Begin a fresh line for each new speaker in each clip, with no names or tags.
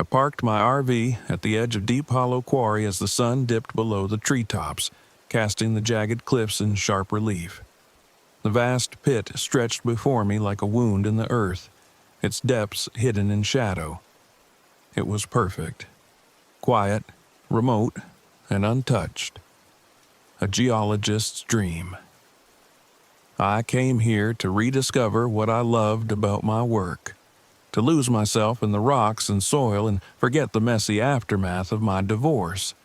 I parked my RV at the edge of Deep Hollow Quarry as the sun dipped below the treetops, casting the jagged cliffs in sharp relief. The vast pit stretched before me like a wound in the earth, its depths hidden in shadow. It was perfect. Quiet, remote, and untouched. A geologist's dream. I came here to rediscover what I loved about my work, to lose myself in the rocks and soil and forget the messy aftermath of my divorce.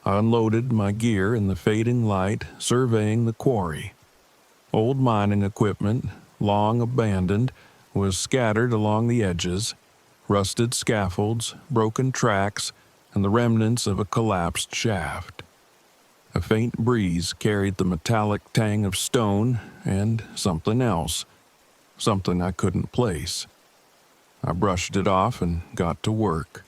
I unloaded my gear in the fading light, surveying the quarry. Old mining equipment, long abandoned, was scattered along the edges, rusted scaffolds, broken tracks, and the remnants of a collapsed shaft. A faint breeze carried the metallic tang of stone and something else, something I couldn't place. I brushed it off and got to work.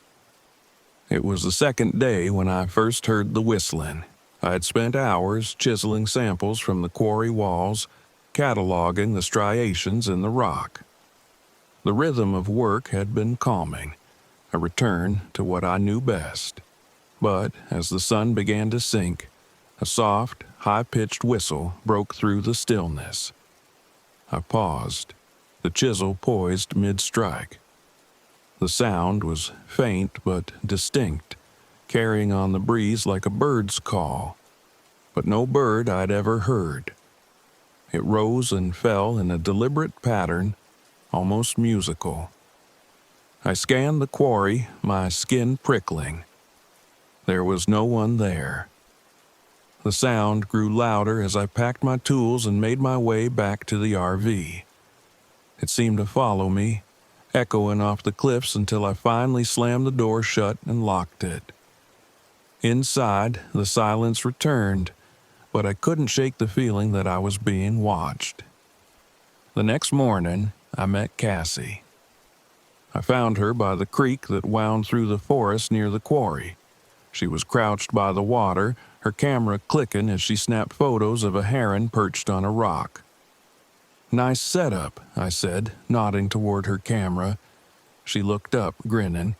It was the second day when I first heard the whistling. I had spent hours chiseling samples from the quarry walls, cataloging the striations in the rock. The rhythm of work had been calming, a return to what I knew best. But as the sun began to sink, a soft, high-pitched whistle broke through the stillness. I paused, the chisel poised mid-strike. The sound was faint but distinct, carrying on the breeze like a bird's call, but no bird I'd ever heard. It rose and fell in a deliberate pattern, almost musical. I scanned the quarry, my skin prickling. There was no one there. The sound grew louder as I packed my tools and made my way back to the RV. It seemed to follow me, echoing off the cliffs until I finally slammed the door shut and locked it. Inside, the silence returned, but I couldn't shake the feeling that I was being watched. The next morning, I met Cassie. I found her by the creek that wound through the forest near the quarry. She was crouched by the water, her camera clicking as she snapped photos of a heron perched on a rock. "Nice setup," I said, nodding toward her camera. She looked up, grinning.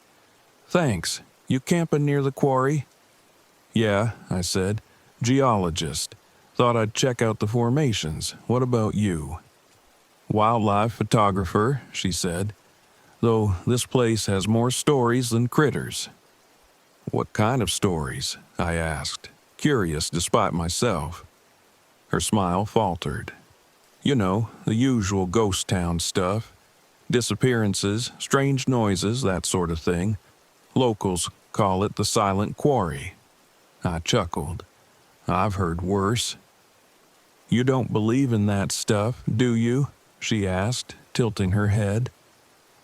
"Thanks. You camping near the quarry?" "Yeah," I said. "Geologist. Thought I'd check out the formations. What about you?" "Wildlife photographer," she said. "Though this place has more stories than critters." "What kind of stories?" I asked, curious despite myself. Her smile faltered. "You know, the usual ghost town stuff. Disappearances, strange noises, that sort of thing. Locals call it the silent quarry." I chuckled. "I've heard worse." "You don't believe in that stuff, do you?" she asked, tilting her head.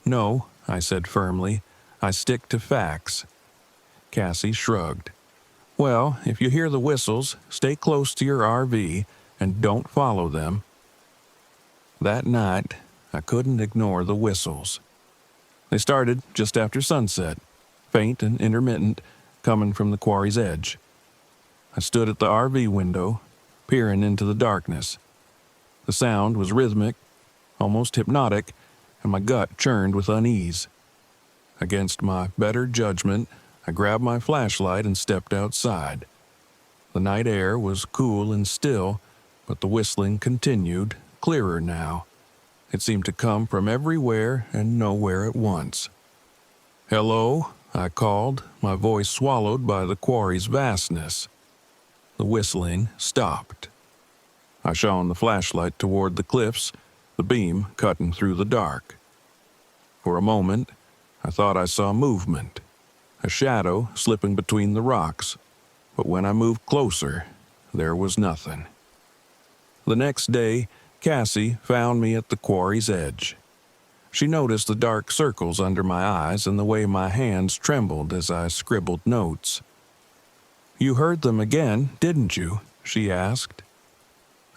"No," I said firmly. "I stick to facts." Cassie shrugged. "Well, if you hear the whistles, stay close to your RV and don't follow them." That night, I couldn't ignore the whistles. They started just after sunset, faint and intermittent, coming from the quarry's edge. I stood at the RV window, peering into the darkness. The sound was rhythmic, almost hypnotic, and my gut churned with unease. Against my better judgment, I grabbed my flashlight and stepped outside. The night air was cool and still, but the whistling continued, clearer now. It seemed to come from everywhere and nowhere at once. "Hello?" I called, my voice swallowed by the quarry's vastness. The whistling stopped. I shone the flashlight toward the cliffs, the beam cutting through the dark. For a moment, I thought I saw movement, a shadow slipping between the rocks, but when I moved closer, there was nothing. The next day, Cassie found me at the quarry's edge. She noticed the dark circles under my eyes and the way my hands trembled as I scribbled notes. "You heard them again, didn't you?" she asked.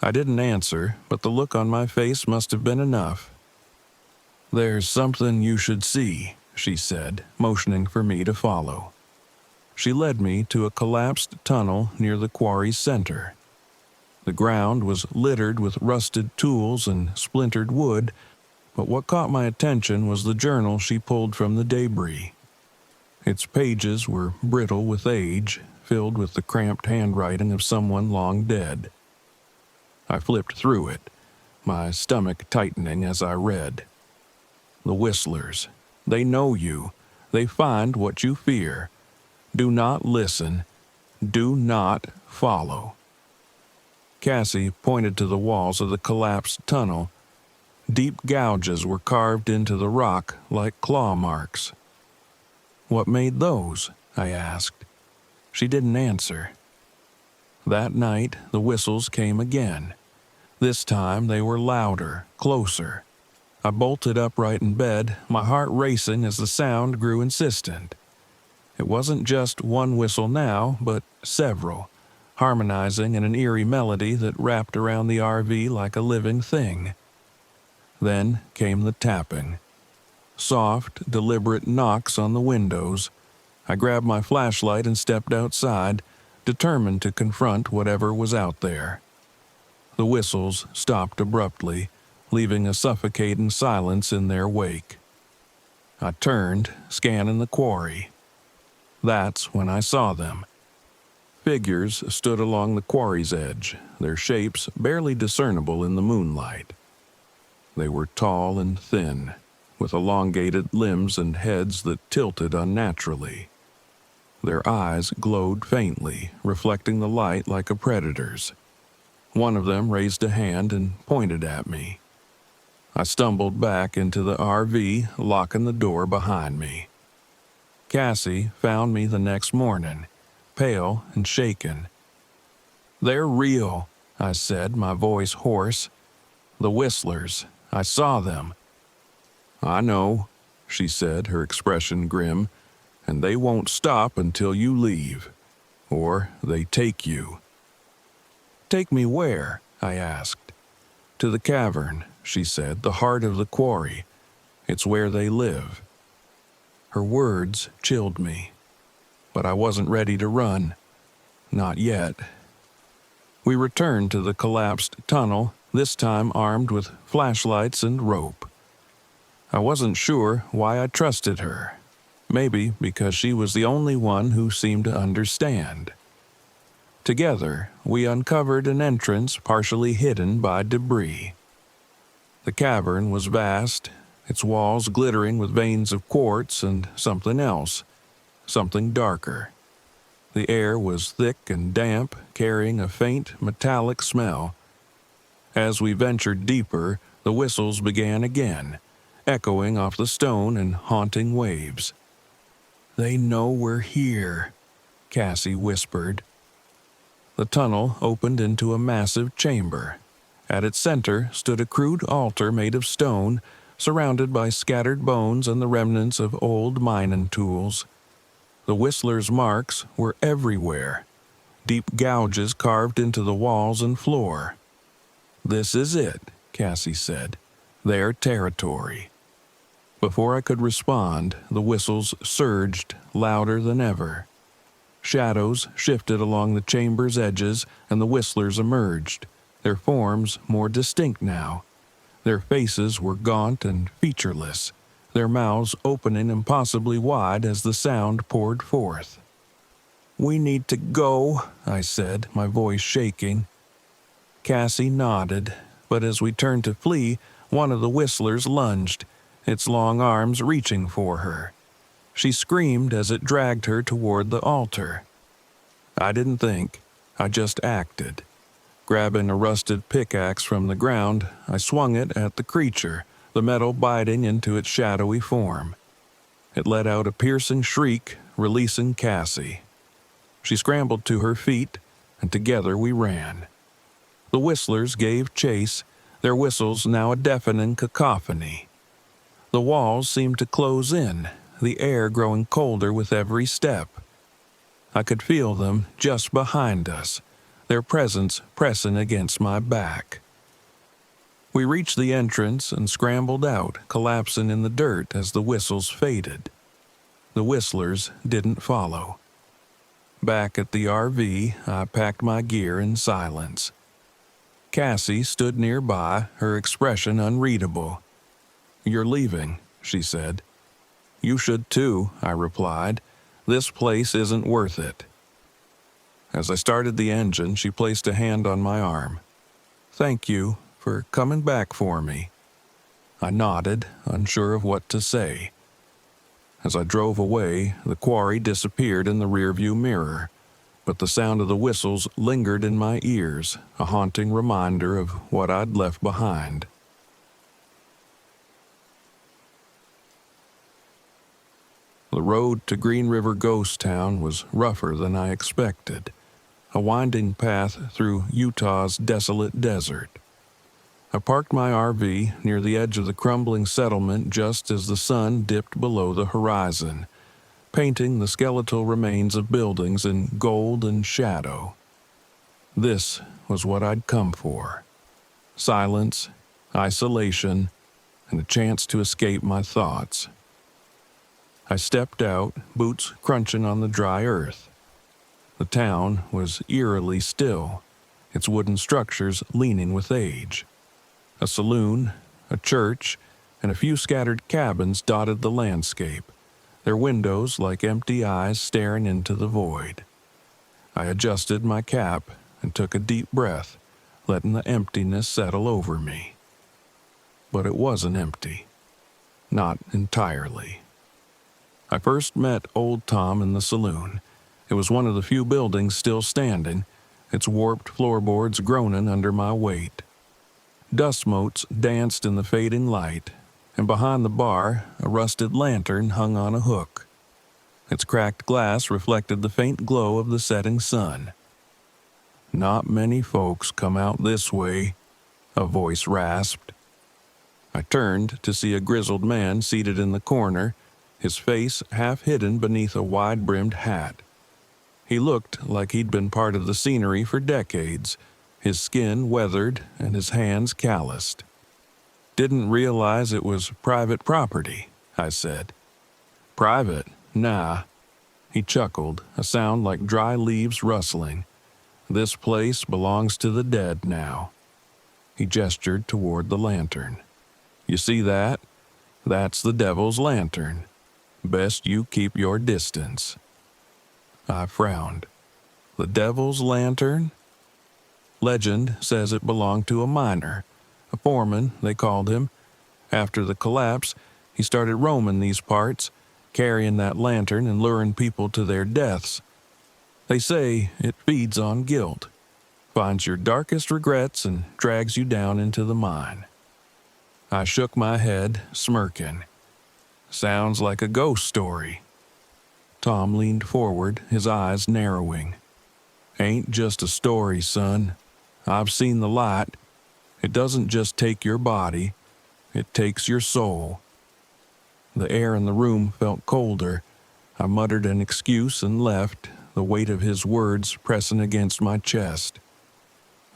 I didn't answer, but the look on my face must have been enough. "There's something you should see," she said, motioning for me to follow. She led me to a collapsed tunnel near the quarry's center. The ground was littered with rusted tools and splintered wood, but what caught my attention was the journal she pulled from the debris. Its pages were brittle with age, filled with the cramped handwriting of someone long dead. I flipped through it, my stomach tightening as I read. The Whistlers. They know you. They find what you fear. Do not listen. Do not follow. Cassie pointed to the walls of the collapsed tunnel. Deep gouges were carved into the rock like claw marks. What made those? I asked. She didn't answer. That night, the whistles came again. This time they were louder, closer. I bolted upright in bed, my heart racing as the sound grew insistent. It wasn't just one whistle now, but several, harmonizing in an eerie melody that wrapped around the RV like a living thing. Then came the tapping. Soft, deliberate knocks on the windows. I grabbed my flashlight and stepped outside, determined to confront whatever was out there. The whistles stopped abruptly, leaving a suffocating silence in their wake. I turned, scanning the quarry. That's when I saw them. Figures stood along the quarry's edge, their shapes barely discernible in the moonlight. They were tall and thin, with elongated limbs and heads that tilted unnaturally. Their eyes glowed faintly, reflecting the light like a predator's. One of them raised a hand and pointed at me. I stumbled back into the RV, locking the door behind me. Cassie found me the next morning, pale and shaken. "They're real," I said, my voice hoarse. "The Whistlers. I saw them." "I know," she said, her expression grim, "and they won't stop until you leave. Or they take you." "Take me where?" I asked. "To the cavern," she said, "the heart of the quarry. It's where they live." Her words chilled me, but I wasn't ready to run. Not yet. We returned to the collapsed tunnel, this time armed with flashlights and rope. I wasn't sure why I trusted her. Maybe because she was the only one who seemed to understand. Together, we uncovered an entrance partially hidden by debris. The cavern was vast, its walls glittering with veins of quartz and something else, something darker. The air was thick and damp, carrying a faint, metallic smell. As we ventured deeper, the whistles began again, echoing off the stone in haunting waves. "They know we're here," Cassie whispered. The tunnel opened into a massive chamber. At its center stood a crude altar made of stone, surrounded by scattered bones and the remnants of old mining tools. The Whistlers' marks were everywhere, deep gouges carved into the walls and floor. "This is it," Cassie said, "their territory." Before I could respond, the whistles surged louder than ever. Shadows shifted along the chamber's edges, and the Whistlers emerged, their forms more distinct now. Their faces were gaunt and featureless, their mouths opening impossibly wide as the sound poured forth. "We need to go," I said, my voice shaking. Cassie nodded, but as we turned to flee, one of the Whistlers lunged, its long arms reaching for her. She screamed as it dragged her toward the altar. I didn't think, I just acted. Grabbing a rusted pickaxe from the ground, I swung it at the creature, the metal biting into its shadowy form. It let out a piercing shriek, releasing Cassie. She scrambled to her feet, and together we ran. The Whistlers gave chase, their whistles now a deafening cacophony. The walls seemed to close in, the air growing colder with every step. I could feel them just behind us, their presence pressing against my back. We reached the entrance and scrambled out, collapsing in the dirt as the whistles faded. The Whistlers didn't follow. Back at the RV, I packed my gear in silence. Cassie stood nearby, her expression unreadable. "You're leaving," she said. "You should too," I replied. This place isn't worth it." As I started the engine, she placed a hand on my arm. "Thank you for coming back for me." I nodded, unsure of what to say. As I drove away, the quarry disappeared in the rearview mirror, but the sound of the whistles lingered in my ears, a haunting reminder of what I'd left behind. The road to Green River Ghost Town was rougher than I expected, a winding path through Utah's desolate desert. I parked my RV near the edge of the crumbling settlement just as the sun dipped below the horizon, painting the skeletal remains of buildings in gold and shadow. This was what I'd come for: silence, isolation, and a chance to escape my thoughts. I stepped out, boots crunching on the dry earth. The town was eerily still, its wooden structures leaning with age. A saloon, a church, and a few scattered cabins dotted the landscape, their windows like empty eyes staring into the void. I adjusted my cap and took a deep breath, letting the emptiness settle over me. But it wasn't empty. Not entirely. I first met Old Tom in the saloon. It was one of the few buildings still standing, its warped floorboards groaning under my weight. Dust motes danced in the fading light, and behind the bar, a rusted lantern hung on a hook. Its cracked glass reflected the faint glow of the setting sun. "Not many folks come out this way," a voice rasped. I turned to see a grizzled man seated in the corner, his face half hidden beneath a wide-brimmed hat. He looked like he'd been part of the scenery for decades, his skin weathered and his hands calloused. "Didn't realize it was private property," I said. "Private? Nah." He chuckled, a sound like dry leaves rustling. "This place belongs to the dead now." He gestured toward the lantern. "You see that? That's the devil's lantern. Best you keep your distance." I frowned. The devil's lantern? Legend says it belonged to a miner, a foreman, they called him. After the collapse, he started roaming these parts, carrying that lantern and luring people to their deaths. They say it feeds on guilt, finds your darkest regrets and drags you down into the mine. I shook my head, smirking. "Sounds like a ghost story." Tom leaned forward, his eyes narrowing. "Ain't just a story, son. I've seen the light. It doesn't just take your body, it takes your soul." The air in the room felt colder. I muttered an excuse and left, the weight of his words pressing against my chest.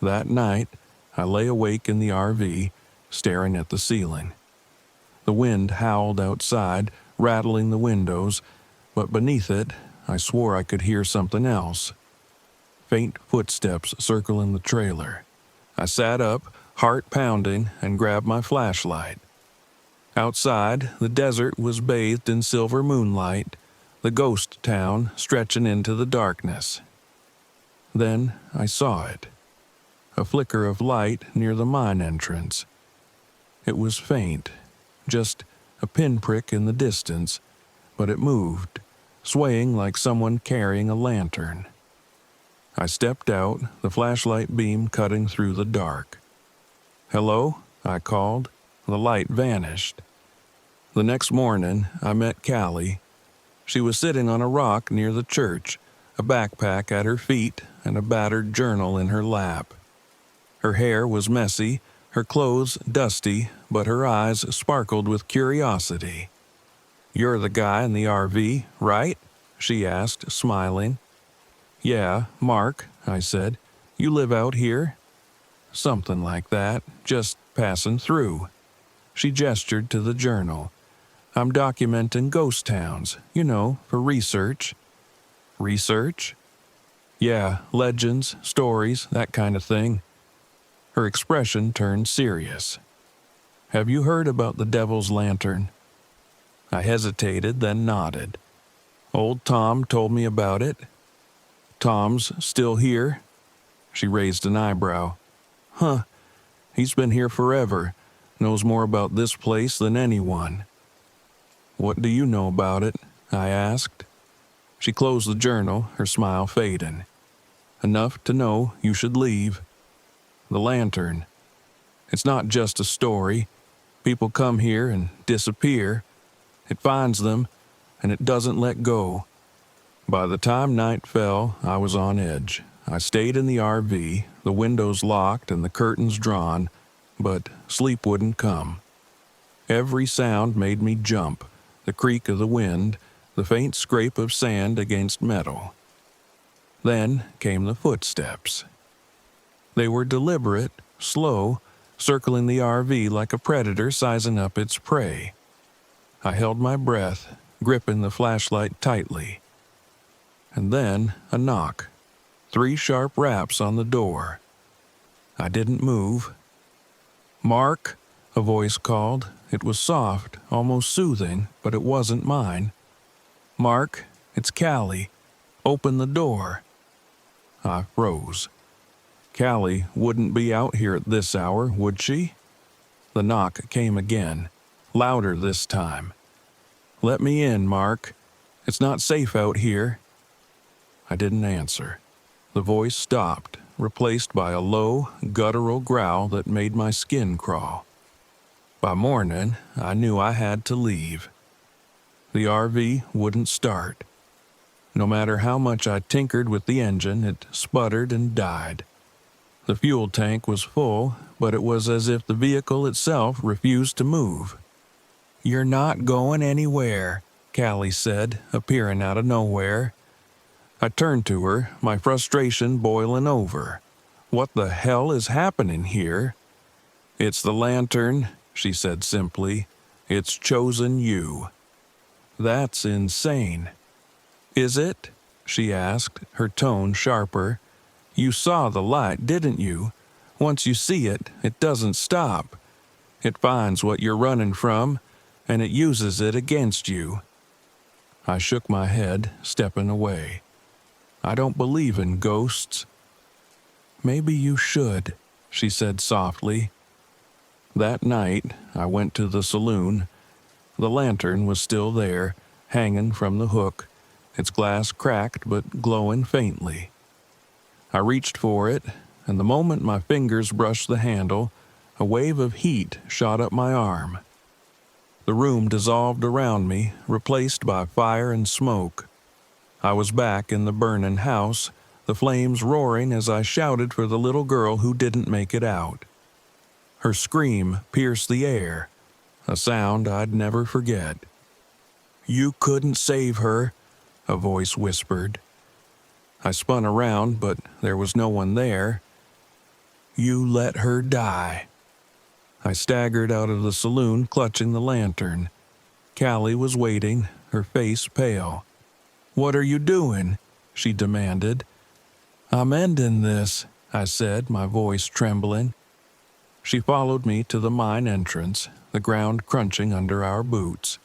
That night, I lay awake in the RV, staring at the ceiling. The wind howled outside, rattling the windows, but beneath it, I swore I could hear something else. Faint footsteps circling the trailer. I sat up, heart pounding, and grabbed my flashlight. Outside, the desert was bathed in silver moonlight, the ghost town stretching into the darkness. Then I saw it. A flicker of light near the mine entrance. It was faint, just a pinprick in the distance, but it moved, swaying like someone carrying a lantern. I stepped out, the flashlight beam cutting through the dark. "Hello?" I called. The light vanished. The next morning, I met Callie. She was sitting on a rock near the church, a backpack at her feet and a battered journal in her lap. Her hair was messy, her clothes dusty, but her eyes sparkled with curiosity. "You're the guy in the RV, right?" she asked, smiling. "Yeah, Mark," I said. "You live out here?" "Something like that, just passing through." She gestured to the journal. "I'm documenting ghost towns, for research." "Research?" "Yeah, legends, stories, that kind of thing." Her expression turned serious. "Have you heard about the Devil's Lantern?" I hesitated, then nodded. Old Tom told me about it. Tom's still here? She raised an eyebrow. Huh, he's been here forever, knows more about this place than anyone. What do you know about it? I asked. She closed the journal, her smile fading. Enough to know you should leave. The lantern. It's not just a story. People come here and disappear. It finds them, and it doesn't let go. By the time night fell, I was on edge. I stayed in the RV, the windows locked and the curtains drawn, but sleep wouldn't come. Every sound made me jump, the creak of the wind, the faint scrape of sand against metal. Then came the footsteps. They were deliberate, slow, circling the RV like a predator sizing up its prey. I held my breath, gripping the flashlight tightly. And then a knock. 3 sharp raps on the door. I didn't move. "Mark," a voice called. It was soft, almost soothing, but it wasn't mine. "Mark, it's Callie. Open the door." I froze. Callie wouldn't be out here at this hour, would she? The knock came again, louder this time. "Let me in, Mark. It's not safe out here." I didn't answer. The voice stopped, replaced by a low, guttural growl that made my skin crawl. By morning, I knew I had to leave. The RV wouldn't start. No matter how much I tinkered with the engine, it sputtered and died. The fuel tank was full, but it was as if the vehicle itself refused to move. "You're not going anywhere," Callie said, appearing out of nowhere. I turned to her, my frustration boiling over. What the hell is happening here? "It's the lantern," she said simply. "It's chosen you." "That's insane." "Is it?" she asked, her tone sharper. "You saw the light, didn't you? Once you see it, it doesn't stop. It finds what you're running from, and it uses it against you." I shook my head, stepping away. "I don't believe in ghosts." "Maybe you should," she said softly. That night, I went to the saloon. The lantern was still there, hanging from the hook, its glass cracked but glowing faintly. I reached for it, and the moment my fingers brushed the handle, a wave of heat shot up my arm. The room dissolved around me, replaced by fire and smoke. I was back in the burning house, the flames roaring as I shouted for the little girl who didn't make it out. Her scream pierced the air, a sound I'd never forget. "You couldn't save her," a voice whispered. I spun around, but there was no one there. "You let her die." I staggered out of the saloon, clutching the lantern. Callie was waiting, her face pale. "What are you doing?" she demanded. "I'm ending this," I said, my voice trembling. She followed me to the mine entrance, the ground crunching under our boots.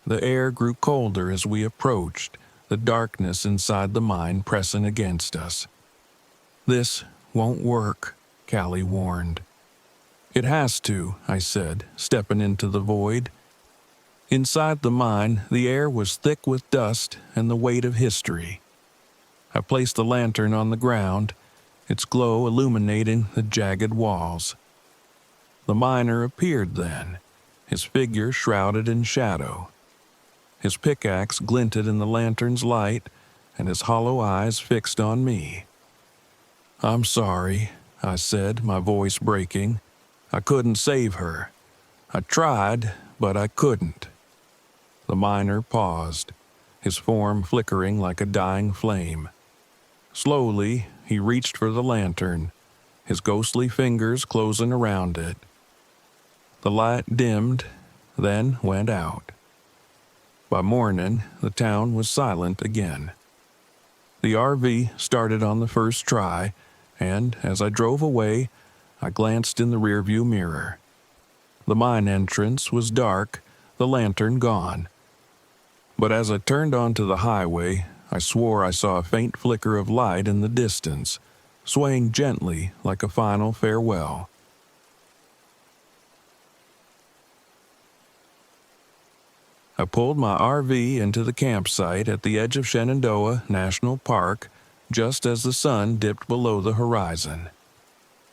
The air grew colder as we approached, the darkness inside the mine pressing against us. "This won't work," Callie warned. "It has to," I said, stepping into the void. Inside the mine, the air was thick with dust and the weight of history. I placed the lantern on the ground, its glow illuminating the jagged walls. The miner appeared then, his figure shrouded in shadow. His pickaxe glinted in the lantern's light, and his hollow eyes fixed on me. "I'm sorry," I said, my voice breaking. "I couldn't save her. I tried, but I couldn't." The miner paused, his form flickering like a dying flame. Slowly, he reached for the lantern, his ghostly fingers closing around it. The light dimmed, then went out. By morning, the town was silent again. The RV started on the first try, and as I drove away, I glanced in the rearview mirror. The mine entrance was dark, the lantern gone. But as I turned onto the highway, I swore I saw a faint flicker of light in the distance, swaying gently like a final farewell. I pulled my RV into the campsite at the edge of Shenandoah National Park just as the sun dipped below the horizon.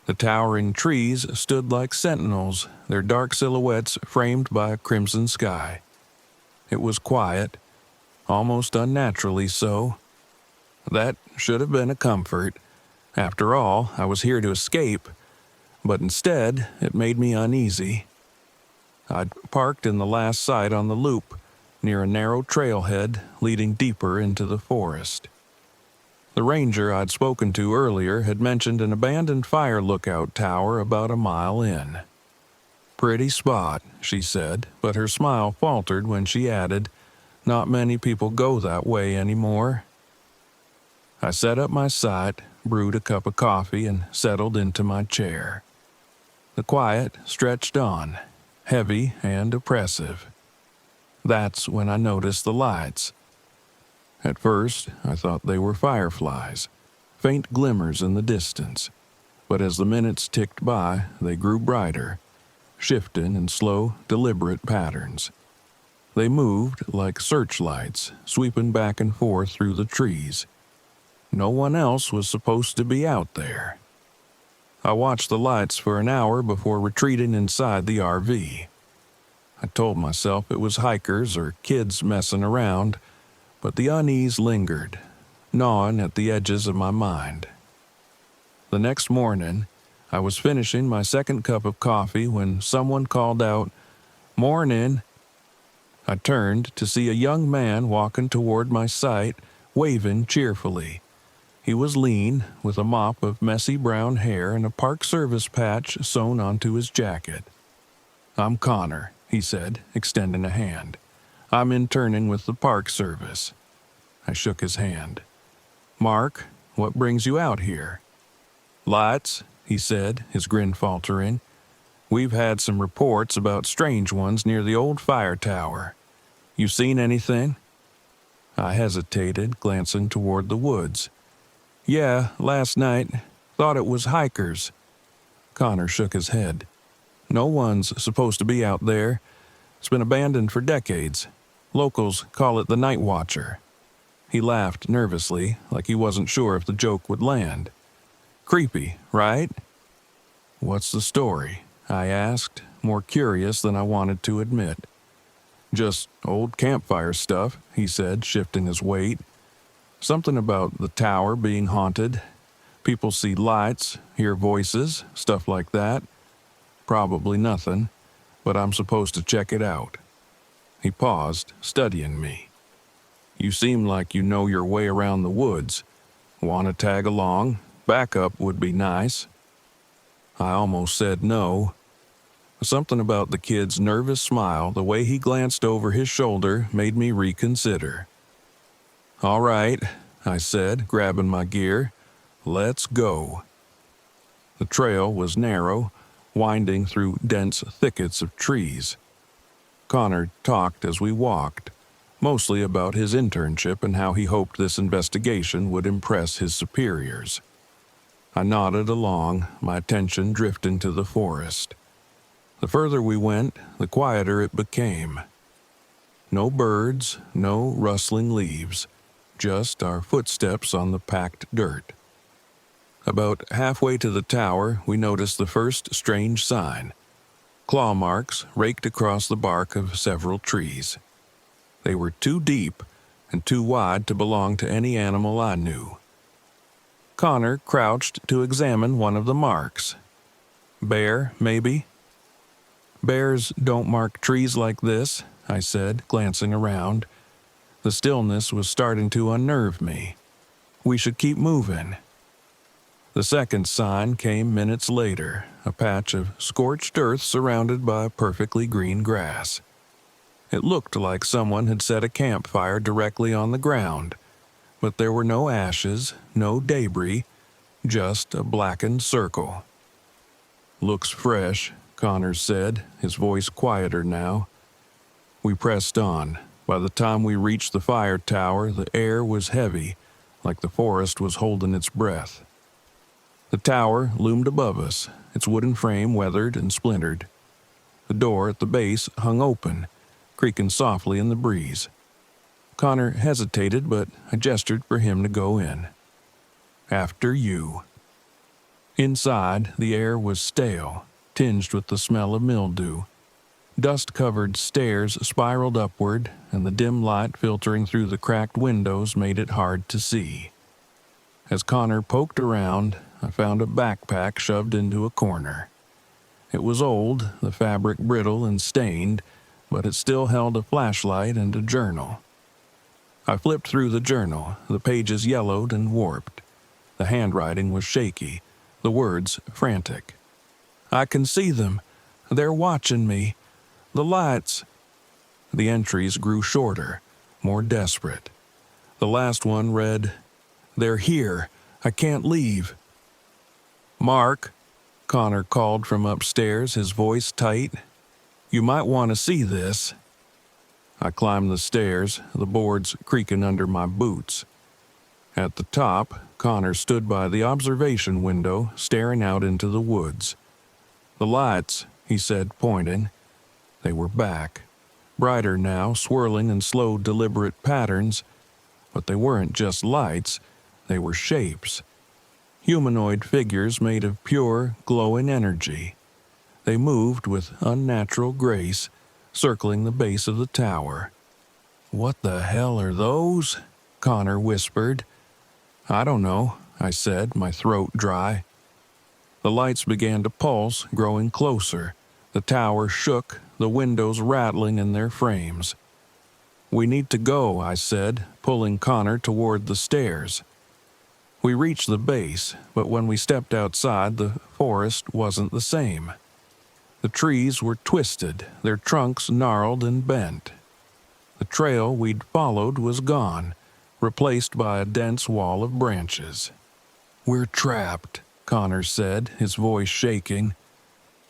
The towering trees stood like sentinels, their dark silhouettes framed by a crimson sky. It was quiet, almost unnaturally so. That should have been a comfort. After all, I was here to escape, but instead it made me uneasy. I'd parked in the last site on the loop, near a narrow trailhead leading deeper into the forest. The ranger I'd spoken to earlier had mentioned an abandoned fire lookout tower about a mile in. "Pretty spot," she said, but her smile faltered when she added, "Not many people go that way anymore." I set up my sight, brewed a cup of coffee, and settled into my chair. The quiet stretched on, heavy and oppressive. That's when I noticed the lights. At first, I thought they were fireflies, faint glimmers in the distance, but as the minutes ticked by, they grew brighter, shifting in slow, deliberate patterns. They moved like searchlights, sweeping back and forth through the trees. No one else was supposed to be out there. I watched the lights for an hour before retreating inside the RV. I told myself it was hikers or kids messing around, but the unease lingered, gnawing at the edges of my mind. The next morning, I was finishing my second cup of coffee when someone called out, "Morning." I turned to see a young man walking toward my site, waving cheerfully. He was lean, with a mop of messy brown hair and a Park Service patch sewn onto his jacket. "I'm Connor," he said, extending a hand. "I'm interning with the Park Service." I shook his hand. "Mark, what brings you out here?" "Lights," he said, his grin faltering. "We've had some reports about strange ones near the old fire tower. You seen anything?" I hesitated, glancing toward the woods. "Yeah, last night. Thought it was hikers." Connor shook his head. "No one's supposed to be out there. It's been abandoned for decades. Locals call it the Night Watcher." He laughed nervously, like he wasn't sure if the joke would land. "Creepy, right?" "What's the story?" I asked, more curious than I wanted to admit. "Just old campfire stuff," he said, shifting his weight. "Something about the tower being haunted. People see lights, hear voices, stuff like that. Probably nothing, but I'm supposed to check it out." He paused, studying me. "You seem like you know your way around the woods. Want to tag along? Backup would be nice." I almost said no. Something about the kid's nervous smile, the way he glanced over his shoulder, made me reconsider. "All right," I said, grabbing my gear. "Let's go." The trail was narrow, winding through dense thickets of trees. Connor talked as we walked, mostly about his internship and how he hoped this investigation would impress his superiors. I nodded along, my attention drifting to the forest. The further we went, the quieter it became. No birds, no rustling leaves, just our footsteps on the packed dirt. About halfway to the tower, we noticed the first strange sign: claw marks raked across the bark of several trees. They were too deep and too wide to belong to any animal I knew. Connor crouched to examine one of the marks. "Bear, maybe?" "Bears don't mark trees like this," I said, glancing around. The stillness was starting to unnerve me. "We should keep moving." The second sign came minutes later, a patch of scorched earth surrounded by perfectly green grass. It looked like someone had set a campfire directly on the ground, but there were no ashes, no debris, just a blackened circle. "Looks fresh," Connor said, his voice quieter now. We pressed on, By the time we reached the fire tower, the air was heavy, like the forest was holding its breath. The tower loomed above us, its wooden frame weathered and splintered. The door at the base hung open, creaking softly in the breeze. Connor hesitated, but I gestured for him to go in. "After you." Inside, the air was stale, tinged with the smell of mildew. Dust-covered stairs spiraled upward, and the dim light filtering through the cracked windows made it hard to see. As Connor poked around, I found a backpack shoved into a corner. It was old, the fabric brittle and stained, but it still held a flashlight and a journal. I flipped through the journal, the pages yellowed and warped. The handwriting was shaky, the words frantic. "I can see them. They're watching me. The lights." The entries grew shorter, more desperate. The last one read, "They're here. I can't leave." "Mark," Connor called from upstairs, his voice tight. "You might want to see this." I climbed the stairs, the boards creaking under my boots. At the top, Connor stood by the observation window, staring out into the woods. "The lights," he said, pointing. They were back, brighter now, swirling in slow, deliberate patterns. But they weren't just lights, they were shapes. Humanoid figures made of pure, glowing energy. They moved with unnatural grace, circling the base of the tower. "What the hell are those?" Connor whispered. "I don't know," I said, my throat dry. The lights began to pulse, growing closer. The tower shook, the windows rattling in their frames. "We need to go," I said, pulling Connor toward the stairs. We reached the base, but when we stepped outside, the forest wasn't the same. The trees were twisted, their trunks gnarled and bent. The trail we'd followed was gone, replaced by a dense wall of branches. "We're trapped," Connor said, his voice shaking.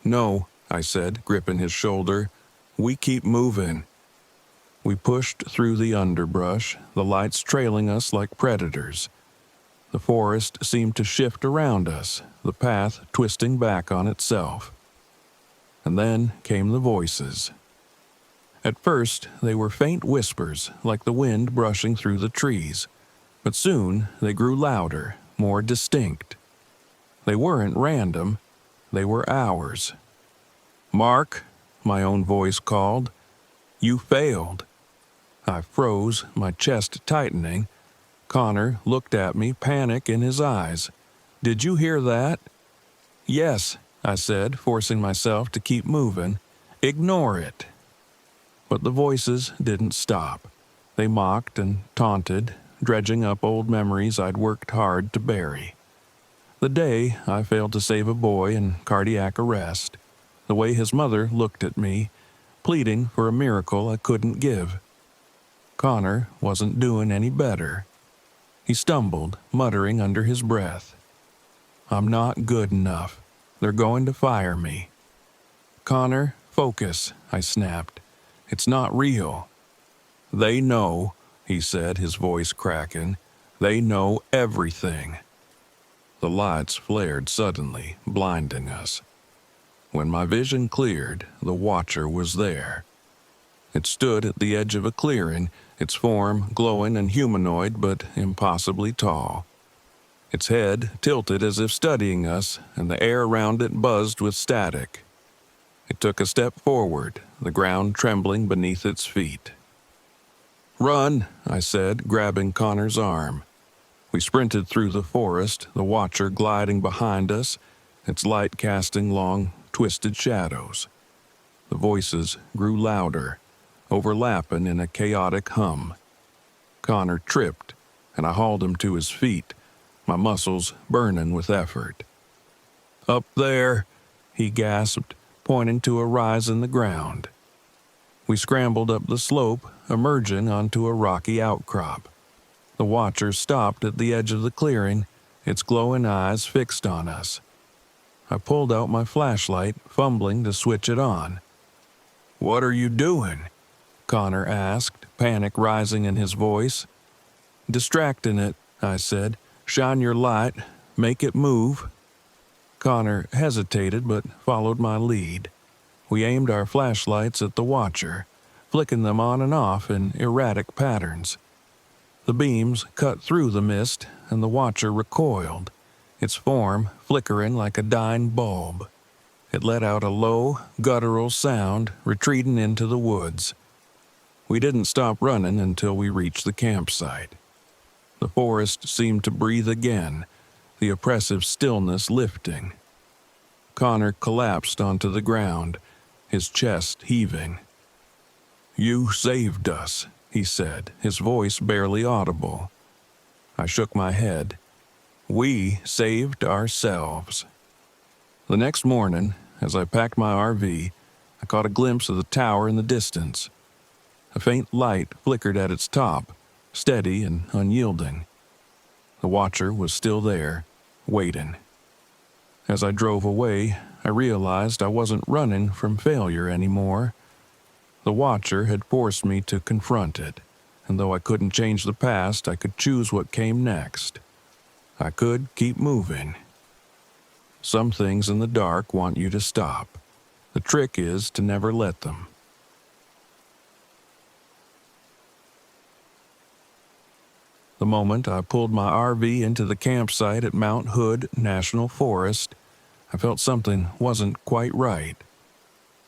"No," I said, gripping his shoulder. "We keep moving." We pushed through the underbrush, the lights trailing us like predators. The forest seemed to shift around us, the path twisting back on itself. And then came the voices. At first, they were faint whispers, like the wind brushing through the trees. But soon, they grew louder, more distinct. They weren't random, they were ours. "Mark," my own voice called, "you failed." I froze, my chest tightening. Connor looked at me, panic in his eyes. "Did you hear that?" "Yes," I said, forcing myself to keep moving. "Ignore it." But the voices didn't stop. They mocked and taunted, dredging up old memories I'd worked hard to bury. The day I failed to save a boy in cardiac arrest. The way his mother looked at me, pleading for a miracle I couldn't give. Connor wasn't doing any better. He stumbled, muttering under his breath. "I'm not good enough. They're going to fire me." "Connor, focus," I snapped. "It's not real." "They know," he said, his voice cracking. "They know everything." The lights flared suddenly, blinding us. When my vision cleared, the Watcher was there. It stood at the edge of a clearing, its form glowing and humanoid but impossibly tall. Its head tilted as if studying us, and the air around it buzzed with static. It took a step forward, the ground trembling beneath its feet. "Run," I said, grabbing Connor's arm. We sprinted through the forest, the Watcher gliding behind us, its light casting long, twisted shadows. The voices grew louder, overlapping in a chaotic hum. Connor tripped, and I hauled him to his feet, my muscles burning with effort. "Up there," he gasped, pointing to a rise in the ground. We scrambled up the slope, emerging onto a rocky outcrop. The Watcher stopped at the edge of the clearing, its glowing eyes fixed on us. I pulled out my flashlight, fumbling to switch it on. "What are you doing?" Connor asked, panic rising in his voice. "Distracting it," I said. "Shine your light. Make it move." Connor hesitated but followed my lead. We aimed our flashlights at the watcher, flicking them on and off in erratic patterns. The beams cut through the mist, and the watcher recoiled, its form flickering like a dying bulb. It let out a low, guttural sound, retreating into the woods. We didn't stop running until we reached the campsite. The forest seemed to breathe again, the oppressive stillness lifting. Connor collapsed onto the ground, his chest heaving. "You saved us," he said, his voice barely audible. I shook my head. "We saved ourselves." The next morning, as I packed my RV, I caught a glimpse of the tower in the distance. A faint light flickered at its top, steady and unyielding. The watcher was still there, waiting. As I drove away, I realized I wasn't running from failure anymore. The watcher had forced me to confront it, and though I couldn't change the past, I could choose what came next. I could keep moving. Some things in the dark want you to stop. The trick is to never let them. The moment I pulled my RV into the campsite at Mount Hood National Forest, I felt something wasn't quite right.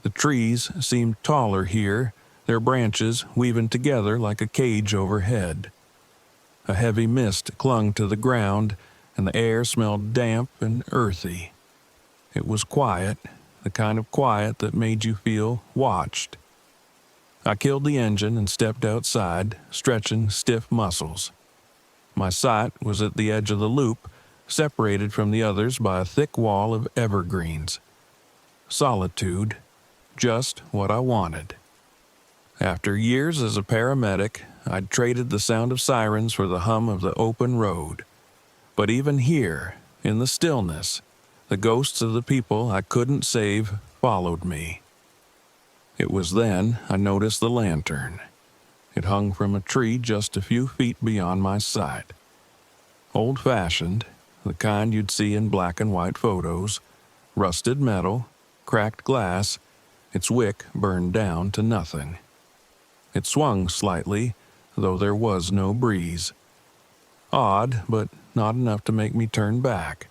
The trees seemed taller here, their branches weaving together like a cage overhead. A heavy mist clung to the ground, and the air smelled damp and earthy. It was quiet, the kind of quiet that made you feel watched. I killed the engine and stepped outside, stretching stiff muscles. My sight was at the edge of the loop, separated from the others by a thick wall of evergreens. Solitude, just what I wanted. After years as a paramedic, I'd traded the sound of sirens for the hum of the open road. But even here, in the stillness, the ghosts of the people I couldn't save followed me. It was then I noticed the lantern. It hung from a tree just a few feet beyond my sight. Old-fashioned, the kind you'd see in black and white photos, rusted metal, cracked glass, its wick burned down to nothing. It swung slightly, though there was no breeze. Odd, but not enough to make me turn back.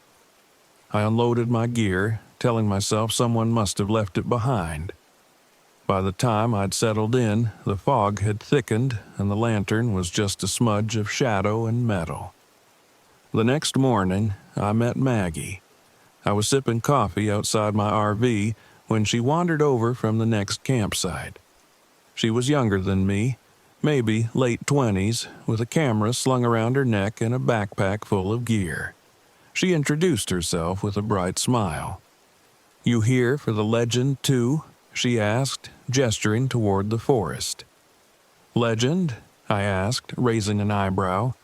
I unloaded my gear, telling myself someone must have left it behind. By the time I'd settled in, the fog had thickened and the lantern was just a smudge of shadow and metal. The next morning, I met Maggie. I was sipping coffee outside my RV when she wandered over from the next campsite. She was younger than me, maybe late 20s, with a camera slung around her neck and a backpack full of gear. She introduced herself with a bright smile. "You here for the legend, too?" she asked, gesturing toward the forest. "Legend?" I asked, raising an eyebrow.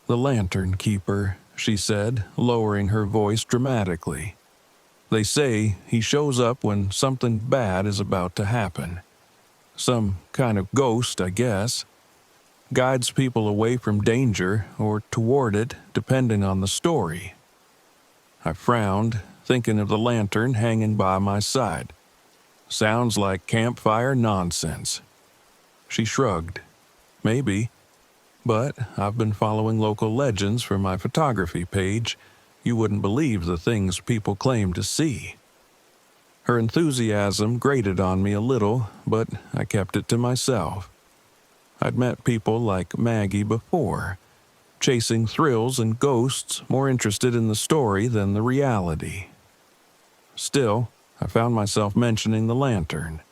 "The lantern keeper," she said, lowering her voice dramatically. "They say he shows up when something bad is about to happen. Some kind of ghost, I guess. Guides people away from danger or toward it, depending on the story." I frowned, thinking of the lantern hanging by my side. Sounds like campfire nonsense. She shrugged. "Maybe. But I've been following local legends for my photography page. You wouldn't believe the things people claim to see." Her enthusiasm grated on me a little, but I kept it to myself. I'd met people like Maggie before, chasing thrills and ghosts, more interested in the story than the reality. Still, I found myself mentioning the lantern.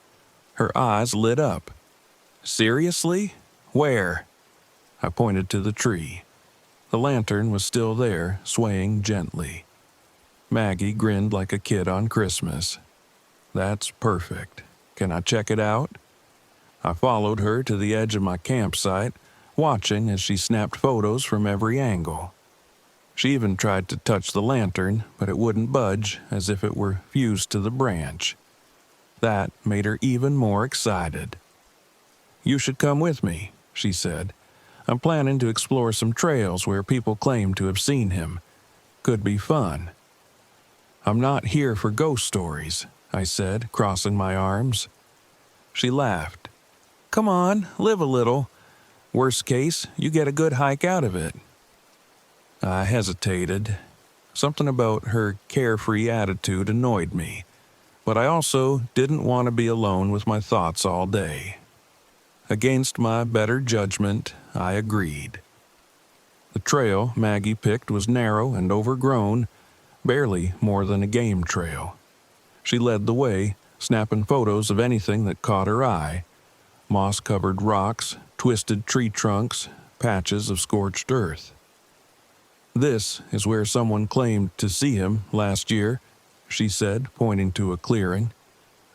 Her eyes lit up. "Seriously? Where?" I pointed to the tree. The lantern was still there, swaying gently. Maggie grinned like a kid on Christmas. "That's perfect. Can I check it out?" I followed her to the edge of my campsite, watching as she snapped photos from every angle. She even tried to touch the lantern, but it wouldn't budge, as if it were fused to the branch. That made her even more excited. "You should come with me," she said. "I'm planning to explore some trails where people claim to have seen him. Could be fun." "I'm not here for ghost stories," I said, crossing my arms. She laughed. "Come on, live a little. Worst case, you get a good hike out of it." I hesitated. Something about her carefree attitude annoyed me, but I also didn't want to be alone with my thoughts all day. Against my better judgment, I agreed. The trail Maggie picked was narrow and overgrown, barely more than a game trail. She led the way, snapping photos of anything that caught her eye: moss-covered rocks, twisted tree trunks, patches of scorched earth. "This is where someone claimed to see him last year," she said, pointing to a clearing.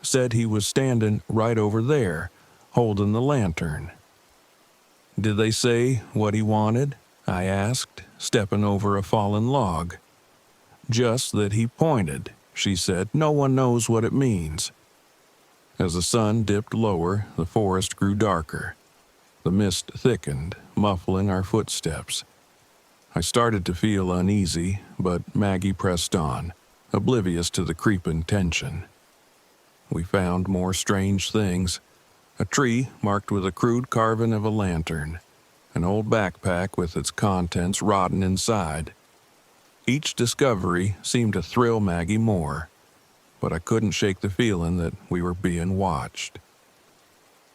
"Said he was standing right over there, holding the lantern." "Did they say what he wanted?" I asked, stepping over a fallen log. "Just that he pointed," she said. "No one knows what it means." As the sun dipped lower, the forest grew darker. The mist thickened, muffling our footsteps. I started to feel uneasy, but Maggie pressed on, oblivious to the creeping tension. We found more strange things: a tree marked with a crude carving of a lantern, an old backpack with its contents rotten inside. Each discovery seemed to thrill Maggie more, but I couldn't shake the feeling that we were being watched.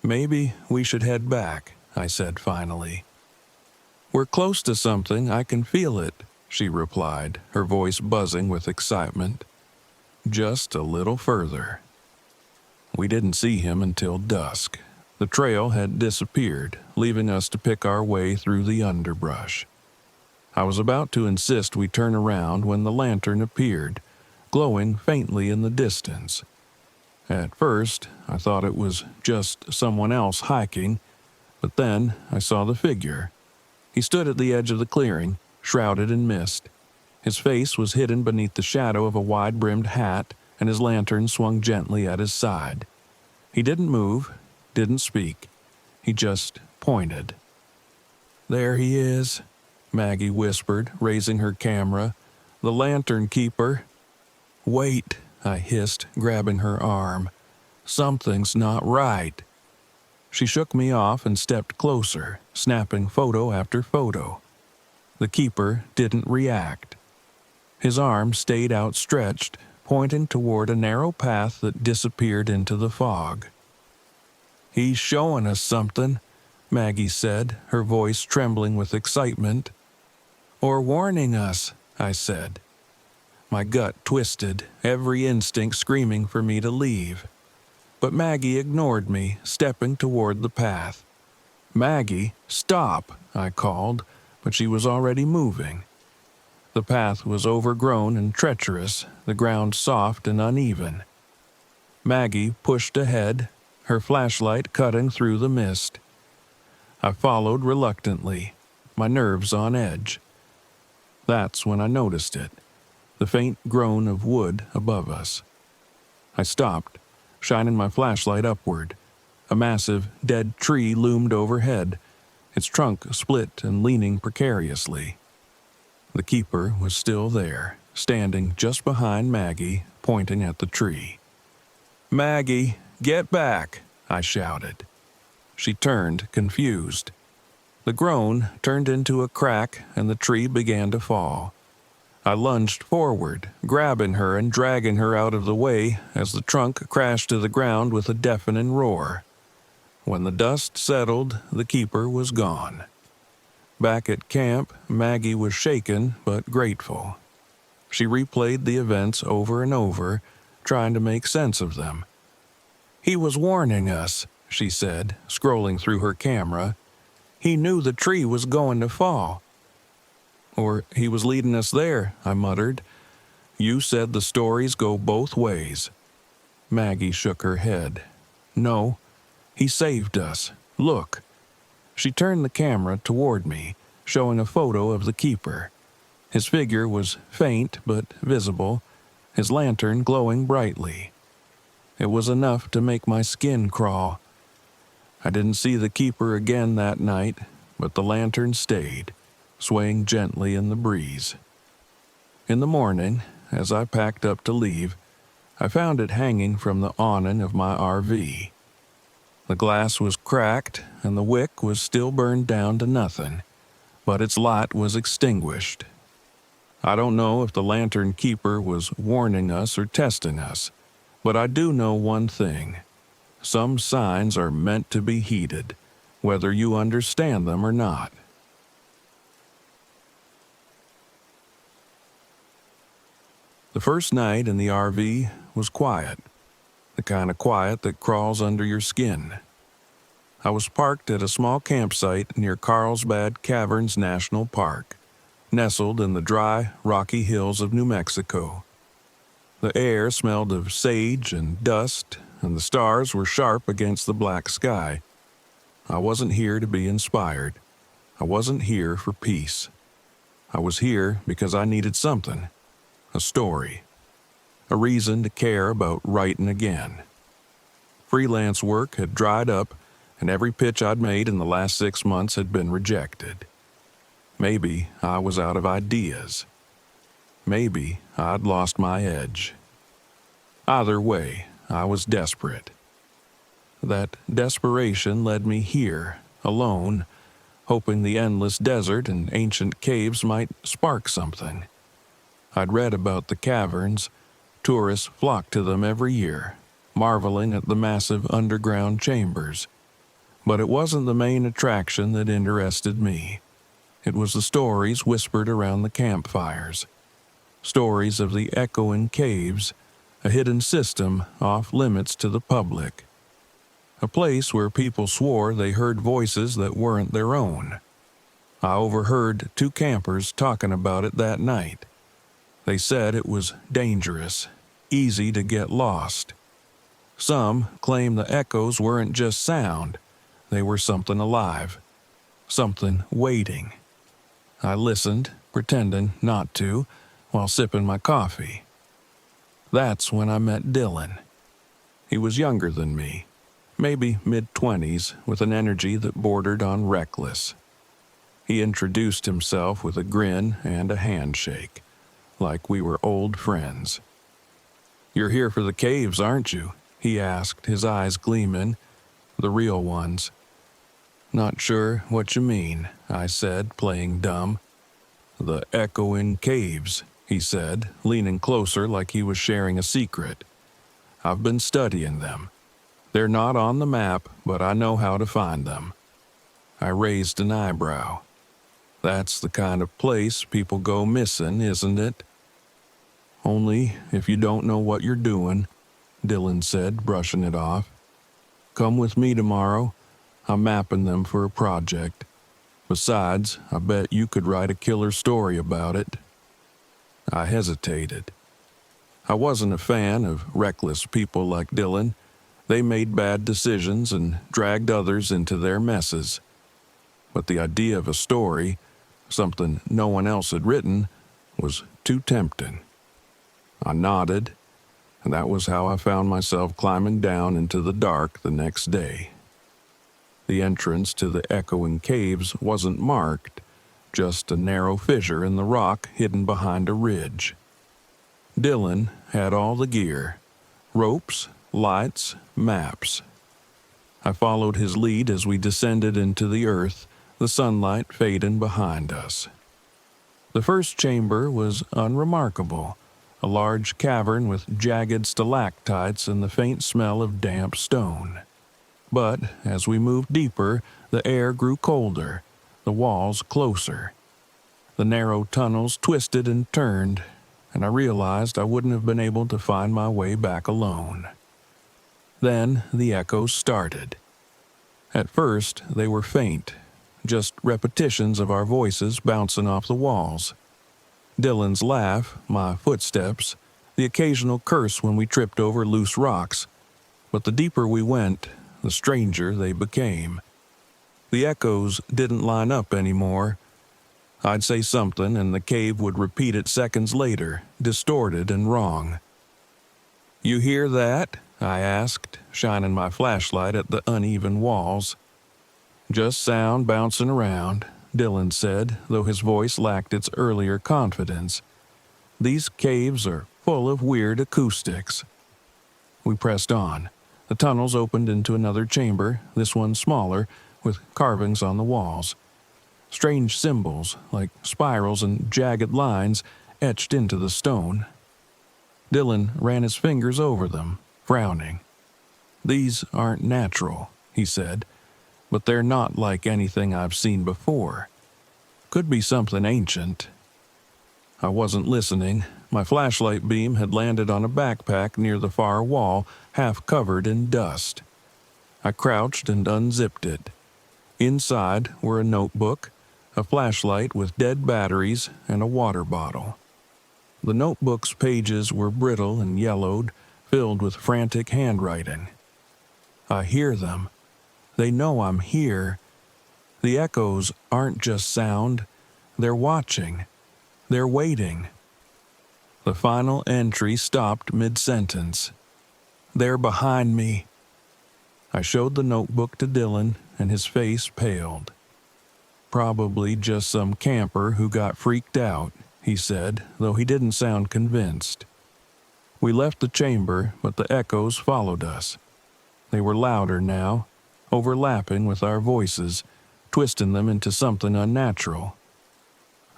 "Maybe we should head back," I said finally. "We're close to something, I can feel it," she replied, her voice buzzing with excitement. "Just a little further." We didn't see him until dusk. The trail had disappeared, leaving us to pick our way through the underbrush. I was about to insist we turn around when the lantern appeared, glowing faintly in the distance. At first, I thought it was just someone else hiking, but then I saw the figure. He stood at the edge of the clearing, shrouded in mist. His face was hidden beneath the shadow of a wide-brimmed hat, and his lantern swung gently at his side. He didn't move, didn't speak. He just pointed. "There he is," Maggie whispered, raising her camera. "The lantern keeper." "Wait," I hissed, grabbing her arm. "Something's not right." She shook me off and stepped closer, snapping photo after photo. The keeper didn't react. His arm stayed outstretched, pointing toward a narrow path that disappeared into the fog. "He's showing us something," Maggie said, her voice trembling with excitement. "Or warning us," I said. My gut twisted, every instinct screaming for me to leave. But Maggie ignored me, stepping toward the path. "Maggie, stop," I called, but she was already moving. The path was overgrown and treacherous, the ground soft and uneven. Maggie pushed ahead, her flashlight cutting through the mist. I followed reluctantly, my nerves on edge. That's when I noticed it, the faint groan of wood above us. I stopped, shining my flashlight upward. A massive, dead tree loomed overhead, its trunk split and leaning precariously. The keeper was still there, standing just behind Maggie, pointing at the tree. "Maggie, get back," I shouted. She turned, confused. The groan turned into a crack, and the tree began to fall. I lunged forward, grabbing her and dragging her out of the way as the trunk crashed to the ground with a deafening roar. When the dust settled, the keeper was gone. Back at camp, Maggie was shaken but grateful. She replayed the events over and over, trying to make sense of them. "He was warning us," she said, scrolling through her camera. "He knew the tree was going to fall." "Or he was leading us there," I muttered. "You said the stories go both ways." Maggie shook her head. "No, he saved us. Look." She turned the camera toward me, showing a photo of the keeper. His figure was faint but visible, his lantern glowing brightly. It was enough to make my skin crawl. I didn't see the keeper again that night, but the lantern stayed, swaying gently in the breeze. In the morning, as I packed up to leave, I found it hanging from the awning of my RV. The glass was cracked and the wick was still burned down to nothing, but its light was extinguished. I don't know if the lantern keeper was warning us or testing us, but I do know one thing. Some signs are meant to be heeded, whether you understand them or not. The first night in the RV was quiet, the kind of quiet that crawls under your skin. I was parked at a small campsite near Carlsbad Caverns National Park, nestled in the dry, rocky hills of New Mexico. The air smelled of sage and dust, and the stars were sharp against the black sky. I wasn't here to be inspired. I wasn't here for peace. I was here because I needed something. A story. A reason to care about writing again. Freelance work had dried up, and every pitch I'd made in the last 6 months had been rejected. Maybe I was out of ideas. Maybe I'd lost my edge. Either way, I was desperate. That desperation led me here, alone, hoping the endless desert and ancient caves might spark something. I'd read about the caverns. Tourists flocked to them every year, marveling at the massive underground chambers. But it wasn't the main attraction that interested me. It was the stories whispered around the campfires. Stories of the echoing caves, a hidden system off limits to the public. A place where people swore they heard voices that weren't their own. I overheard 2 campers talking about it that night. They said it was dangerous, easy to get lost. Some claimed the echoes weren't just sound, they were something alive, something waiting. I listened, pretending not to, while sipping my coffee. That's when I met Dylan. He was younger than me, maybe mid-20s, with an energy that bordered on reckless. He introduced himself with a grin and a handshake, like we were old friends. "You're here for the caves, aren't you?" he asked, his eyes gleaming, the real ones. "Not sure what you mean," I said, playing dumb. "The echoing caves," he said, leaning closer like he was sharing a secret. "I've been studying them. They're not on the map, but I know how to find them." I raised an eyebrow. "That's the kind of place people go missing, isn't it?" "Only if you don't know what you're doing," Dylan said, brushing it off. "Come with me tomorrow. I'm mapping them for a project. Besides, I bet you could write a killer story about it." I hesitated. I wasn't a fan of reckless people like Dylan. They made bad decisions and dragged others into their messes. But the idea of a story, something no one else had written, was too tempting. I nodded, and that was how I found myself climbing down into the dark the next day. The entrance to the echoing caves wasn't marked, just a narrow fissure in the rock hidden behind a ridge. Dylan had all the gear: ropes, lights, maps. I followed his lead as we descended into the earth, the sunlight fading behind us. The first chamber was unremarkable, a large cavern with jagged stalactites and the faint smell of damp stone. But as we moved deeper, the air grew colder, the walls closer. The narrow tunnels twisted and turned, and I realized I wouldn't have been able to find my way back alone. Then the echoes started. At first, they were faint, just repetitions of our voices bouncing off the walls. Dylan's laugh, my footsteps, the occasional curse when we tripped over loose rocks. But the deeper we went, the stranger they became. The echoes didn't line up anymore. I'd say something and the cave would repeat it seconds later, distorted and wrong. "You hear that?" I asked, shining my flashlight at the uneven walls. Just sound bouncing around, Dylan said, though his voice lacked its earlier confidence. These caves are full of weird acoustics. We pressed on. The tunnels opened into another chamber, this one smaller, with carvings on the walls. Strange symbols, like spirals and jagged lines, etched into the stone. Dylan ran his fingers over them, frowning. "These aren't natural," he said, "but they're not like anything I've seen before. Could be something ancient." I wasn't listening. My flashlight beam had landed on a backpack near the far wall, half covered in dust. I crouched and unzipped it. Inside were a notebook, a flashlight with dead batteries, and a water bottle. The notebook's pages were brittle and yellowed, filled with frantic handwriting. I hear them. They know I'm here. The echoes aren't just sound. They're watching. They're waiting. The final entry stopped mid-sentence. "They're behind me." I showed the notebook to Dylan, and his face paled. "Probably just some camper who got freaked out," he said, though he didn't sound convinced. We left the chamber, but the echoes followed us. They were louder now, overlapping with our voices, twisting them into something unnatural.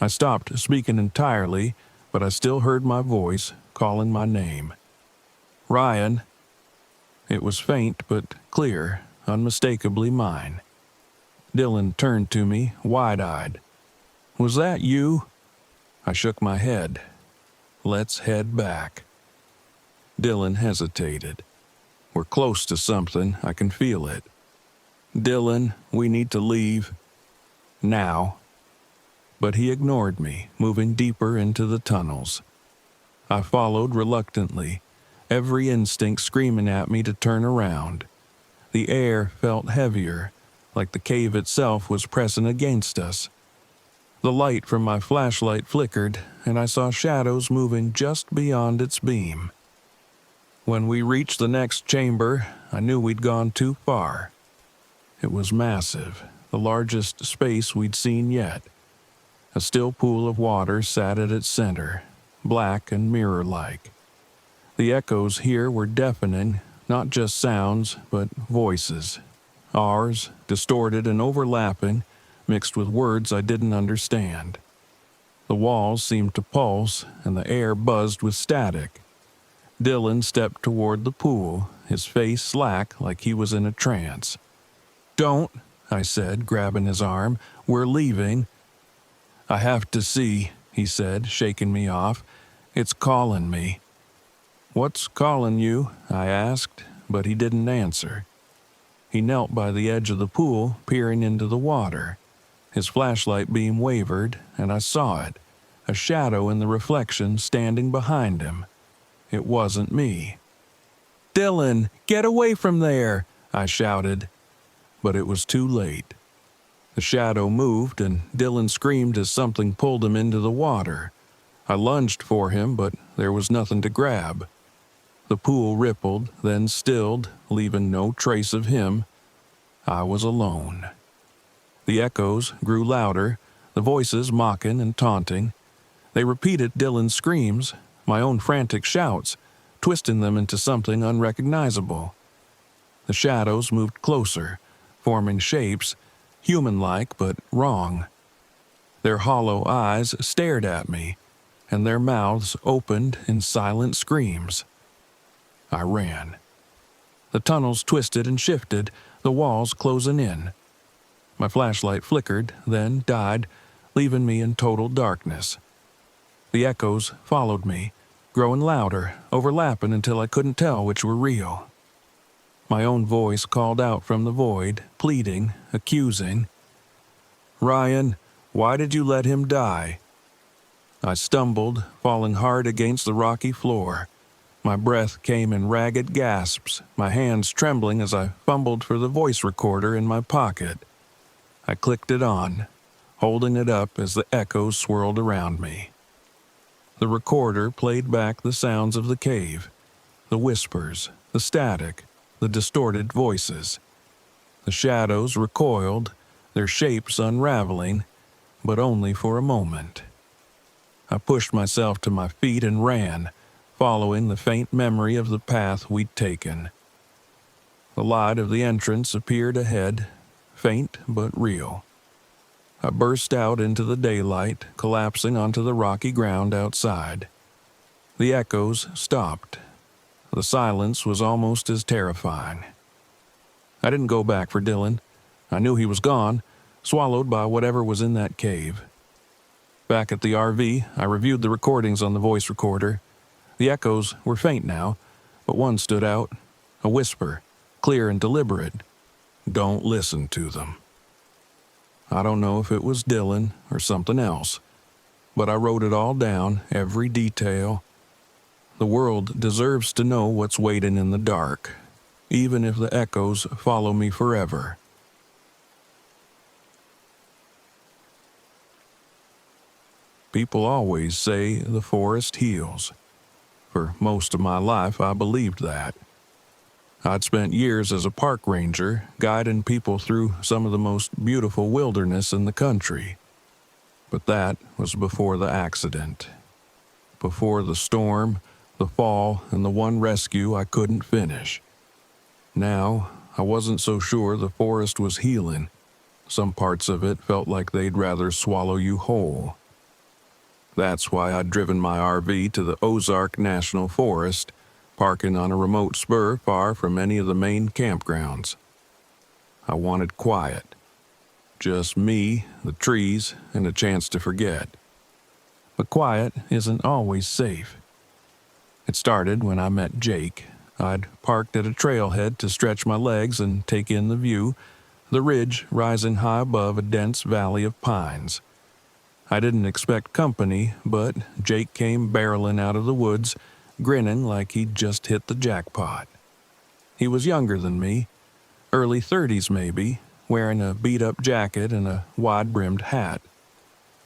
I stopped speaking entirely, but I still heard my voice calling my name. "Ryan." It was faint but clear, unmistakably mine. Dylan turned to me, wide-eyed. "Was that you?" I shook my head. "Let's head back." Dylan hesitated. "We're close to something, I can feel it." "Dylan, we need to leave." "Now." But he ignored me, moving deeper into the tunnels. I followed reluctantly, every instinct screaming at me to turn around. The air felt heavier, like the cave itself was pressing against us. The light from my flashlight flickered, and I saw shadows moving just beyond its beam. When we reached the next chamber, I knew we'd gone too far. It was massive, the largest space we'd seen yet. A still pool of water sat at its center, black and mirror-like. The echoes here were deafening, not just sounds, but voices. Ours, distorted and overlapping, mixed with words I didn't understand. The walls seemed to pulse, and the air buzzed with static. Dylan stepped toward the pool, his face slack like he was in a trance. "Don't," I said, grabbing his arm. "We're leaving." "I have to see," he said, shaking me off. "It's calling me." "What's calling you?" I asked, but he didn't answer. He knelt by the edge of the pool, peering into the water. His flashlight beam wavered, and I saw it, a shadow in the reflection standing behind him. It wasn't me. "Dylan, get away from there!" I shouted. But it was too late. The shadow moved, and Dylan screamed as something pulled him into the water. I lunged for him, but there was nothing to grab. The pool rippled, then stilled, leaving no trace of him. I was alone. The echoes grew louder, the voices mocking and taunting. They repeated Dylan's screams, my own frantic shouts, twisting them into something unrecognizable. The shadows moved closer, forming shapes, human-like but wrong. Their hollow eyes stared at me, and their mouths opened in silent screams. I ran. The tunnels twisted and shifted, the walls closing in. My flashlight flickered, then died, leaving me in total darkness. The echoes followed me, growing louder, overlapping until I couldn't tell which were real. My own voice called out from the void, pleading, accusing. "Ryan, why did you let him die?" I stumbled, falling hard against the rocky floor. My breath came in ragged gasps, my hands trembling as I fumbled for the voice recorder in my pocket. I clicked it on, holding it up as the echoes swirled around me. The recorder played back the sounds of the cave. The whispers, the static, the distorted voices. The shadows recoiled, their shapes unraveling, but only for a moment. I pushed myself to my feet and ran, following the faint memory of the path we'd taken. The light of the entrance appeared ahead, faint but real. I burst out into the daylight, collapsing onto the rocky ground outside. The echoes stopped. The silence was almost as terrifying. I didn't go back for Dylan. I knew he was gone, swallowed by whatever was in that cave. Back at the RV, I reviewed the recordings on the voice recorder. The echoes were faint now, but one stood out, a whisper, clear and deliberate. Don't listen to them. I don't know if it was Dylan or something else, but I wrote it all down, every detail. The world deserves to know what's waiting in the dark, even if the echoes follow me forever. People always say the forest heals. For most of my life, I believed that. I'd spent years as a park ranger, guiding people through some of the most beautiful wilderness in the country. But that was before the accident. Before the storm, the fall, and the one rescue I couldn't finish. Now, I wasn't so sure the forest was healing. Some parts of it felt like they'd rather swallow you whole. That's why I'd driven my RV to the Ozark National Forest, parking on a remote spur far from any of the main campgrounds. I wanted quiet. Just me, the trees, and a chance to forget. But quiet isn't always safe. It started when I met Jake. I'd parked at a trailhead to stretch my legs and take in the view, the ridge rising high above a dense valley of pines. I didn't expect company, but Jake came barreling out of the woods, grinning like he'd just hit the jackpot. He was younger than me, early 30s maybe, wearing a beat-up jacket and a wide-brimmed hat.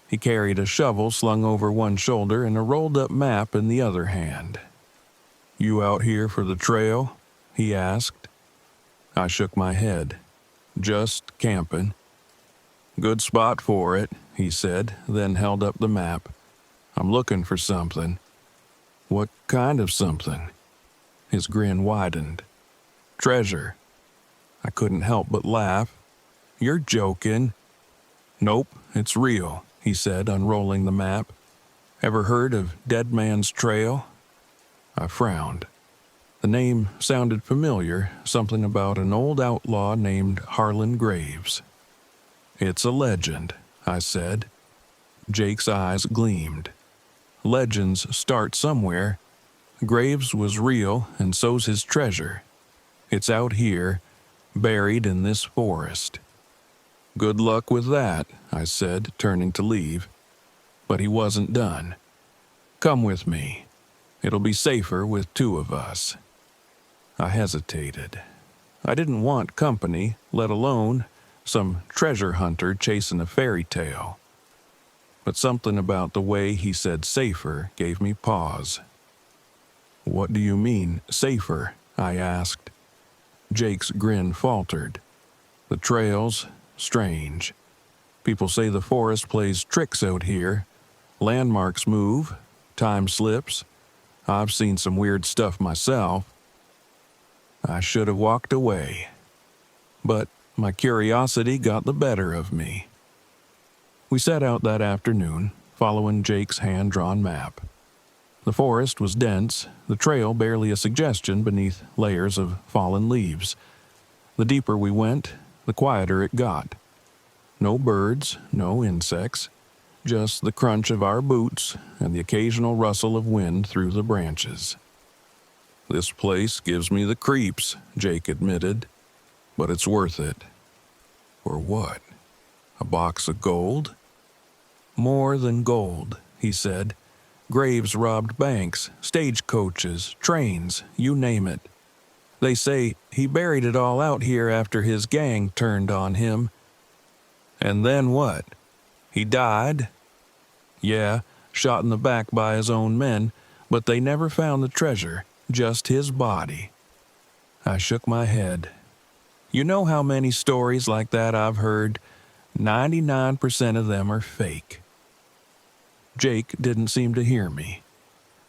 He carried a shovel slung over one shoulder and a rolled-up map in the other hand. "You out here for the trail?" he asked. I shook my head. "Just camping." "Good spot for it," he said, then held up the map. "I'm looking for something." "What kind of something?" His grin widened. "Treasure." I couldn't help but laugh. "You're joking." "Nope, it's real," he said, unrolling the map. "Ever heard of Dead Man's Trail?" I frowned. The name sounded familiar, something about an old outlaw named Harland Graves. "It's a legend," I said. Jake's eyes gleamed. "Legends start somewhere. Graves was real, and so's his treasure. It's out here, buried in this forest." "Good luck with that," I said, turning to leave. But he wasn't done. "Come with me. It'll be safer with two of us." I hesitated. I didn't want company, let alone some treasure hunter chasing a fairy tale. But something about the way he said safer gave me pause. "What do you mean, safer?" I asked. Jake's grin faltered. "The trails, strange. People say the forest plays tricks out here. Landmarks move, time slips. I've seen some weird stuff myself." I should have walked away. But my curiosity got the better of me. We set out that afternoon, following Jake's hand-drawn map. The forest was dense, the trail barely a suggestion beneath layers of fallen leaves. The deeper we went, the quieter it got. No birds, no insects, just the crunch of our boots and the occasional rustle of wind through the branches. "This place gives me the creeps," Jake admitted, "but it's worth it." "For what? A box of gold?" "More than gold," he said. "Graves robbed banks, stagecoaches, trains, you name it. They say he buried it all out here after his gang turned on him." "And then what? He died?" "Yeah, shot in the back by his own men, but they never found the treasure, just his body. I shook my head. You know how many stories like that I've heard? 99% of them are fake. Jake didn't seem to hear me.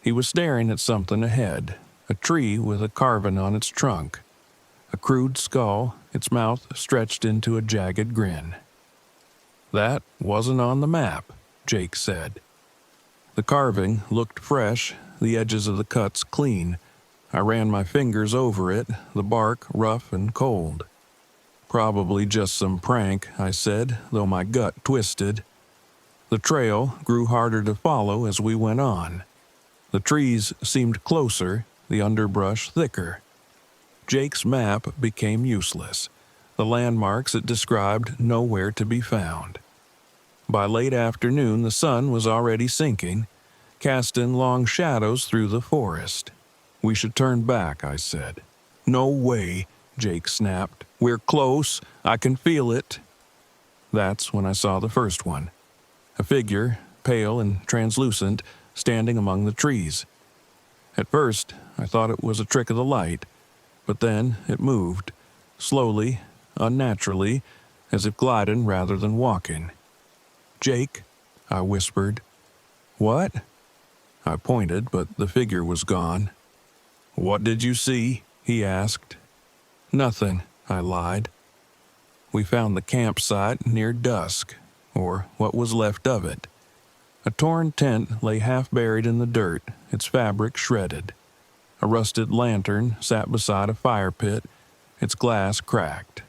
He was staring at something ahead, a tree with a caravan on its trunk. A crude skull, its mouth stretched into a jagged grin. That wasn't on the map, Jake said. The carving looked fresh, the edges of the cuts clean. I ran my fingers over it, the bark rough and cold. Probably just some prank, I said, though my gut twisted. The trail grew harder to follow as we went on. The trees seemed closer, the underbrush thicker. Jake's map became useless. The landmarks it described nowhere to be found. By late afternoon, the sun was already sinking, casting long shadows through the forest. We should turn back, I said. No way, Jake snapped. We're close. I can feel it. That's when I saw the first one. A figure, pale and translucent, standing among the trees. At first, I thought it was a trick of the light, but then it moved, slowly, unnaturally, as if gliding rather than walking. Jake, I whispered. What? I pointed, but the figure was gone. What did you see? He asked. Nothing, I lied. We found the campsite near dusk, or what was left of it. A torn tent lay half buried in the dirt, its fabric shredded. A rusted lantern sat beside a fire pit, its glass cracked.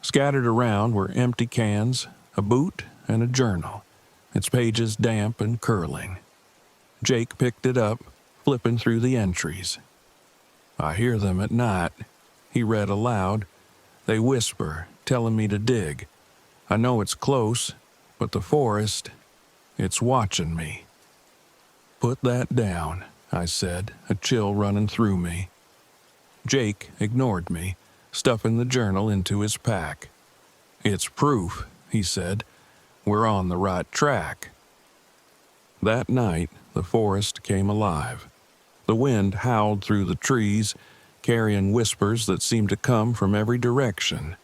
Scattered around were empty cans, a boot, and a journal, its pages damp and curling. Jake picked it up, flipping through the entries. I hear them at night, he read aloud. They whisper, telling me to dig. I know it's close, but the forest, it's watching me. Put that down, I said, a chill running through me. Jake ignored me, stuffing the journal into his pack. It's proof, he said. We're on the right track. That night, the forest came alive. The wind howled through the trees, carrying whispers that seemed to come from every direction.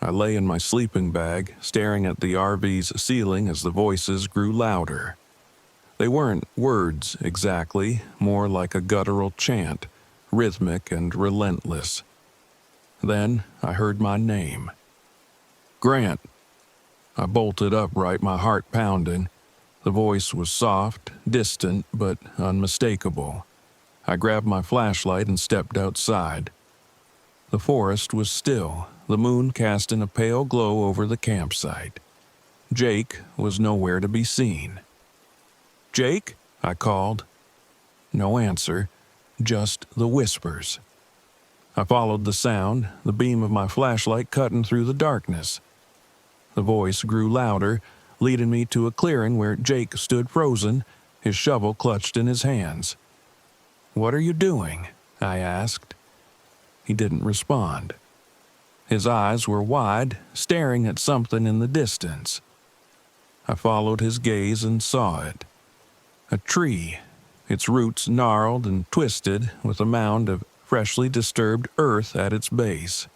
I lay in my sleeping bag, staring at the RV's ceiling as the voices grew louder. They weren't words exactly, more like a guttural chant, rhythmic and relentless. Then I heard my name. Grant. I bolted upright, my heart pounding. The voice was soft, distant, but unmistakable. I grabbed my flashlight and stepped outside. The forest was still, the moon casting a pale glow over the campsite. Jake was nowhere to be seen. Jake? I called. No answer, just the whispers. I followed the sound, the beam of my flashlight cutting through the darkness. The voice grew louder, leading me to a clearing where Jake stood frozen, his shovel clutched in his hands. What are you doing? I asked. He didn't respond. His eyes were wide, staring at something in the distance. I followed his gaze and saw it. A tree, its roots gnarled and twisted with a mound of freshly disturbed earth at its base.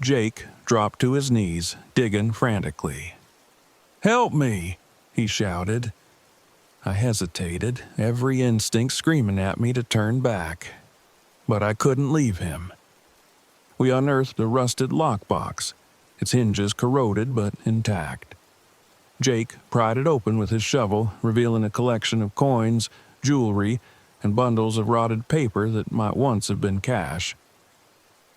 Jake dropped to his knees, digging frantically. "Help me!" he shouted. I hesitated, every instinct screaming at me to turn back. But I couldn't leave him. We unearthed a rusted lockbox, its hinges corroded but intact. Jake pried it open with his shovel, revealing a collection of coins, jewelry, and bundles of rotted paper that might once have been cash.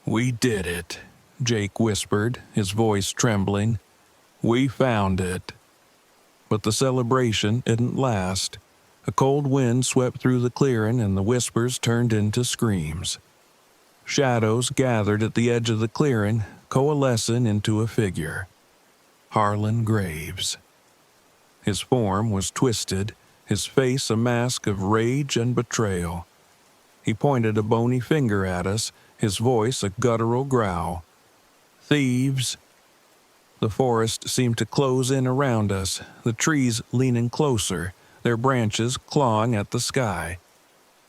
"We did it," Jake whispered, his voice trembling. "We found it." But the celebration didn't last. A cold wind swept through the clearing and the whispers turned into screams. Shadows gathered at the edge of the clearing, coalescing into a figure. Harland Graves. His form was twisted, his face a mask of rage and betrayal. He pointed a bony finger at us, his voice a guttural growl. "Thieves!" The forest seemed to close in around us, the trees leaning closer, their branches clawing at the sky.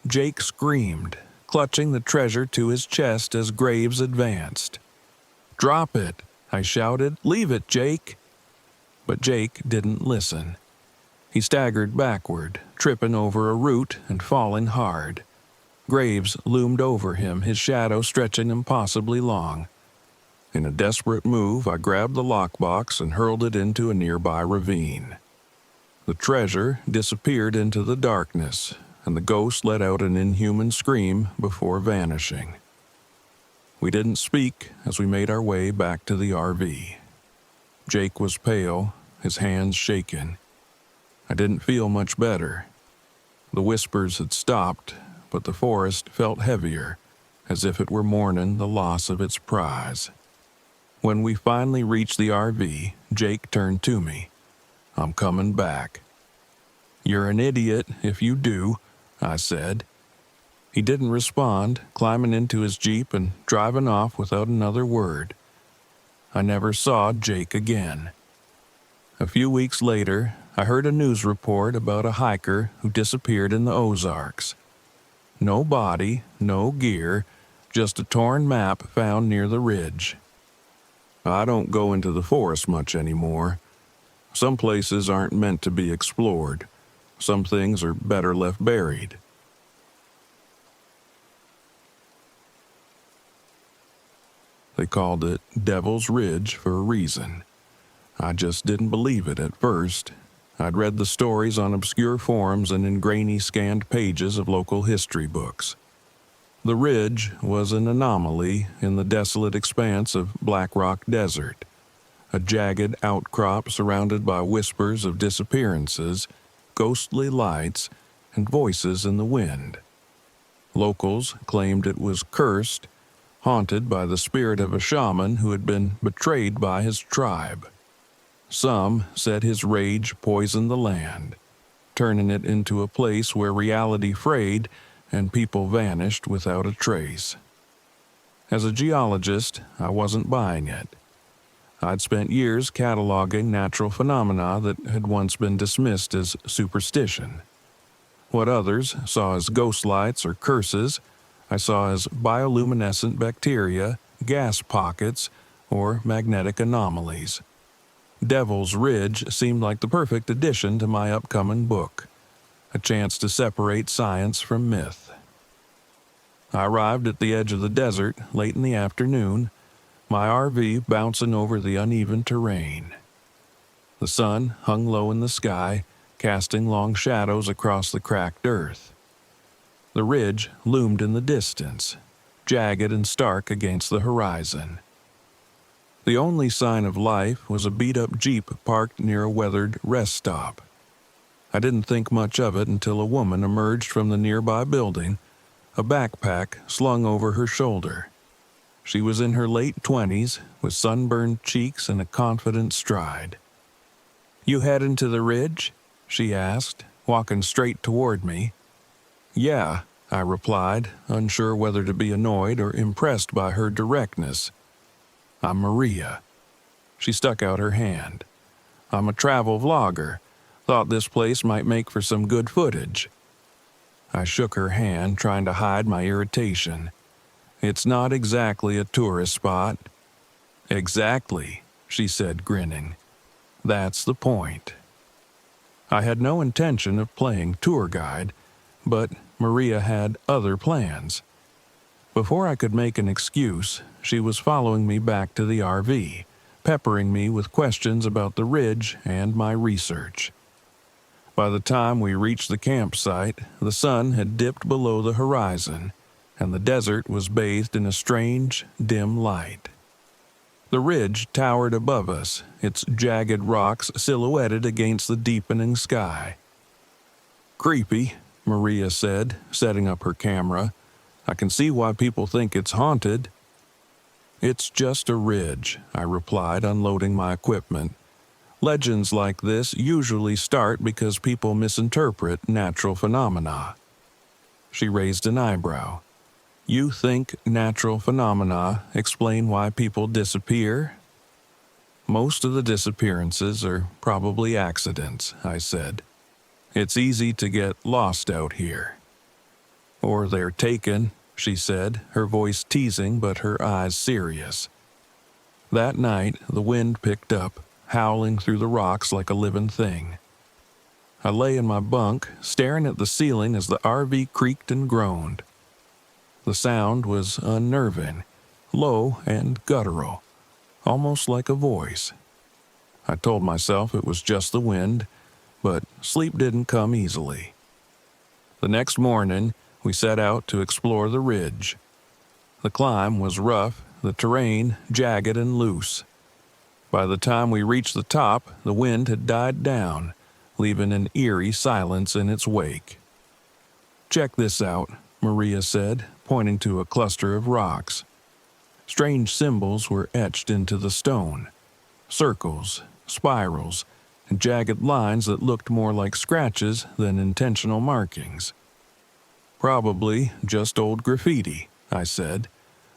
Jake screamed, clutching the treasure to his chest as Graves advanced. "Drop it," I shouted. "Leave it, Jake." But Jake didn't listen. He staggered backward, tripping over a root and falling hard. Graves loomed over him, his shadow stretching impossibly long. In a desperate move, I grabbed the lockbox and hurled it into a nearby ravine. The treasure disappeared into the darkness, and the ghost let out an inhuman scream before vanishing. We didn't speak as we made our way back to the RV. Jake was pale, his hands shaking. I didn't feel much better. The whispers had stopped, but the forest felt heavier, as if it were mourning the loss of its prize. When we finally reached the RV, Jake turned to me. "I'm coming back." "You're an idiot if you do," I said. He didn't respond, climbing into his Jeep and driving off without another word. I never saw Jake again. A few weeks later, I heard a news report about a hiker who disappeared in the Ozarks. No body, no gear, just a torn map found near the ridge. I don't go into the forest much anymore. Some places aren't meant to be explored. Some things are better left buried. They called it Devil's Ridge for a reason. I just didn't believe it at first. I'd read the stories on obscure forums and in grainy scanned pages of local history books. The ridge was an anomaly in the desolate expanse of Black Rock Desert, a jagged outcrop surrounded by whispers of disappearances, ghostly lights, and voices in the wind. Locals claimed it was cursed, haunted by the spirit of a shaman who had been betrayed by his tribe. Some said his rage poisoned the land, turning it into a place where reality frayed and people vanished without a trace. As a geologist, I wasn't buying it. I'd spent years cataloging natural phenomena that had once been dismissed as superstition. What others saw as ghost lights or curses, I saw as bioluminescent bacteria, gas pockets, or magnetic anomalies. Devil's Ridge seemed like the perfect addition to my upcoming book, a chance to separate science from myth. I arrived at the edge of the desert late in the afternoon, my RV bouncing over the uneven terrain. The sun hung low in the sky, casting long shadows across the cracked earth. The ridge loomed in the distance, jagged and stark against the horizon. The only sign of life was a beat-up Jeep parked near a weathered rest stop. I didn't think much of it until a woman emerged from the nearby building, a backpack slung over her shoulder. She was in her late 20s, with sunburned cheeks and a confident stride. "You heading to the ridge?" she asked, walking straight toward me. "Yeah," I replied, unsure whether to be annoyed or impressed by her directness. "I'm Maria." She stuck out her hand. "I'm a travel vlogger. Thought this place might make for some good footage." I shook her hand, trying to hide my irritation. "It's not exactly a tourist spot." "Exactly," she said, grinning. "That's the point." I had no intention of playing tour guide, but Maria had other plans. Before I could make an excuse, she was following me back to the RV, peppering me with questions about the ridge and my research. By the time we reached the campsite, the sun had dipped below the horizon, and the desert was bathed in a strange, dim light. The ridge towered above us, its jagged rocks silhouetted against the deepening sky. "Creepy," Maria said, setting up her camera. "I can see why people think it's haunted." "It's just a ridge," I replied, unloading my equipment. "Legends like this usually start because people misinterpret natural phenomena." She raised an eyebrow. "You think natural phenomena explain why people disappear?" "Most of the disappearances are probably accidents," I said. "It's easy to get lost out here." Or they're taken, she said, her voice teasing but her eyes serious. That night, the wind picked up, howling through the rocks like a living thing. I lay in my bunk, staring at the ceiling as the RV creaked and groaned. The sound was unnerving, low and guttural, almost like a voice. I told myself it was just the wind, but sleep didn't come easily. The next morning, we set out to explore the ridge. The climb was rough, the terrain jagged and loose. By the time we reached the top, the wind had died down, leaving an eerie silence in its wake. "Check this out," Maria said, pointing to a cluster of rocks. Strange symbols were etched into the stone. Circles, spirals, and jagged lines that looked more like scratches than intentional markings. "Probably just old graffiti," I said,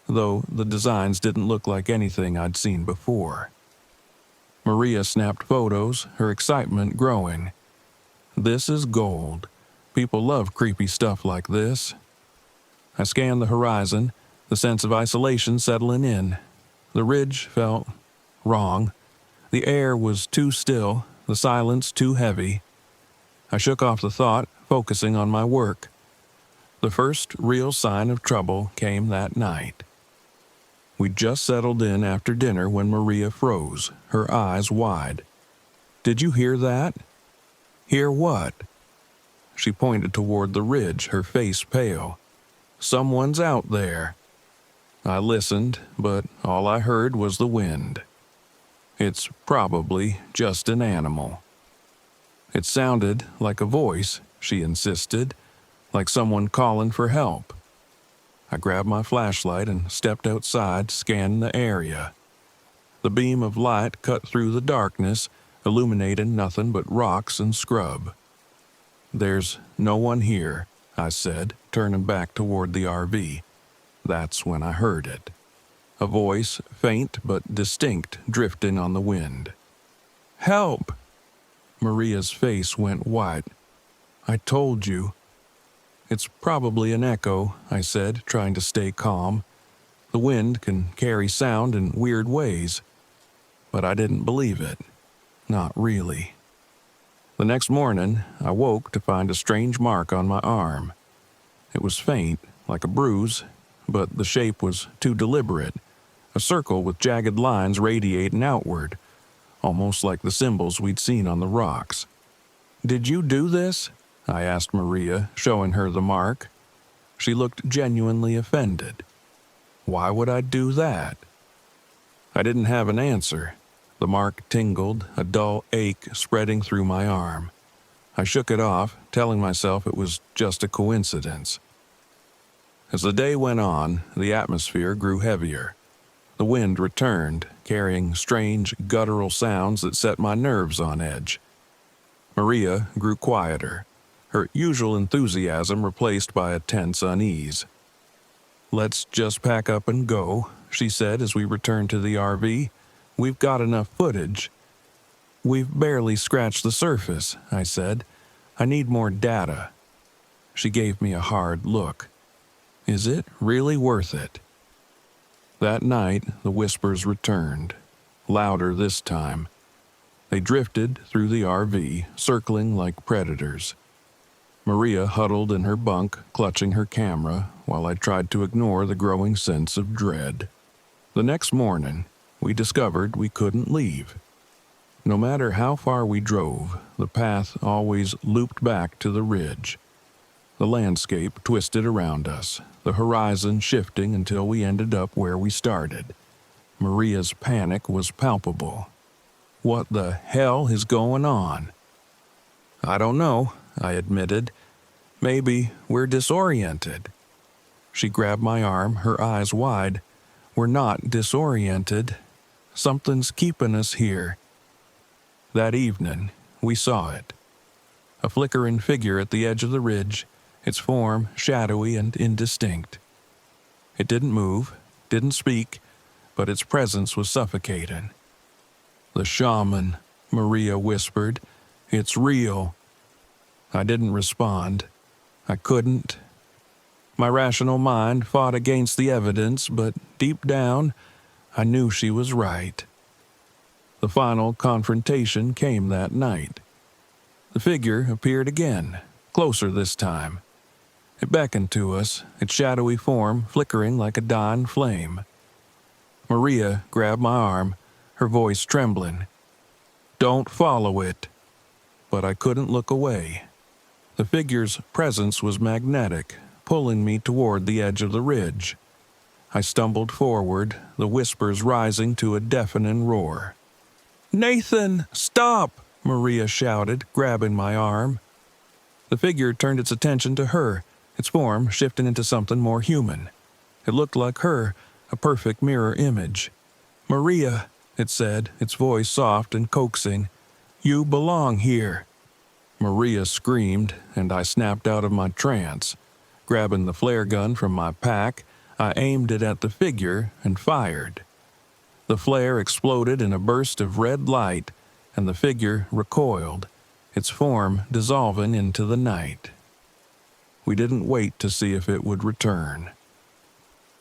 though the designs didn't look like anything I'd seen before. Maria snapped photos, her excitement growing. "This is gold. People love creepy stuff like this." I scanned the horizon, the sense of isolation settling in. The ridge felt wrong. The air was too still, the silence too heavy. I shook off the thought, focusing on my work. The first real sign of trouble came that night. We'd just settled in after dinner when Maria froze, her eyes wide. "Did you hear that?" "Hear what?" She pointed toward the ridge, her face pale. "Someone's out there." I listened, but all I heard was the wind. "It's probably just an animal." "It sounded like a voice," she insisted, "like someone calling for help." I grabbed my flashlight and stepped outside, scanning the area. The beam of light cut through the darkness, illuminating nothing but rocks and scrub. "There's no one here," I said, turning back toward the RV. That's when I heard it. A voice, faint but distinct, drifting on the wind. "Help!" Maria's face went white. "I told you." "It's probably an echo," I said, trying to stay calm. "The wind can carry sound in weird ways." But I didn't believe it. Not really. The next morning, I woke to find a strange mark on my arm. It was faint, like a bruise, but the shape was too deliberate. A circle with jagged lines radiating outward, almost like the symbols we'd seen on the rocks. "Did you do this?" I asked Maria, showing her the mark. She looked genuinely offended. "Why would I do that?" I didn't have an answer. The mark tingled, a dull ache spreading through my arm. I shook it off, telling myself it was just a coincidence. As the day went on, the atmosphere grew heavier. The wind returned, carrying strange, guttural sounds that set my nerves on edge. Maria grew quieter, her usual enthusiasm replaced by a tense unease. "Let's just pack up and go," she said as we returned to the RV. "We've got enough footage." "We've barely scratched the surface," I said. "I need more data." She gave me a hard look. "Is it really worth it?" That night, the whispers returned, louder this time. They drifted through the RV, circling like predators. Maria huddled in her bunk, clutching her camera, while I tried to ignore the growing sense of dread. The next morning, we discovered we couldn't leave. No matter how far we drove, the path always looped back to the ridge. The landscape twisted around us, the horizon shifting until we ended up where we started. Maria's panic was palpable. "What the hell is going on?" "I don't know," I admitted. "Maybe we're disoriented." She grabbed my arm, her eyes wide. "We're not disoriented. Something's keeping us here." That evening, we saw it. A flickering figure at the edge of the ridge, its form shadowy and indistinct. It didn't move, didn't speak, but its presence was suffocating. "The shaman," Maria whispered. "It's real." I didn't respond. I couldn't. My rational mind fought against the evidence, but deep down, I knew she was right. The final confrontation came that night. The figure appeared again, closer this time. It beckoned to us, its shadowy form flickering like a dying flame. Maria grabbed my arm, her voice trembling. "Don't follow it." But I couldn't look away. The figure's presence was magnetic, pulling me toward the edge of the ridge. I stumbled forward, the whispers rising to a deafening roar. "Nathan, stop!" Maria shouted, grabbing my arm. The figure turned its attention to her, its form shifting into something more human. It looked like her, a perfect mirror image. "Maria," it said, its voice soft and coaxing, "you belong here." Maria screamed, and I snapped out of my trance. Grabbing the flare gun from my pack, I aimed it at the figure and fired. The flare exploded in a burst of red light, and the figure recoiled, its form dissolving into the night. We didn't wait to see if it would return.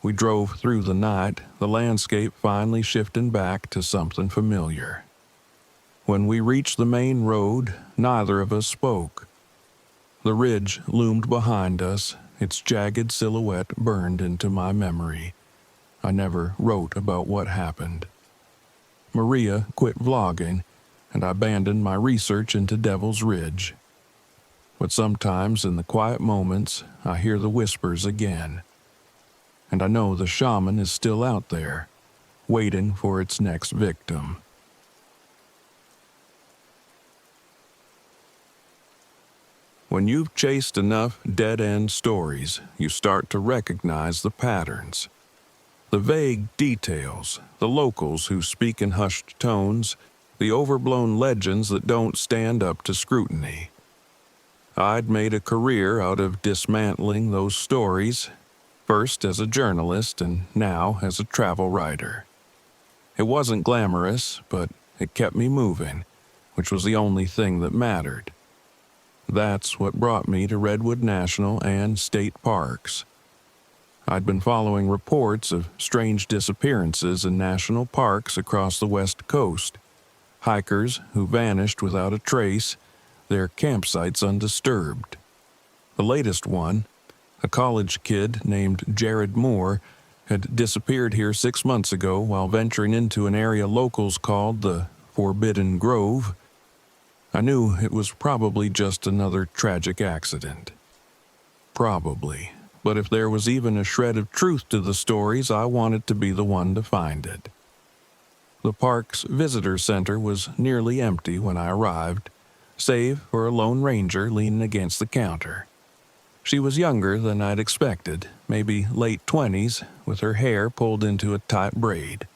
We drove through the night, the landscape finally shifting back to something familiar. When we reached the main road, neither of us spoke. The ridge loomed behind us, its jagged silhouette burned into my memory. I never wrote about what happened. Maria quit vlogging, and I abandoned my research into Devil's Ridge. But sometimes in the quiet moments, I hear the whispers again. And I know the shaman is still out there, waiting for its next victim. When you've chased enough dead-end stories, you start to recognize the patterns. The vague details, the locals who speak in hushed tones, the overblown legends that don't stand up to scrutiny. I'd made a career out of dismantling those stories, first as a journalist and now as a travel writer. It wasn't glamorous, but it kept me moving, which was the only thing that mattered. That's what brought me to Redwood National and state parks. I'd been following reports of strange disappearances in national parks across the West Coast. Hikers who vanished without a trace, their campsites undisturbed. The latest one, a college kid named Jared Moore, had disappeared here 6 months ago while venturing into an area locals called the Forbidden Grove. I knew it was probably just another tragic accident. Probably. But if there was even a shred of truth to the stories, I wanted to be the one to find it. The park's visitor center was nearly empty when I arrived, save for a lone ranger leaning against the counter. She was younger than I'd expected, maybe late 20s, with her hair pulled into a tight braid.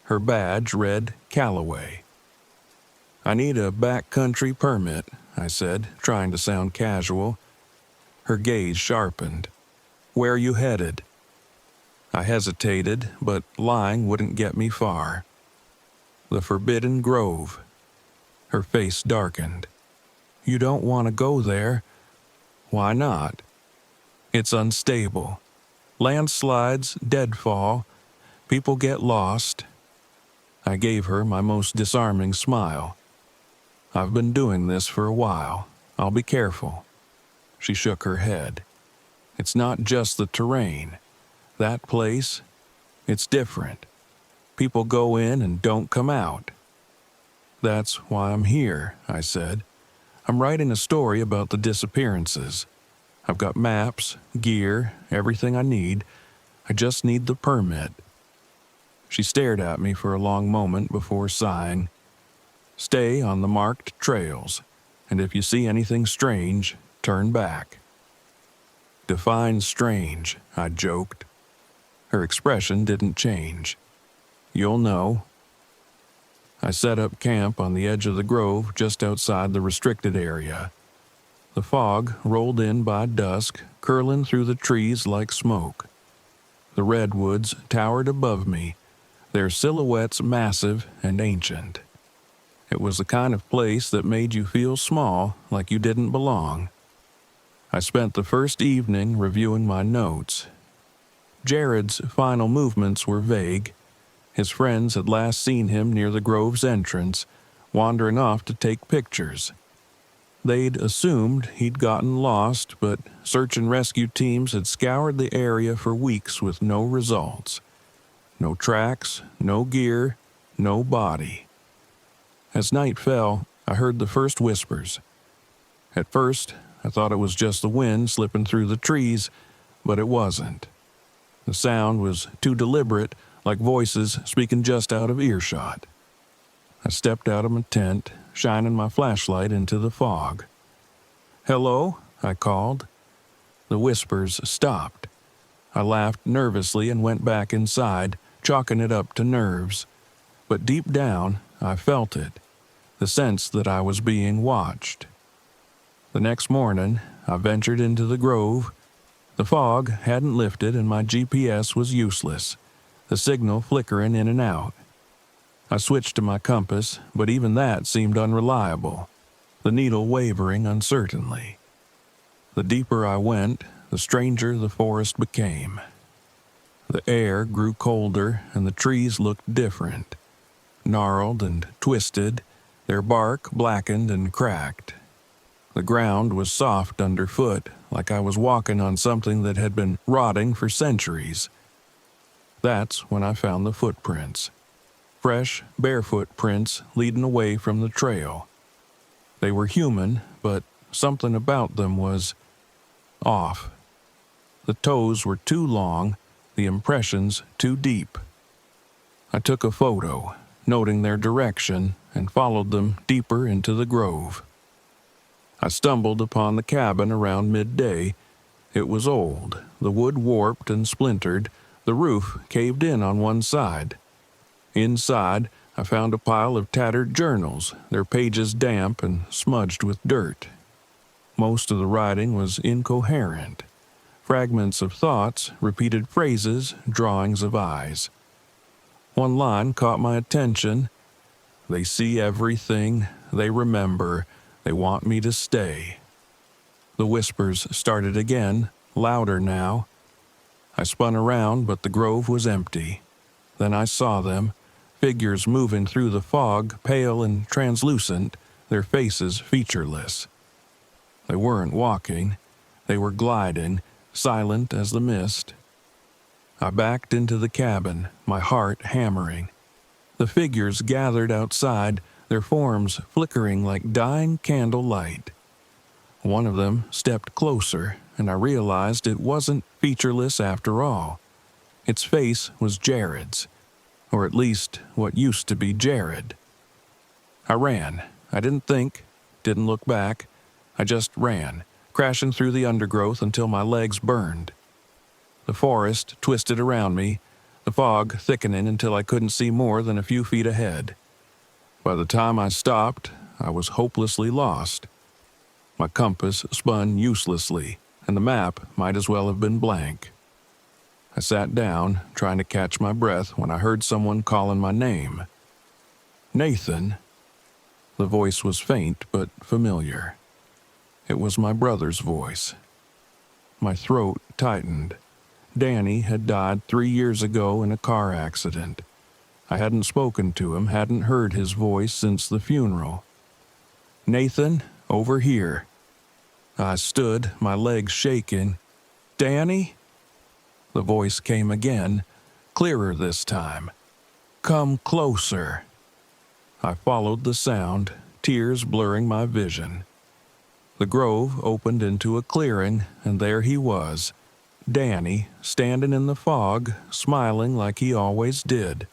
Her badge read Callaway. "I need a backcountry permit," I said, trying to sound casual. Her gaze sharpened. "Where are you headed?" I hesitated, but lying wouldn't get me far. "The Forbidden Grove." Her face darkened. "You don't want to go there." "Why not?" "It's unstable. Landslides, deadfall. People get lost." I gave her my most disarming smile. "I've been doing this for a while. I'll be careful." She shook her head. "It's not just the terrain. That place, it's different. People go in and don't come out." "That's why I'm here," I said. "I'm writing a story about the disappearances. I've got maps, gear, everything I need. I just need the permit." She stared at me for a long moment before sighing. "Stay on the marked trails, and if you see anything strange, turn back." "Define strange," I joked. Her expression didn't change. "You'll know." I set up camp on the edge of the grove just outside the restricted area. The fog rolled in by dusk, curling through the trees like smoke. The redwoods towered above me, their silhouettes massive and ancient. It was the kind of place that made you feel small, like you didn't belong. I spent the first evening reviewing my notes. Jared's final movements were vague. His friends had last seen him near the grove's entrance, wandering off to take pictures. They'd assumed he'd gotten lost, but search and rescue teams had scoured the area for weeks with no results. No tracks, no gear, no body. As night fell, I heard the first whispers. At first, I thought it was just the wind slipping through the trees, but it wasn't. The sound was too deliberate, like voices speaking just out of earshot. I stepped out of my tent, shining my flashlight into the fog. "Hello?" I called. The whispers stopped. I laughed nervously and went back inside, chalking it up to nerves. But deep down, I felt it, the sense that I was being watched. The next morning, I ventured into the grove. The fog hadn't lifted and my GPS was useless, the signal flickering in and out. I switched to my compass, but even that seemed unreliable, the needle wavering uncertainly. The deeper I went, the stranger the forest became. The air grew colder and the trees looked different, gnarled and twisted, their bark blackened and cracked. The ground was soft underfoot, like I was walking on something that had been rotting for centuries. That's when I found the footprints. Fresh, barefoot prints leading away from the trail. They were human, but something about them was off. The toes were too long, the impressions too deep. I took a photo, noting their direction, and followed them deeper into the grove. I stumbled upon the cabin around midday. It was old, the wood warped and splintered, the roof caved in on one side. Inside, I found a pile of tattered journals, their pages damp and smudged with dirt. Most of the writing was incoherent. Fragments of thoughts, repeated phrases, drawings of eyes. One line caught my attention. "They see everything, they remember, they want me to stay." The whispers started again, louder now. I spun around, but the grove was empty. Then I saw them, figures moving through the fog, pale and translucent, their faces featureless. They weren't walking, they were gliding, silent as the mist. I backed into the cabin, my heart hammering. The figures gathered outside, their forms flickering like dying candle light. One of them stepped closer, and I realized it wasn't featureless after all. Its face was Jared's, or at least what used to be Jared. I ran. I didn't think, didn't look back. I just ran, crashing through the undergrowth until my legs burned. The forest twisted around me, the fog thickening until I couldn't see more than a few feet ahead. By the time I stopped, I was hopelessly lost. My compass spun uselessly, and the map might as well have been blank. I sat down, trying to catch my breath when I heard someone calling my name. "Nathan." The voice was faint but familiar. It was my brother's voice. My throat tightened. Danny had died 3 years ago in a car accident. I hadn't spoken to him, hadn't heard his voice since the funeral. "Nathan, over here." I stood, my legs shaking. "Danny?" The voice came again, clearer this time. "Come closer." I followed the sound, tears blurring my vision. The grove opened into a clearing, and there he was, Danny, standing in the fog, smiling like he always did.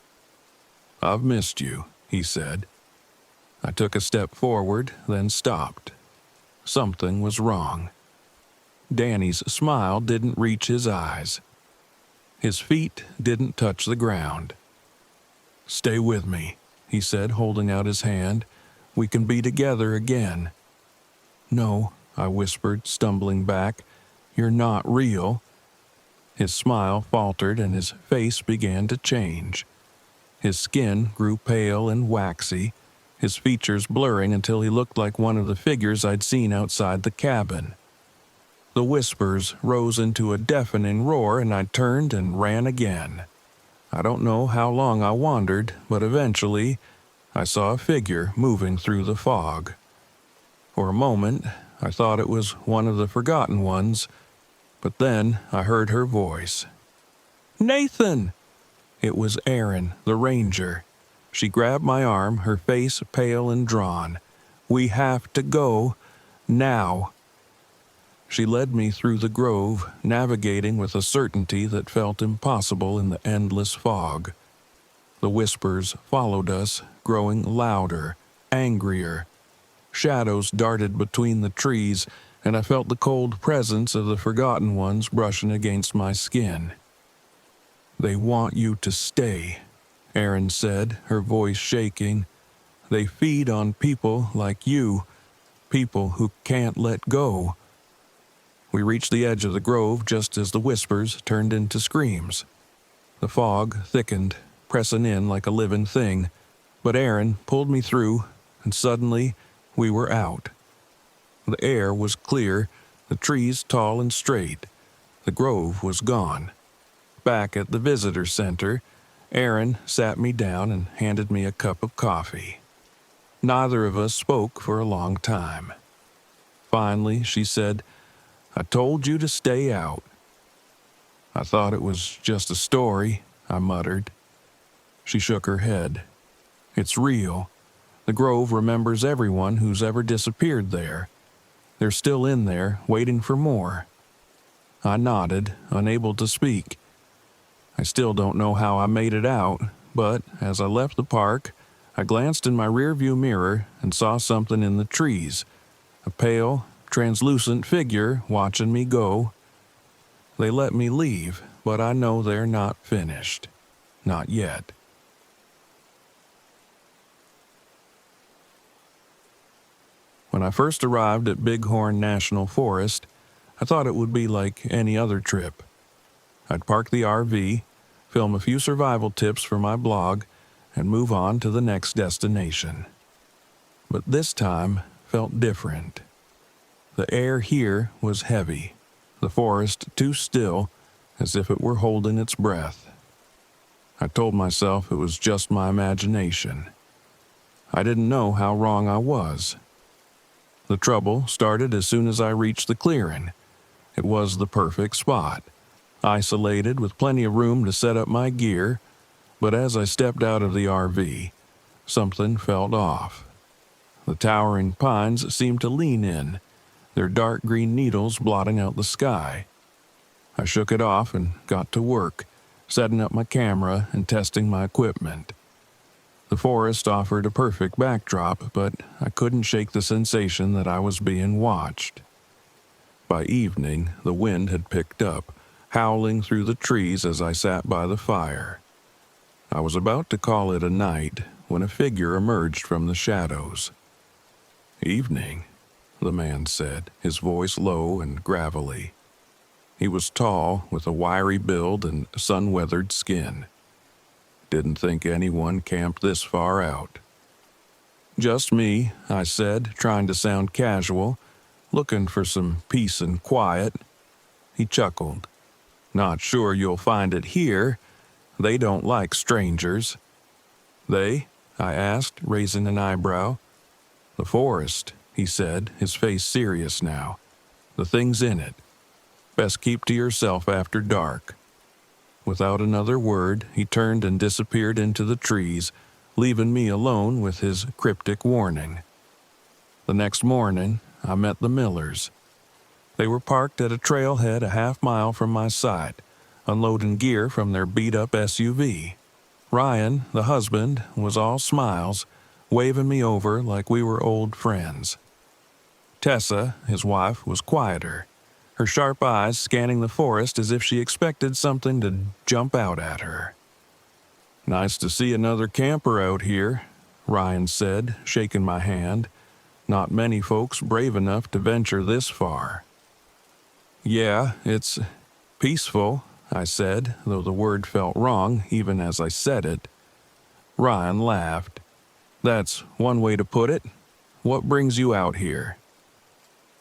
"I've missed you," he said. I took a step forward, then stopped. Something was wrong. Danny's smile didn't reach his eyes. His feet didn't touch the ground. "Stay with me," he said, holding out his hand. "We can be together again." "No," I whispered, stumbling back. "You're not real." His smile faltered and his face began to change. His skin grew pale and waxy, his features blurring until he looked like one of the figures I'd seen outside the cabin. The whispers rose into a deafening roar, and I turned and ran again. I don't know how long I wandered, but eventually I saw a figure moving through the fog. For a moment, I thought it was one of the forgotten ones, but then I heard her voice. "Nathan!" It was Erin, the ranger. She grabbed my arm, her face pale and drawn. "We have to go now." She led me through the grove, navigating with a certainty that felt impossible in the endless fog. The whispers followed us, growing louder, angrier. Shadows darted between the trees, and I felt the cold presence of the forgotten ones brushing against my skin. "They want you to stay," Erin said, her voice shaking. "They feed on people like you, people who can't let go." We reached the edge of the grove just as the whispers turned into screams. The fog thickened, pressing in like a living thing, but Erin pulled me through, and suddenly we were out. The air was clear, the trees tall and straight. The grove was gone. Back at the visitor center, Erin sat me down and handed me a cup of coffee. Neither of us spoke for a long time. Finally, she said, "I told you to stay out." "I thought it was just a story," I muttered. She shook her head. "It's real. The grove remembers everyone who's ever disappeared there. They're still in there, waiting for more." I nodded, unable to speak. I still don't know how I made it out, but as I left the park, I glanced in my rearview mirror and saw something in the trees, a pale, translucent figure watching me go. They let me leave, but I know they're not finished. Not yet. When I first arrived at Bighorn National Forest, I thought it would be like any other trip. I'd park the RV, film a few survival tips for my blog, and move on to the next destination. But this time felt different. The air here was heavy, the forest too still, as if it were holding its breath. I told myself it was just my imagination. I didn't know how wrong I was. The trouble started as soon as I reached the clearing. It was the perfect spot, isolated with plenty of room to set up my gear, but as I stepped out of the RV, something felt off. The towering pines seemed to lean in, their dark green needles blotting out the sky. I shook it off and got to work, setting up my camera and testing my equipment. The forest offered a perfect backdrop, but I couldn't shake the sensation that I was being watched. By evening, the wind had picked up, howling through the trees as I sat by the fire. I was about to call it a night when a figure emerged from the shadows. "Evening," the man said, his voice low and gravelly. He was tall, with a wiry build and sun-weathered skin. "Didn't think anyone camped this far out." "Just me," I said, trying to sound casual, looking for some peace and quiet. He chuckled. "Not sure you'll find it here. They don't like strangers." "They?" I asked, raising an eyebrow. "The forest," he said, his face serious now. "The things in it. Best keep to yourself after dark." Without another word, he turned and disappeared into the trees, leaving me alone with his cryptic warning. The next morning, I met the Millers. They were parked at a trailhead a half-mile from my site, unloading gear from their beat-up SUV. Ryan, the husband, was all smiles, waving me over like we were old friends. Tessa, his wife, was quieter, her sharp eyes scanning the forest as if she expected something to jump out at her. "Nice to see another camper out here," Ryan said, shaking my hand. "Not many folks brave enough to venture this far." "Yeah, it's peaceful," I said, though the word felt wrong even as I said it. Ryan laughed. "That's one way to put it. What brings you out here?"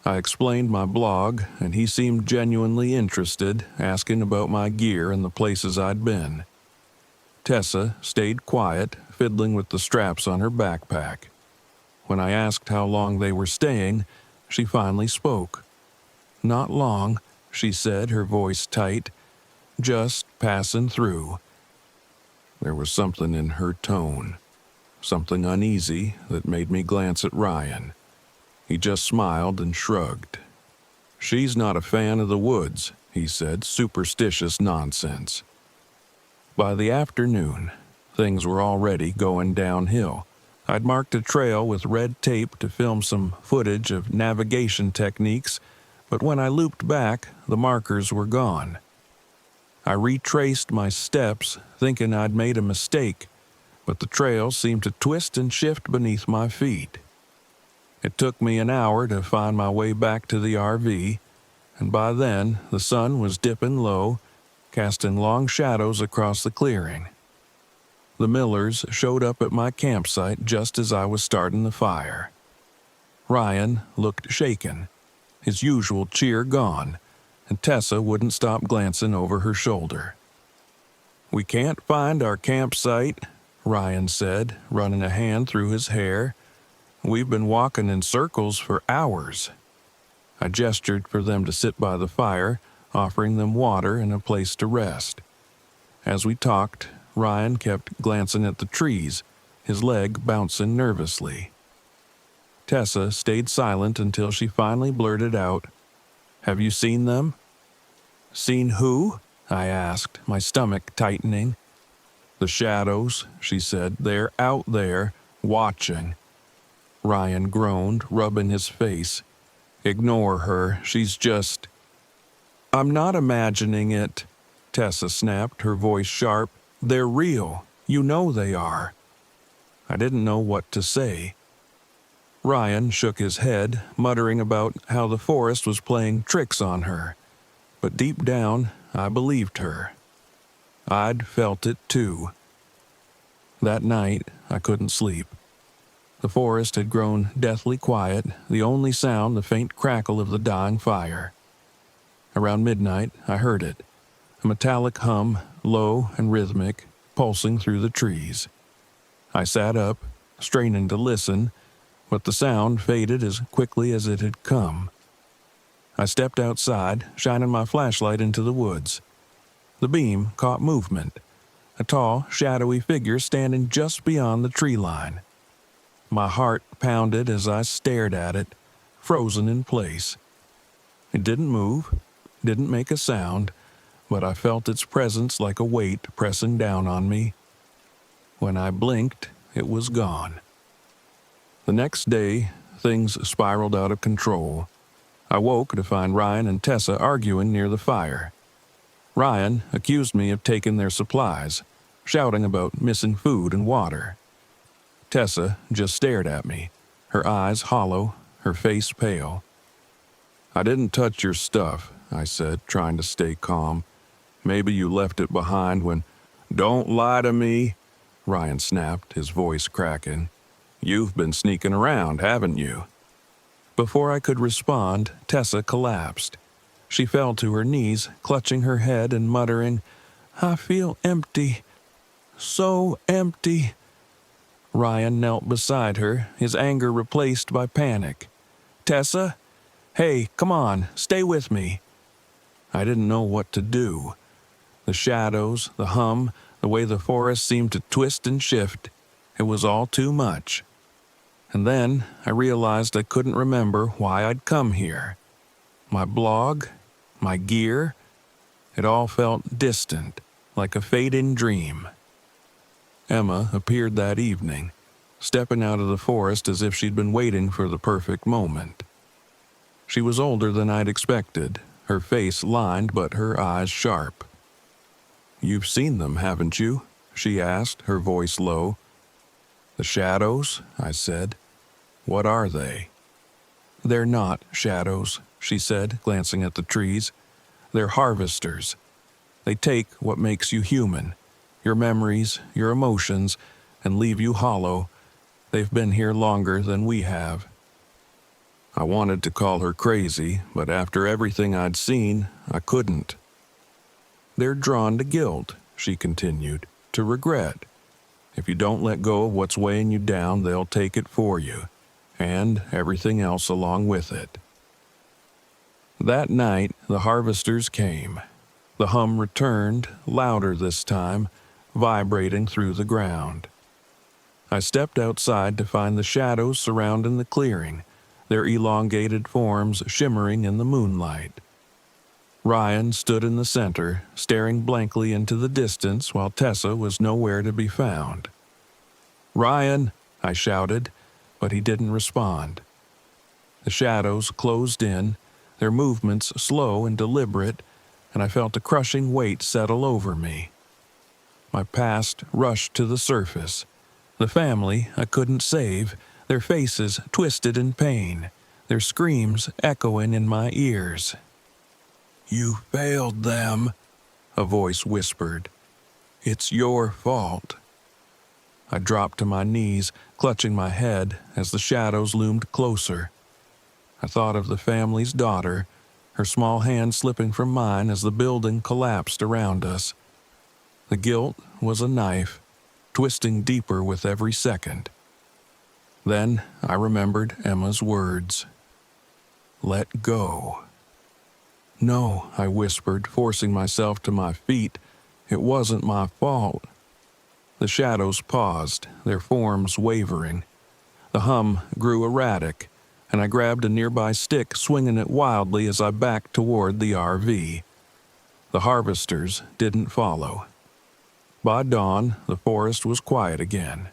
I explained my blog, and he seemed genuinely interested, asking about my gear and the places I'd been. Tessa stayed quiet, fiddling with the straps on her backpack. When I asked how long they were staying, she finally spoke. "Not long," she said, her voice tight. "Just passing through." There was something in her tone, something uneasy that made me glance at Ryan. He just smiled and shrugged. "She's not a fan of the woods," he said, "superstitious nonsense." By the afternoon, things were already going downhill. I'd marked a trail with red tape to film some footage of navigation techniques, but when I looped back, the markers were gone. I retraced my steps, thinking I'd made a mistake, but the trail seemed to twist and shift beneath my feet. It took me an hour to find my way back to the RV, and by then the sun was dipping low, casting long shadows across the clearing. The Millers showed up at my campsite just as I was starting the fire. Ryan looked shaken, his usual cheer gone, and Tessa wouldn't stop glancing over her shoulder. "We can't find our campsite," Ryan said, running a hand through his hair. "We've been walking in circles for hours." I gestured for them to sit by the fire, offering them water and a place to rest. As we talked, Ryan kept glancing at the trees, his leg bouncing nervously. Tessa stayed silent until she finally blurted out, "Have you seen them?" "Seen who?" I asked, my stomach tightening. "The shadows," she said. "They're out there, watching." Ryan groaned, rubbing his face. "Ignore her, she's just—" "I'm not imagining it," Tessa snapped, her voice sharp. "They're real. You know they are." I didn't know what to say. Ryan shook his head, muttering about how the forest was playing tricks on her. But deep down, I believed her. I'd felt it too. That night, I couldn't sleep. The forest had grown deathly quiet, the only sound the faint crackle of the dying fire. Around midnight, I heard it, a metallic hum, low and rhythmic, pulsing through the trees. I sat up, straining to listen, but the sound faded as quickly as it had come. I stepped outside, shining my flashlight into the woods. The beam caught movement, a tall, shadowy figure standing just beyond the tree line. My heart pounded as I stared at it, frozen in place. It didn't move, didn't make a sound, but I felt its presence like a weight pressing down on me. When I blinked, it was gone. The next day, things spiraled out of control. I woke to find Ryan and Tessa arguing near the fire. Ryan accused me of taking their supplies, shouting about missing food and water. Tessa just stared at me, her eyes hollow, her face pale. "I didn't touch your stuff," I said, trying to stay calm. "Maybe you left it behind when—" "Don't lie to me," Ryan snapped, his voice cracking. "You've been sneaking around, haven't you?" Before I could respond, Tessa collapsed. She fell to her knees, clutching her head and muttering, "I feel empty. So empty." Ryan knelt beside her, his anger replaced by panic. "Tessa? Hey, come on, stay with me." I didn't know what to do. The shadows, the hum, the way the forest seemed to twist and shift, it was all too much. And then I realized I couldn't remember why I'd come here. My blog, my gear, it all felt distant, like a fading dream. Emma appeared that evening, stepping out of the forest as if she'd been waiting for the perfect moment. She was older than I'd expected, her face lined but her eyes sharp. "You've seen them, haven't you?" she asked, her voice low. "The shadows?" I said. "What are they?" "They're not shadows," she said, glancing at the trees. "They're harvesters. They take what makes you human, your memories, your emotions, and leave you hollow. They've been here longer than we have." I wanted to call her crazy, but after everything I'd seen, I couldn't. They're drawn to guilt, she continued, to regret. If you don't let go of what's weighing you down, they'll take it for you, and everything else along with it. That night, the harvesters came. The hum returned, louder this time, vibrating through the ground. I stepped outside to find the shadows surrounding the clearing, their elongated forms shimmering in the moonlight. Ryan stood in the center, staring blankly into the distance while Tessa was nowhere to be found. "Ryan!" I shouted, but he didn't respond. The shadows closed in, their movements slow and deliberate, and I felt a crushing weight settle over me. My past rushed to the surface. The family I couldn't save, their faces twisted in pain, their screams echoing in my ears. "You failed them," a voice whispered. "It's your fault." I dropped to my knees, clutching my head as the shadows loomed closer. I thought of the family's daughter, her small hand slipping from mine as the building collapsed around us. The guilt was a knife, twisting deeper with every second. Then I remembered Emma's words. "Let go." "No," I whispered, forcing myself to my feet. "It wasn't my fault." The shadows paused, their forms wavering. The hum grew erratic, and I grabbed a nearby stick, swinging it wildly as I backed toward the RV. The harvesters didn't follow. By dawn, the forest was quiet again.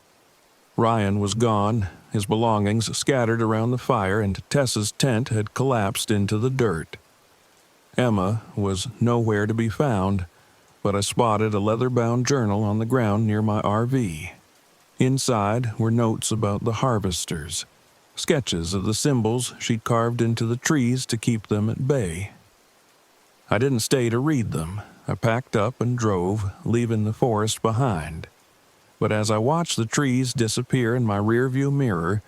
Ryan was gone, his belongings scattered around the fire, and Tessa's tent had collapsed into the dirt. Emma was nowhere to be found, but I spotted a leather-bound journal on the ground near my RV. Inside were notes about the harvesters, sketches of the symbols she'd carved into the trees to keep them at bay. I didn't stay to read them. I packed up and drove, leaving the forest behind. But as I watched the trees disappear in my rearview mirror,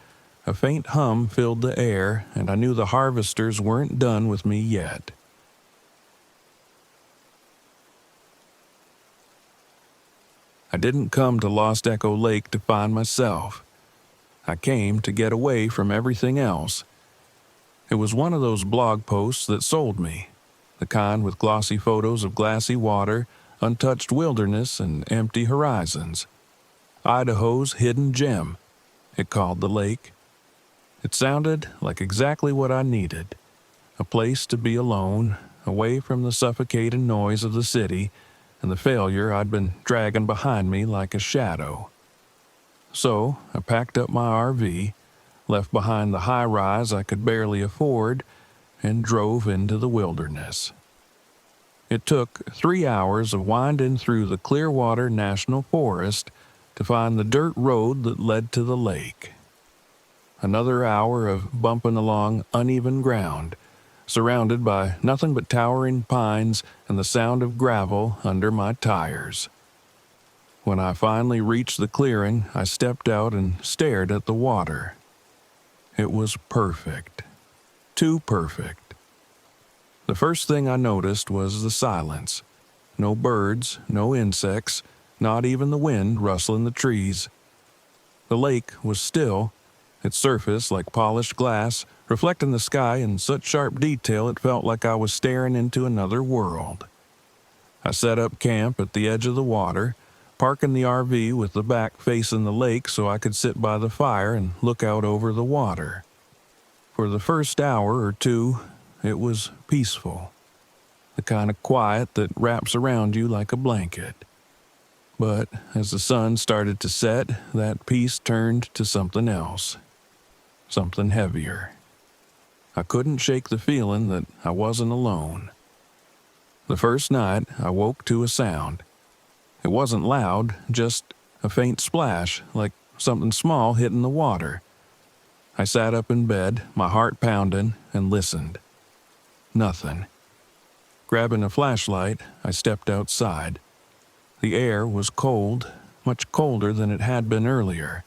a faint hum filled the air, and I knew the harvesters weren't done with me yet. I didn't come to Lost Echo Lake to find myself. I came to get away from everything else. It was one of those blog posts that sold me, the kind with glossy photos of glassy water, untouched wilderness, and empty horizons. Idaho's hidden gem, it called the lake. It sounded like exactly what I needed, a place to be alone, away from the suffocating noise of the city and the failure I'd been dragging behind me like a shadow. So I packed up my RV, left behind the high-rise I could barely afford, and drove into the wilderness. It took 3 hours of winding through the Clearwater National Forest to find the dirt road that led to the lake. Another hour of bumping along uneven ground, surrounded by nothing but towering pines and the sound of gravel under my tires. When I finally reached the clearing, I stepped out and stared at the water. It was perfect. Too perfect. The first thing I noticed was the silence. No birds, no insects, not even the wind rustling the trees. The lake was still, its surface like polished glass, reflecting the sky in such sharp detail it felt like I was staring into another world. I set up camp at the edge of the water, parking the RV with the back facing the lake so I could sit by the fire and look out over the water. For the first hour or two, it was peaceful, the kind of quiet that wraps around you like a blanket. But as the sun started to set, that peace turned to something else, something heavier. I couldn't shake the feeling that I wasn't alone. The first night, I woke to a sound. It wasn't loud, just a faint splash, like something small hitting the water. I sat up in bed, my heart pounding, and listened. Nothing. Grabbing a flashlight, I stepped outside. The air was cold, much colder than it had been earlier.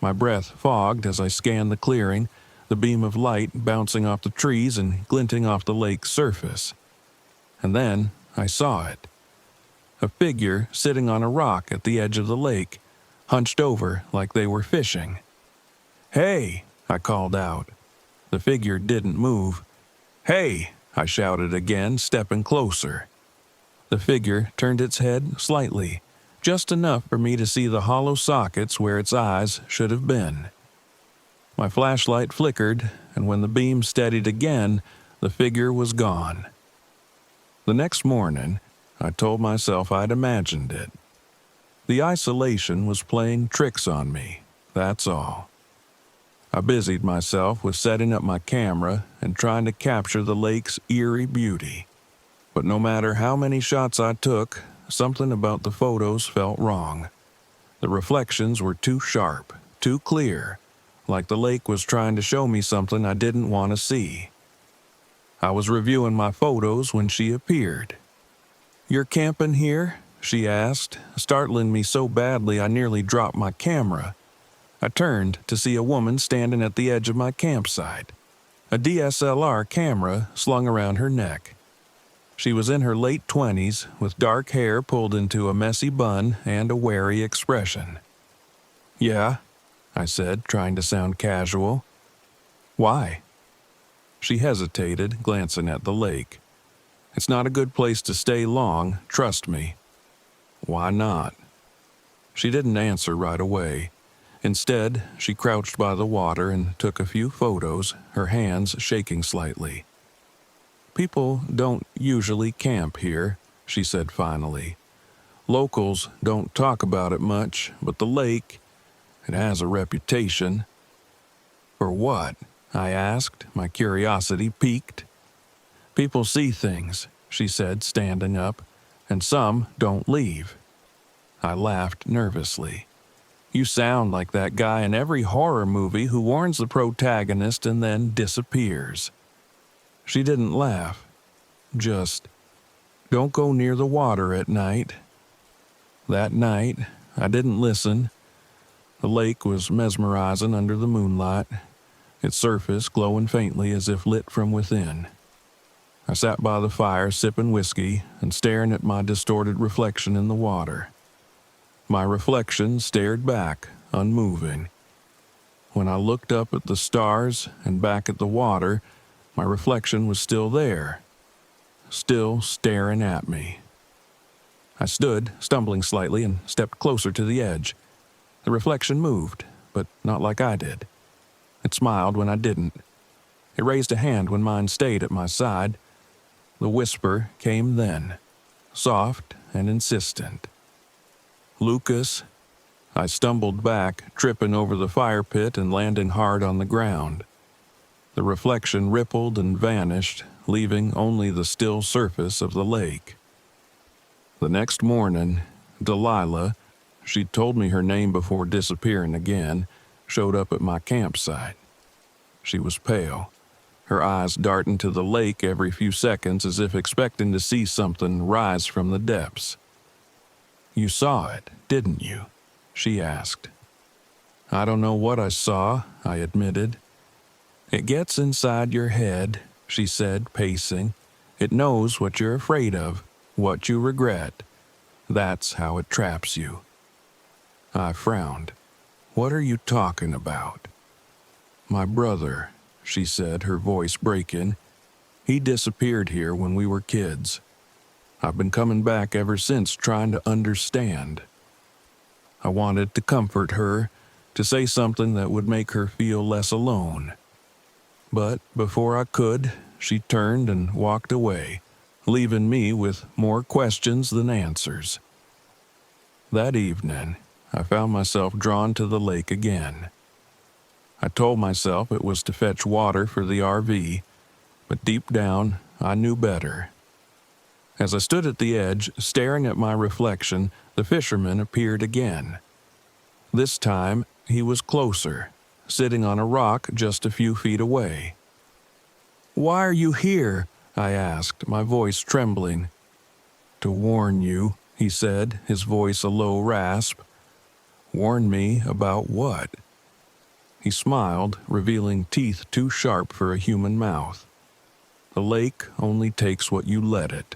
My breath fogged as I scanned the clearing, the beam of light bouncing off the trees and glinting off the lake's surface. And then I saw it. A figure sitting on a rock at the edge of the lake, hunched over like they were fishing. "Hey!" I called out. The figure didn't move. "Hey!" I shouted again, stepping closer. The figure turned its head slightly, just enough for me to see the hollow sockets where its eyes should have been. My flashlight flickered, and when the beam steadied again, the figure was gone. The next morning, I told myself I'd imagined it. The isolation was playing tricks on me, that's all. I busied myself with setting up my camera and trying to capture the lake's eerie beauty. But no matter how many shots I took, something about the photos felt wrong. The reflections were too sharp, too clear, like the lake was trying to show me something I didn't want to see. I was reviewing my photos when she appeared. "You're camping here?" she asked, startling me so badly I nearly dropped my camera. I turned to see a woman standing at the edge of my campsite, a DSLR camera slung around her neck. She was in her late 20s, with dark hair pulled into a messy bun and a wary expression. "Yeah," I said, trying to sound casual. "Why?" She hesitated, glancing at the lake. "It's not a good place to stay long, trust me." "Why not?" She didn't answer right away. Instead, she crouched by the water and took a few photos, her hands shaking slightly. "People don't usually camp here," she said finally. "Locals don't talk about it much, but the lake, it has a reputation." "For what?" I asked, my curiosity piqued. "People see things," she said, standing up, "and some don't leave." I laughed nervously. "You sound like that guy in every horror movie who warns the protagonist and then disappears." She didn't laugh. Just, "Don't go near the water at night." That night, I didn't listen. The lake was mesmerizing under the moonlight, its surface glowing faintly as if lit from within. I sat by the fire sipping whiskey and staring at my distorted reflection in the water. My reflection stared back, unmoving. When I looked up at the stars and back at the water, my reflection was still there, still staring at me. I stood, stumbling slightly, and stepped closer to the edge. The reflection moved, but not like I did. It smiled when I didn't. It raised a hand when mine stayed at my side. The whisper came then, soft and insistent. "Lucas." I stumbled back, tripping over the fire pit and landing hard on the ground. The reflection rippled and vanished, leaving only the still surface of the lake. The next morning, Delilah, she'd told me her name before disappearing again, showed up at my campsite. She was pale, her eyes darting to the lake every few seconds as if expecting to see something rise from the depths. "You saw it, didn't you?" she asked. "I don't know what I saw," I admitted. "It gets inside your head," she said, pacing. "It knows what you're afraid of, what you regret. That's how it traps you." I frowned. "What are you talking about?" "My brother," she said, her voice breaking. "He disappeared here when we were kids. I've been coming back ever since trying to understand." I wanted to comfort her, to say something that would make her feel less alone. But before I could, she turned and walked away, leaving me with more questions than answers. That evening, I found myself drawn to the lake again. I told myself it was to fetch water for the RV, but deep down, I knew better. As I stood at the edge, staring at my reflection, the fisherman appeared again. This time, he was closer, sitting on a rock just a few feet away. "Why are you here?" I asked, my voice trembling. "To warn you," he said, his voice a low rasp. "Warn me about what?" He smiled, revealing teeth too sharp for a human mouth. The lake only takes what you let it.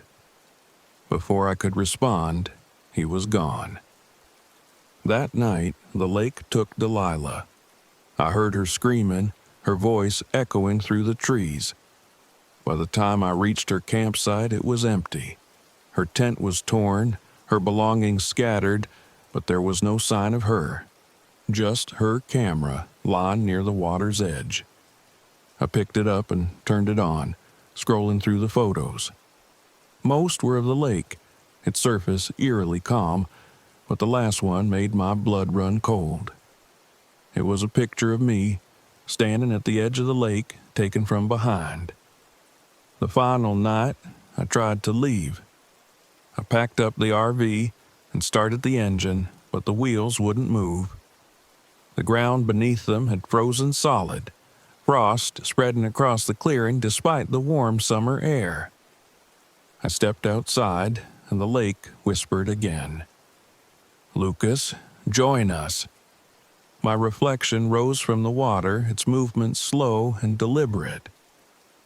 Before I could respond, he was gone. That night, the lake took Delilah. I heard her screaming, her voice echoing through the trees. By the time I reached her campsite, it was empty. Her tent was torn, her belongings scattered, but there was no sign of her. Just her camera lying near the water's edge. I picked it up and turned it on, scrolling through the photos. Most were of the lake, its surface eerily calm, but the last one made my blood run cold. It was a picture of me, standing at the edge of the lake, taken from behind. The final night, I tried to leave. I packed up the RV and started the engine, but the wheels wouldn't move. The ground beneath them had frozen solid, frost spreading across the clearing despite the warm summer air. I stepped outside, and the lake whispered again. "Lucas, join us." My reflection rose from the water, its movements slow and deliberate.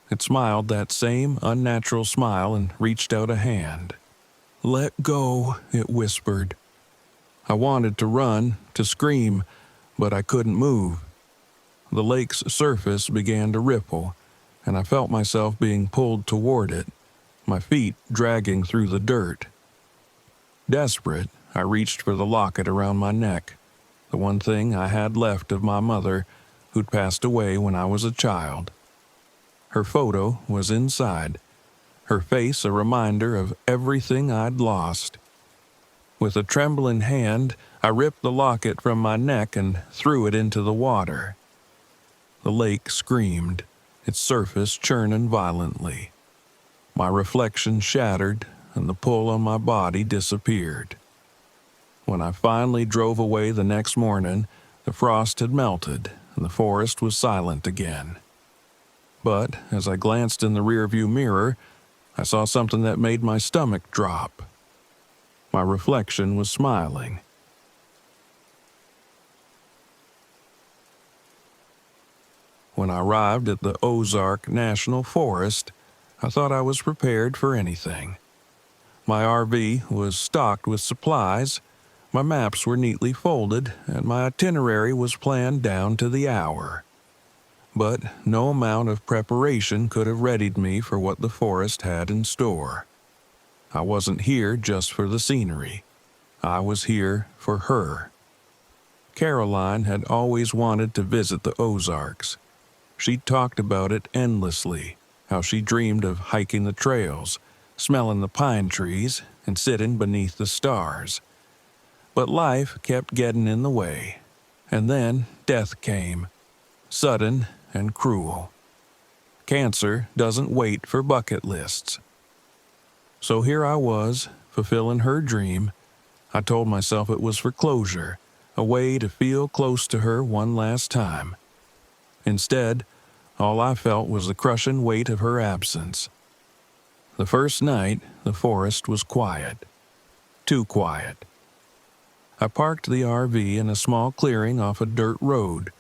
It smiled that same unnatural smile and reached out a hand. "Let go," it whispered. I wanted to run, to scream, but I couldn't move. The lake's surface began to ripple, and I felt myself being pulled toward it, my feet dragging through the dirt. Desperate, I reached for the locket around my neck, the one thing I had left of my mother, who'd passed away when I was a child. Her photo was inside, her face a reminder of everything I'd lost. With a trembling hand, I ripped the locket from my neck and threw it into the water. The lake screamed, its surface churning violently. My reflection shattered, and the pull on my body disappeared. When I finally drove away the next morning, the frost had melted, and the forest was silent again. But as I glanced in the rearview mirror, I saw something that made my stomach drop. My reflection was smiling. When I arrived at the Ozark National Forest, I thought I was prepared for anything. My RV was stocked with supplies, my maps were neatly folded, and my itinerary was planned down to the hour. But no amount of preparation could have readied me for what the forest had in store. I wasn't here just for the scenery. I was here for her. Caroline had always wanted to visit the Ozarks. She talked about it endlessly, how she dreamed of hiking the trails, smelling the pine trees, and sitting beneath the stars. But life kept getting in the way, and then death came, sudden and cruel. Cancer doesn't wait for bucket lists. So here I was, fulfilling her dream. I told myself it was for closure, a way to feel close to her one last time. Instead, all I felt was the crushing weight of her absence. The first night, the forest was quiet. Too quiet. I parked the RV in a small clearing off a dirt road,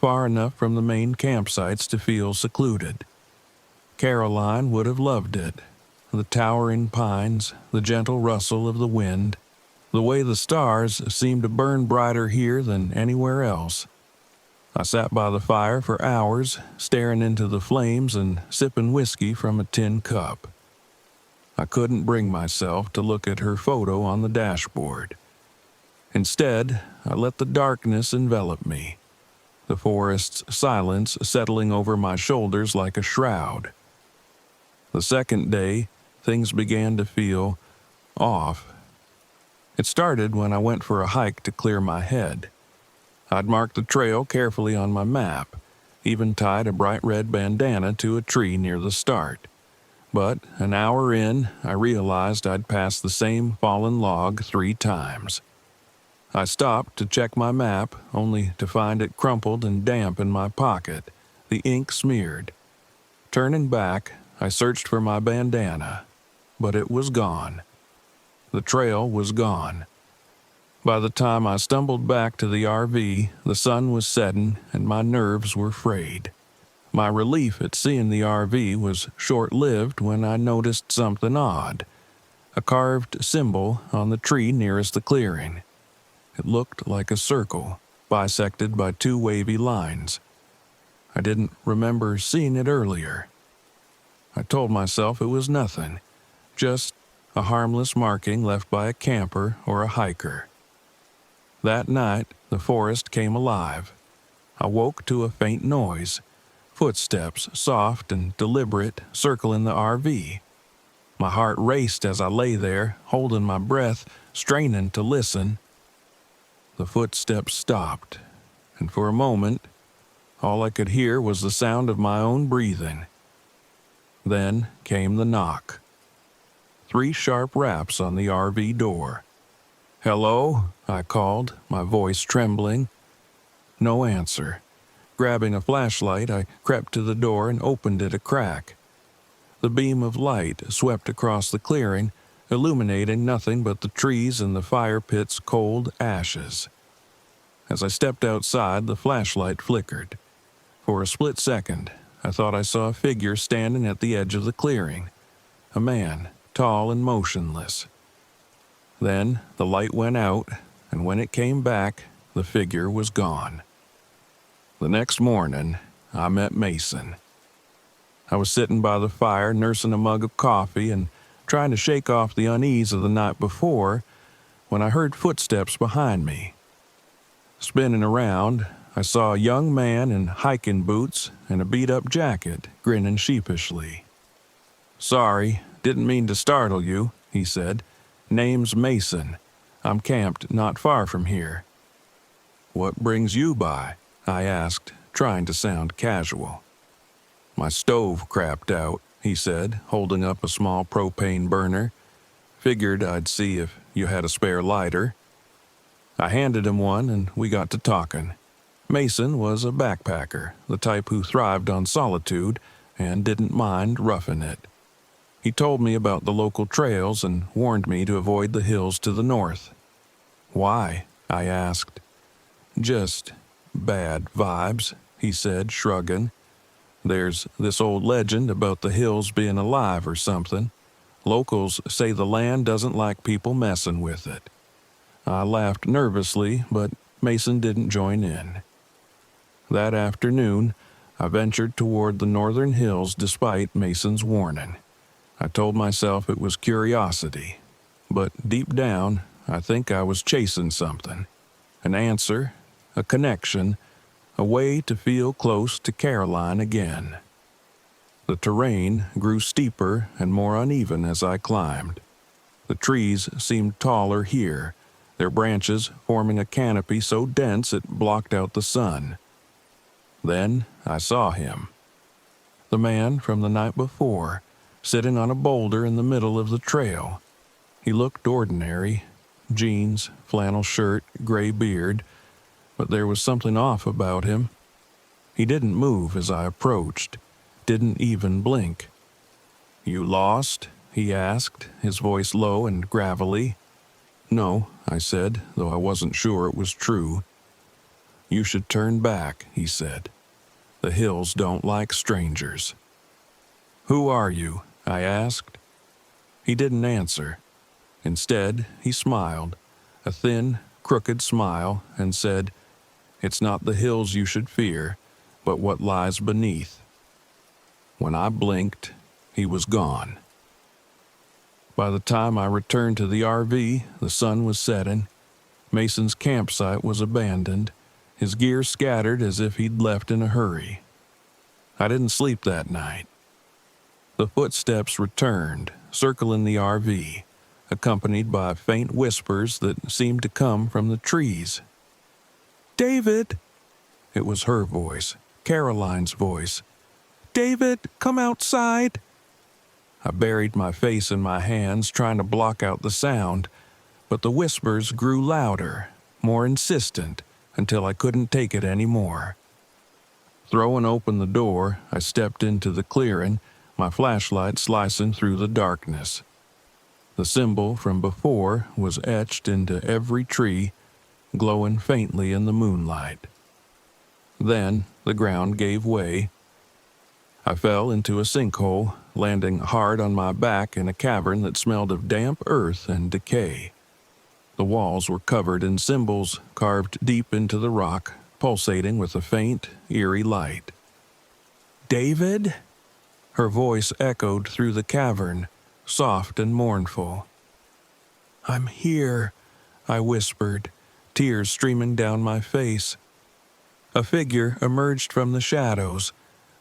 far enough from the main campsites to feel secluded. Caroline would have loved it. The towering pines, the gentle rustle of the wind, the way the stars seemed to burn brighter here than anywhere else. I sat by the fire for hours, staring into the flames and sipping whiskey from a tin cup. I couldn't bring myself to look at her photo on the dashboard. Instead, I let the darkness envelop me, the forest's silence settling over my shoulders like a shroud. The second day, things began to feel off. It started when I went for a hike to clear my head. I'd marked the trail carefully on my map, even tied a bright red bandana to a tree near the start. But an hour in, I realized I'd passed the same fallen log 3 times. I stopped to check my map, only to find it crumpled and damp in my pocket, the ink smeared. Turning back, I searched for my bandana, but it was gone. The trail was gone. By the time I stumbled back to the RV, the sun was setting and my nerves were frayed. My relief at seeing the RV was short-lived when I noticed something odd. A carved symbol on the tree nearest the clearing. It looked like a circle, bisected by two wavy lines. I didn't remember seeing it earlier. I told myself it was nothing, just a harmless marking left by a camper or a hiker. That night, the forest came alive. I woke to a faint noise, footsteps soft and deliberate circling the RV. My heart raced as I lay there, holding my breath, straining to listen. The footsteps stopped, and for a moment, all I could hear was the sound of my own breathing. Then came the knock. 3 sharp raps on the RV door. "Hello?" I called, my voice trembling. No answer. Grabbing a flashlight, I crept to the door and opened it a crack. The beam of light swept across the clearing, illuminating nothing but the trees and the fire pit's cold ashes. As I stepped outside, the flashlight flickered. For a split second, I thought I saw a figure standing at the edge of the clearing. A man, tall and motionless. Then the light went out, and when it came back, the figure was gone. The next morning, I met Mason. I was sitting by the fire, nursing a mug of coffee and trying to shake off the unease of the night before, when I heard footsteps behind me. Spinning around, I saw a young man in hiking boots and a beat-up jacket, grinning sheepishly. "Sorry, didn't mean to startle you," he said. "Name's Mason. I'm camped not far from here." "What brings you by?" I asked, trying to sound casual. "My stove crapped out," he said, holding up a small propane burner. "Figured I'd see if you had a spare lighter." I handed him one and we got to talking. Mason was a backpacker, the type who thrived on solitude and didn't mind roughing it. He told me about the local trails and warned me to avoid the hills to the north. "Why?" I asked. "Just bad vibes," he said, shrugging. "There's this old legend about the hills being alive or something. Locals say the land doesn't like people messing with it." I laughed nervously, but Mason didn't join in. That afternoon, I ventured toward the northern hills despite Mason's warning. I told myself it was curiosity, but deep down, I think I was chasing something. An answer, a connection, a way to feel close to Caroline again. The terrain grew steeper and more uneven as I climbed. The trees seemed taller here, their branches forming a canopy so dense it blocked out the sun. Then I saw him. The man from the night before, sitting on a boulder in the middle of the trail. He looked ordinary, jeans, flannel shirt, gray beard, but there was something off about him. He didn't move as I approached, didn't even blink. "You lost?" he asked, his voice low and gravelly. "No," I said, though I wasn't sure it was true. "You should turn back," he said. "The hills don't like strangers." "Who are you?" I asked. He didn't answer. Instead, he smiled, a thin, crooked smile, and said, "It's not the hills you should fear, but what lies beneath." When I blinked, he was gone. By the time I returned to the RV, the sun was setting. Mason's campsite was abandoned, his gear scattered as if he'd left in a hurry. I didn't sleep that night. The footsteps returned, circling the RV, accompanied by faint whispers that seemed to come from the trees. "David!" It was her voice, Caroline's voice. "David, come outside!" I buried my face in my hands, trying to block out the sound, but the whispers grew louder, more insistent, until I couldn't take it anymore. Throwing open the door, I stepped into the clearing, my flashlight slicing through the darkness. The symbol from before was etched into every tree, glowing faintly in the moonlight. Then the ground gave way. I fell into a sinkhole, landing hard on my back in a cavern that smelled of damp earth and decay. The walls were covered in symbols carved deep into the rock, pulsating with a faint, eerie light. "David?" Her voice echoed through the cavern, soft and mournful. "I'm here," I whispered, tears streaming down my face. A figure emerged from the shadows,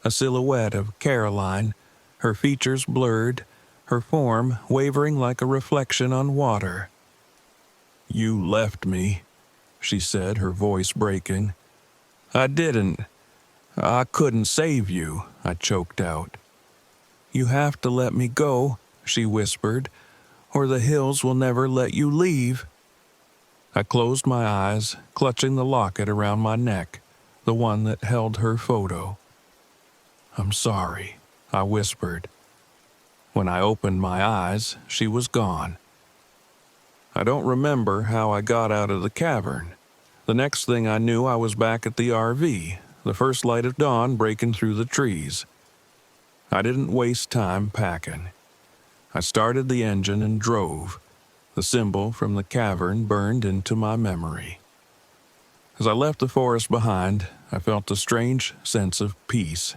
a silhouette of Caroline, her features blurred, her form wavering like a reflection on water. "You left me," she said, her voice breaking. "I didn't. I couldn't save you," I choked out. "You have to let me go," she whispered, "or the hills will never let you leave." I closed my eyes, clutching the locket around my neck, the one that held her photo. "I'm sorry," I whispered. When I opened my eyes, she was gone. I don't remember how I got out of the cavern. The next thing I knew, I was back at the RV, the first light of dawn breaking through the trees. I didn't waste time packing. I started the engine and drove. The symbol from the cavern burned into my memory. As I left the forest behind, I felt a strange sense of peace.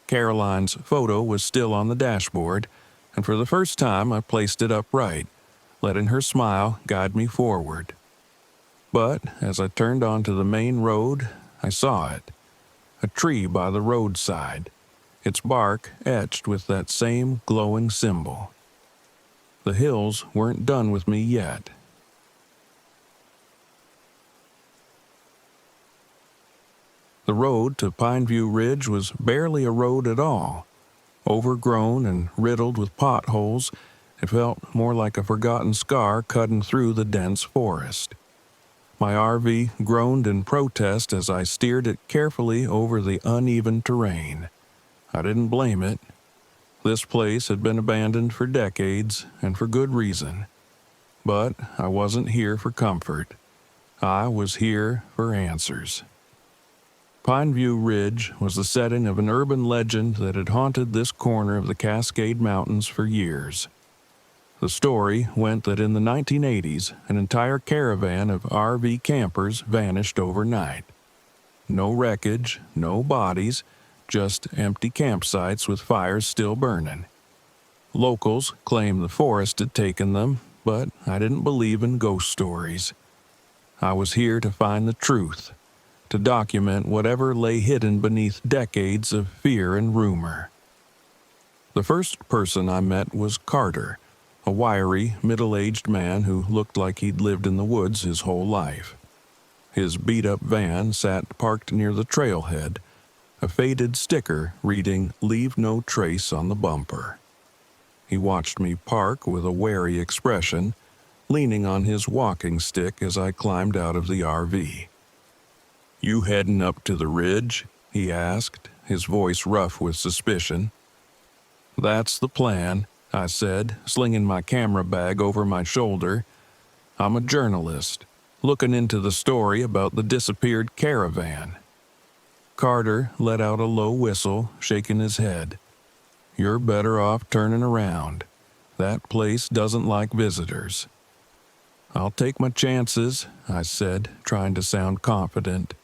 Caroline's photo was still on the dashboard, and for the first time I placed it upright, letting her smile guide me forward. But as I turned onto the main road, I saw it. A tree by the roadside, its bark etched with that same glowing symbol. The hills weren't done with me yet. The road to Pineview Ridge was barely a road at all. Overgrown and riddled with potholes, it felt more like a forgotten scar cutting through the dense forest. My RV groaned in protest as I steered it carefully over the uneven terrain. I didn't blame it. This place had been abandoned for decades, and for good reason. But I wasn't here for comfort. I was here for answers. Pineview Ridge was the setting of an urban legend that had haunted this corner of the Cascade Mountains for years. The story went that in the 1980s, an entire caravan of RV campers vanished overnight. No wreckage, no bodies, just empty campsites with fires still burning. Locals claimed the forest had taken them, but I didn't believe in ghost stories. I was here to find the truth, to document whatever lay hidden beneath decades of fear and rumor. The first person I met was Carter, a wiry, middle-aged man who looked like he'd lived in the woods his whole life. His beat-up van sat parked near the trailhead, a faded sticker reading "Leave no trace" on the bumper. He watched me park with a wary expression, leaning on his walking stick as I climbed out of the RV. "You heading up to the ridge?" he asked, his voice rough with suspicion. "That's the plan," I said, slinging my camera bag over my shoulder. "I'm a journalist, looking into the story about the disappeared caravan." Carter let out a low whistle, shaking his head. "You're better off turning around. That place doesn't like visitors." "I'll take my chances," I said, trying to sound confident.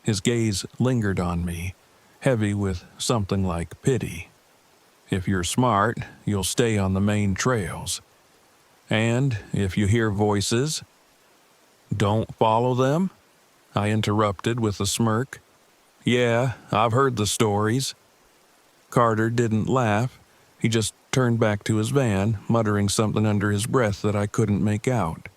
His gaze lingered on me, heavy with something like pity. "If you're smart, you'll stay on the main trails. And if you hear voices—" "Don't follow them?" I interrupted with a smirk. "Yeah, I've heard the stories." Carter didn't laugh. He just turned back to his van, muttering something under his breath that I couldn't make out.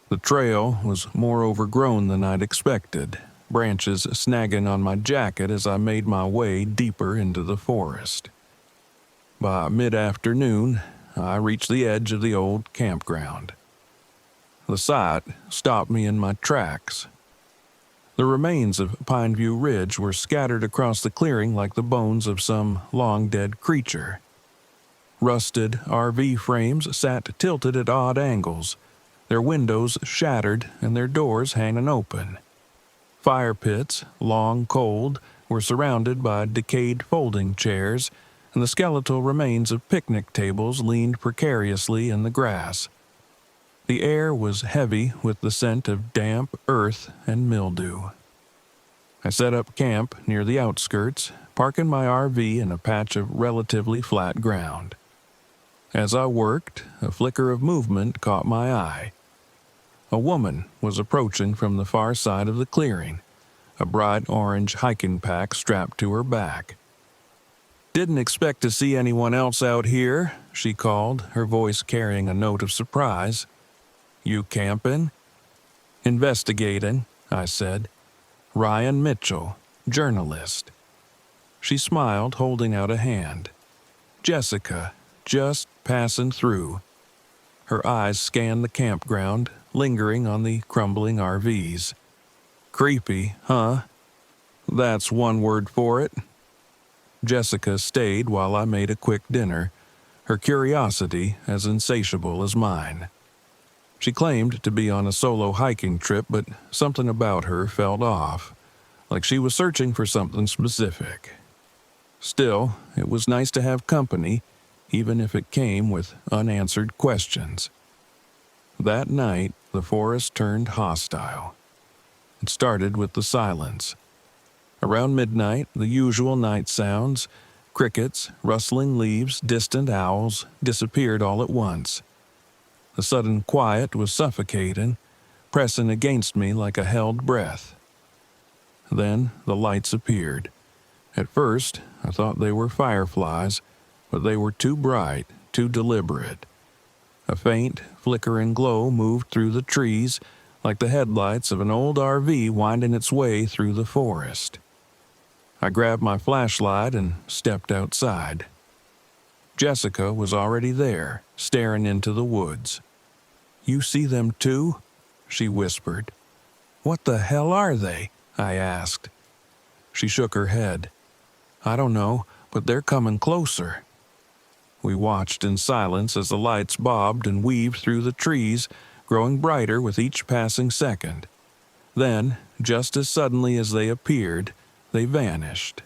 The trail was more overgrown than I'd expected, branches snagging on my jacket as I made my way deeper into the forest. By mid-afternoon, I reached the edge of the old campground. The sight stopped me in my tracks. The remains of Pineview Ridge were scattered across the clearing like the bones of some long-dead creature. Rusted RV frames sat tilted at odd angles, their windows shattered and their doors hanging open. Fire pits, long cold, were surrounded by decayed folding chairs, and the skeletal remains of picnic tables leaned precariously in the grass. The air was heavy with the scent of damp earth and mildew. I set up camp near the outskirts, parking my RV in a patch of relatively flat ground. As I worked, a flicker of movement caught my eye. A woman was approaching from the far side of the clearing, a bright orange hiking pack strapped to her back. "Didn't expect to see anyone else out here," she called, her voice carrying a note of surprise. "You camping?" "Investigating," I said. "Ryan Mitchell, journalist." She smiled, holding out a hand. "Jessica, just passing through." Her eyes scanned the campground, lingering on the crumbling RVs. "Creepy, huh? That's one word for it." Jessica stayed while I made a quick dinner, her curiosity as insatiable as mine. She claimed to be on a solo hiking trip, but something about her felt off, like she was searching for something specific. Still, it was nice to have company, even if it came with unanswered questions. That night, the forest turned hostile. It started with the silence. Around midnight, the usual night sounds, crickets, rustling leaves, distant owls, disappeared all at once. The sudden quiet was suffocating, pressing against me like a held breath. Then the lights appeared. At first, I thought they were fireflies, but they were too bright, too deliberate. A faint, flickering glow moved through the trees, like the headlights of an old RV winding its way through the forest. I grabbed my flashlight and stepped outside. Jessica was already there, staring into the woods. "You see them too?" she whispered. "What the hell are they?" I asked. She shook her head. "I don't know, but they're coming closer." We watched in silence as the lights bobbed and weaved through the trees, growing brighter with each passing second. Then, just as suddenly as they appeared, they vanished.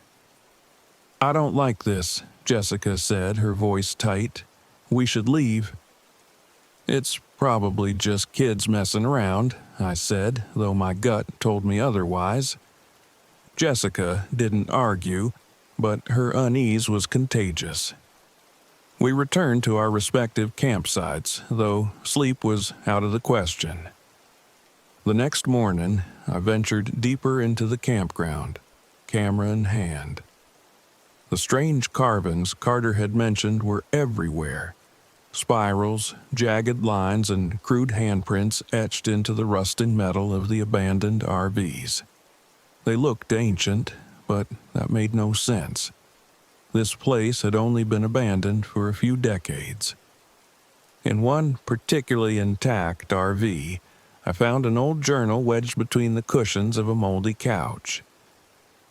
"I don't like this," Jessica said, her voice tight. "We should leave." "It's probably just kids messing around," I said, though my gut told me otherwise. Jessica didn't argue, but her unease was contagious. We returned to our respective campsites, though sleep was out of the question. The next morning, I ventured deeper into the campground, camera in hand. The strange carvings Carter had mentioned were everywhere. Spirals, jagged lines, and crude handprints etched into the rusting metal of the abandoned RVs. They looked ancient, but that made no sense. This place had only been abandoned for a few decades. In one particularly intact RV, I found an old journal wedged between the cushions of a moldy couch.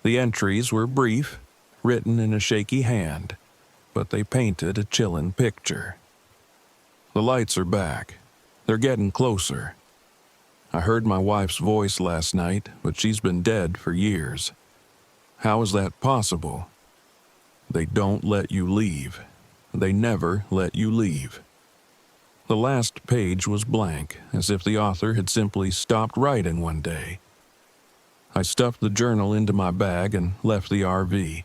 The entries were brief, written in a shaky hand, but they painted a chilling picture. "The lights are back. They're getting closer. I heard my wife's voice last night, but she's been dead for years. How is that possible? They don't let you leave. They never let you leave." The last page was blank, as if the author had simply stopped writing one day. I stuffed the journal into my bag and left the RV,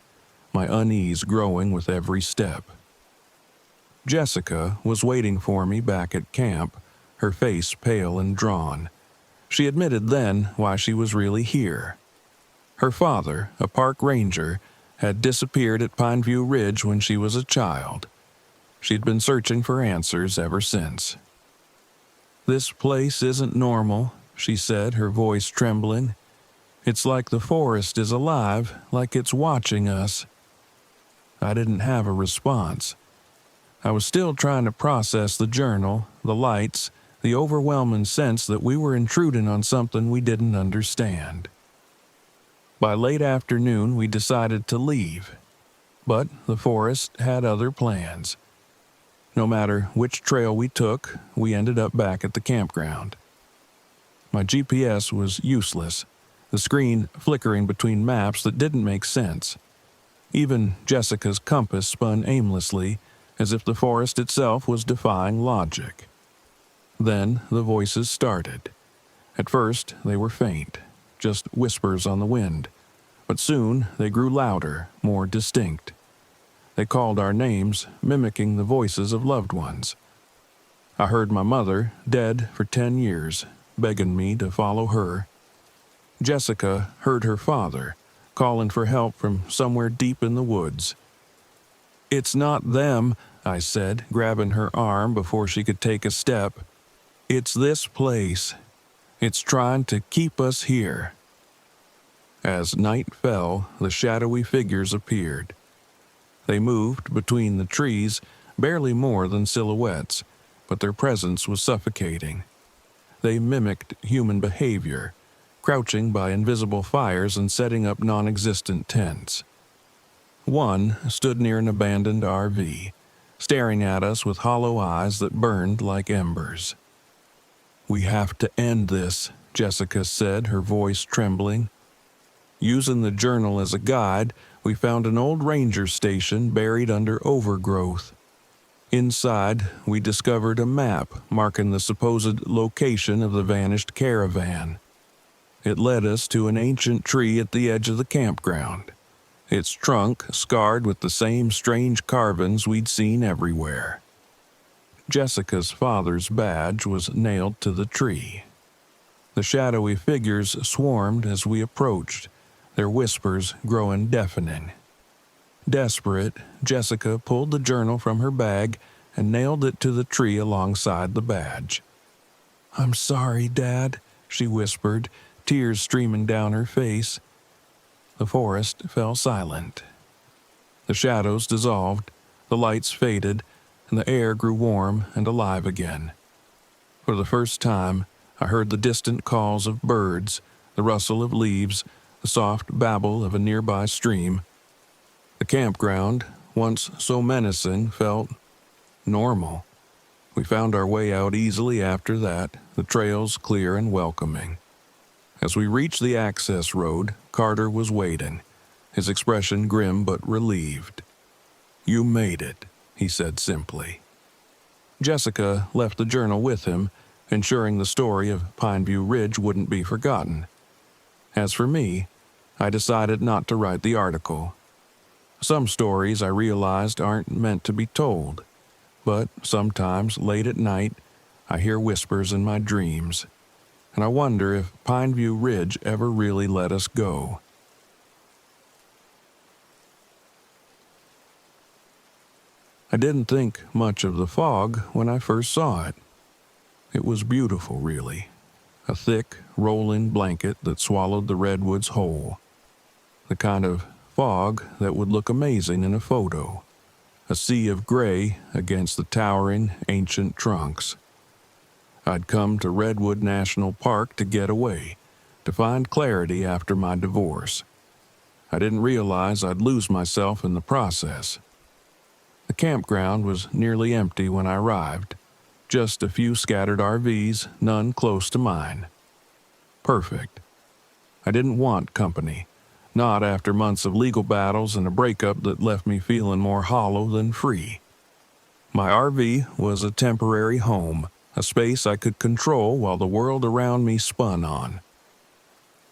my unease growing with every step. Jessica was waiting for me back at camp, her face pale and drawn. She admitted then why she was really here. Her father, a park ranger, had disappeared at Pineview Ridge when she was a child. She'd been searching for answers ever since. "This place isn't normal," she said, her voice trembling. "It's like the forest is alive, like it's watching us." I didn't have a response. I was still trying to process the journal, the lights, the overwhelming sense that we were intruding on something we didn't understand. By late afternoon, we decided to leave. But the forest had other plans. No matter which trail we took, we ended up back at the campground. My GPS was useless, the screen flickering between maps that didn't make sense. Even Jessica's compass spun aimlessly, as if the forest itself was defying logic. Then the voices started. At first, they were faint, just whispers on the wind, but soon they grew louder, more distinct. They called our names, mimicking the voices of loved ones. I heard my mother, dead for 10 years, begging me to follow her. Jessica heard her father, calling for help from somewhere deep in the woods. "It's not them," I said, grabbing her arm before she could take a step. "It's this place. It's trying to keep us here." As night fell, the shadowy figures appeared. They moved between the trees, barely more than silhouettes, but their presence was suffocating. They mimicked human behavior, crouching by invisible fires and setting up non-existent tents. One stood near an abandoned RV, staring at us with hollow eyes that burned like embers. "We have to end this," Jessica said, her voice trembling. Using the journal as a guide, we found an old ranger station buried under overgrowth. Inside, we discovered a map marking the supposed location of the vanished caravan. It led us to an ancient tree at the edge of the campground, its trunk scarred with the same strange carvings we'd seen everywhere. Jessica's father's badge was nailed to the tree. The shadowy figures swarmed as we approached, their whispers growing deafening. Desperate, Jessica pulled the journal from her bag and nailed it to the tree alongside the badge. "I'm sorry, Dad," she whispered, tears streaming down her face. The forest fell silent. The shadows dissolved, the lights faded, and the air grew warm and alive again. For the first time, I heard the distant calls of birds, the rustle of leaves, the soft babble of a nearby stream. The campground, once so menacing, felt normal. We found our way out easily after that, the trails clear and welcoming. As we reached the access road, Carter was waiting, his expression grim but relieved. "You made it," he said simply. Jessica left the journal with him, ensuring the story of Pineview Ridge wouldn't be forgotten. As for me, I decided not to write the article. Some stories, I realized, aren't meant to be told, but sometimes, late at night, I hear whispers in my dreams, and I wonder if Pineview Ridge ever really let us go. I didn't think much of the fog when I first saw it. It was beautiful, really. A thick, rolling blanket that swallowed the redwoods whole. The kind of fog that would look amazing in a photo. A sea of gray against the towering, ancient trunks. I'd come to Redwood National Park to get away, to find clarity after my divorce. I didn't realize I'd lose myself in the process. The campground was nearly empty when I arrived. Just a few scattered RVs, none close to mine. Perfect. I didn't want company, not after months of legal battles and a breakup that left me feeling more hollow than free. My RV was a temporary home, a space I could control while the world around me spun on.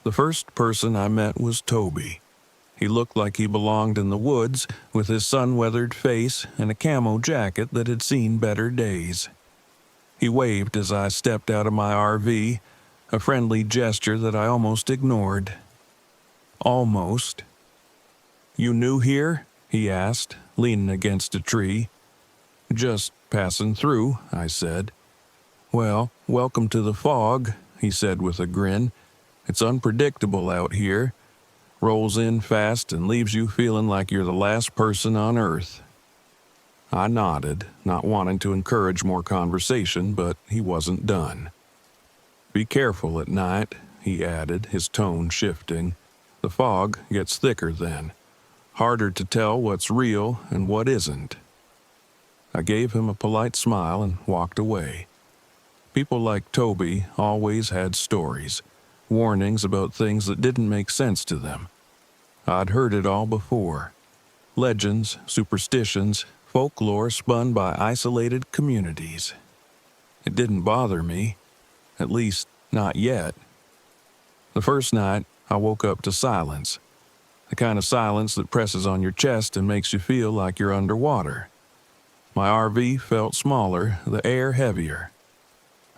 The first person I met was Toby. He looked like he belonged in the woods, with his sun-weathered face and a camo jacket that had seen better days. He waved as I stepped out of my RV, a friendly gesture that I almost ignored. Almost. "You new here?" he asked, leaning against a tree. "Just passing through," I said. "Well, welcome to the fog," he said with a grin. "It's unpredictable out here. Rolls in fast and leaves you feeling like you're the last person on Earth." I nodded, not wanting to encourage more conversation, but he wasn't done. "Be careful at night," he added, his tone shifting. "The fog gets thicker then. Harder to tell what's real and what isn't." I gave him a polite smile and walked away. People like Toby always had stories, warnings about things that didn't make sense to them. I'd heard it all before. Legends, superstitions, folklore spun by isolated communities. It didn't bother me, at least not yet. The first night, I woke up to silence, the kind of silence that presses on your chest and makes you feel like you're underwater. My RV felt smaller, the air heavier.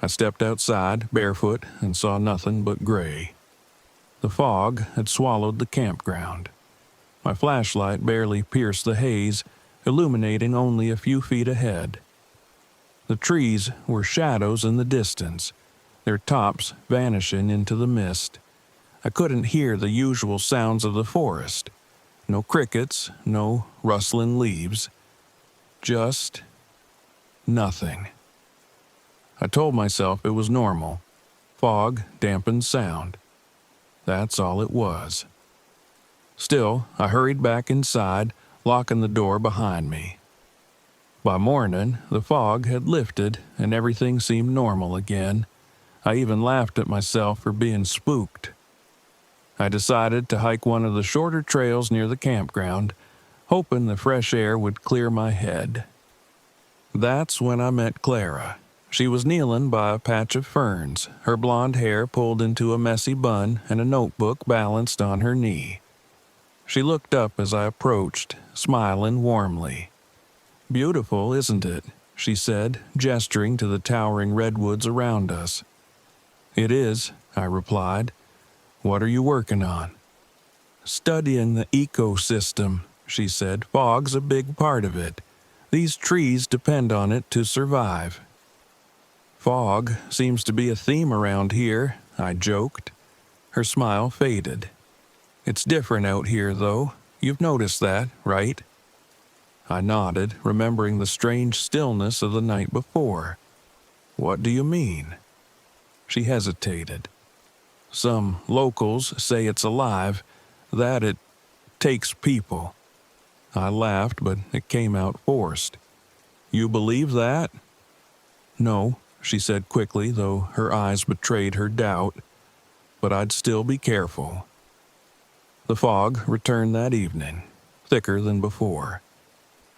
I stepped outside, barefoot, and saw nothing but gray. The fog had swallowed the campground. My flashlight barely pierced the haze, illuminating only a few feet ahead. The trees were shadows in the distance, their tops vanishing into the mist. I couldn't hear the usual sounds of the forest. No crickets, no rustling leaves. Just nothing. I told myself it was normal. Fog dampened sound. That's all it was. Still, I hurried back inside, locking the door behind me. By morning, the fog had lifted and everything seemed normal again. I even laughed at myself for being spooked. I decided to hike one of the shorter trails near the campground, hoping the fresh air would clear my head. That's when I met Clara. She was kneeling by a patch of ferns, her blonde hair pulled into a messy bun and a notebook balanced on her knee. She looked up as I approached, smiling warmly. "Beautiful, isn't it?" she said, gesturing to the towering redwoods around us. "It is," I replied. "What are you working on?" "Studying the ecosystem," she said. "Fog's a big part of it. These trees depend on it to survive." "Fog seems to be a theme around here," I joked. Her smile faded. "It's different out here, though. You've noticed that, right?" I nodded, remembering the strange stillness of the night before. "What do you mean?" She hesitated. "Some locals say it's alive, that it takes people." I laughed, but it came out forced. "You believe that?" "No," she said quickly, though her eyes betrayed her doubt. "But I'd still be careful." The fog returned that evening, thicker than before.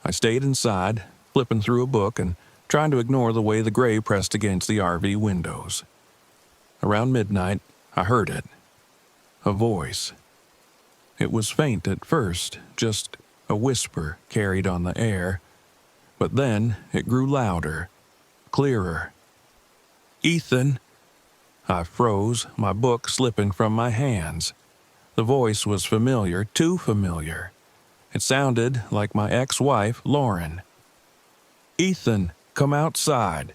I stayed inside, flipping through a book and trying to ignore the way the gray pressed against the RV windows. Around midnight, I heard it. A voice. It was faint at first, just a whisper carried on the air, but then it grew louder, clearer. "Ethan!" I froze, my book slipping from my hands. The voice was familiar, too familiar. It sounded like my ex-wife, Lauren. "Ethan, come outside."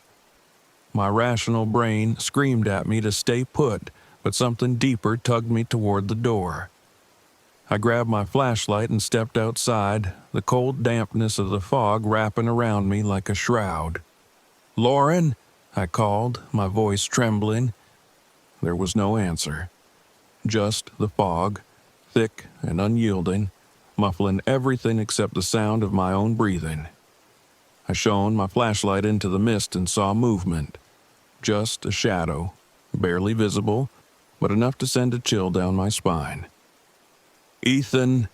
My rational brain screamed at me to stay put, but something deeper tugged me toward the door. I grabbed my flashlight and stepped outside, the cold dampness of the fog wrapping around me like a shroud. "Lauren!" I called, my voice trembling. There was no answer. Just the fog, thick and unyielding, muffling everything except the sound of my own breathing. I shone my flashlight into the mist and saw movement. Just a shadow, barely visible, but enough to send a chill down my spine. "Ethan!"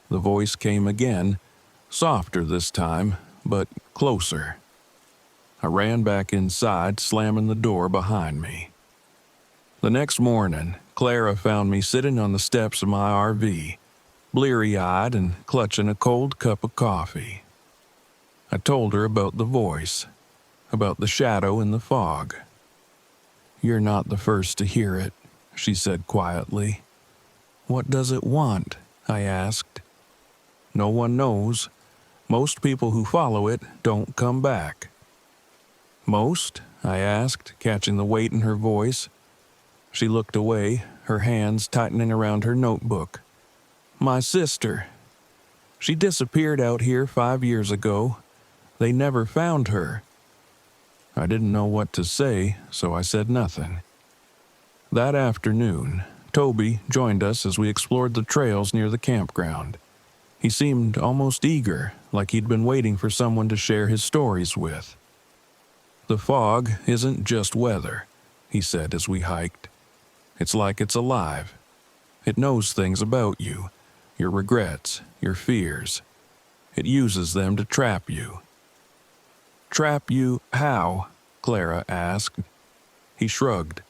The voice came again, softer this time, but closer. I ran back inside, slamming the door behind me. The next morning, Clara found me sitting on the steps of my RV, bleary-eyed and clutching a cold cup of coffee. I told her about the voice, about the shadow in the fog. "You're not the first to hear it," she said quietly. "What does it want?" I asked. "No one knows. Most people who follow it don't come back." "Most?" I asked, catching the weight in her voice. She looked away, her hands tightening around her notebook. "My sister. She disappeared out here 5 years ago. They never found her." I didn't know what to say, so I said nothing. That afternoon, Toby joined us as we explored the trails near the campground. He seemed almost eager, like he'd been waiting for someone to share his stories with. "The fog isn't just weather," he said as we hiked. "It's like it's alive. It knows things about you, your regrets, your fears. It uses them to trap you." "Trap you how?" Clara asked. He shrugged.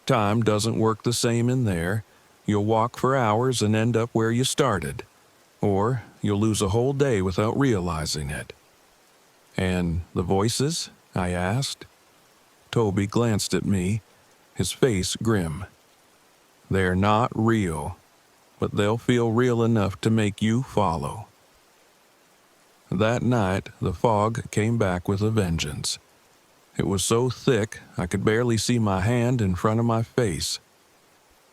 "Time doesn't work the same in there. You'll walk for hours and end up where you started. Or you'll lose a whole day without realizing it." "And the voices?" I asked. Toby glanced at me, his face grim. "They're not real, but they'll feel real enough to make you follow." That night, the fog came back with a vengeance. It was so thick I could barely see my hand in front of my face.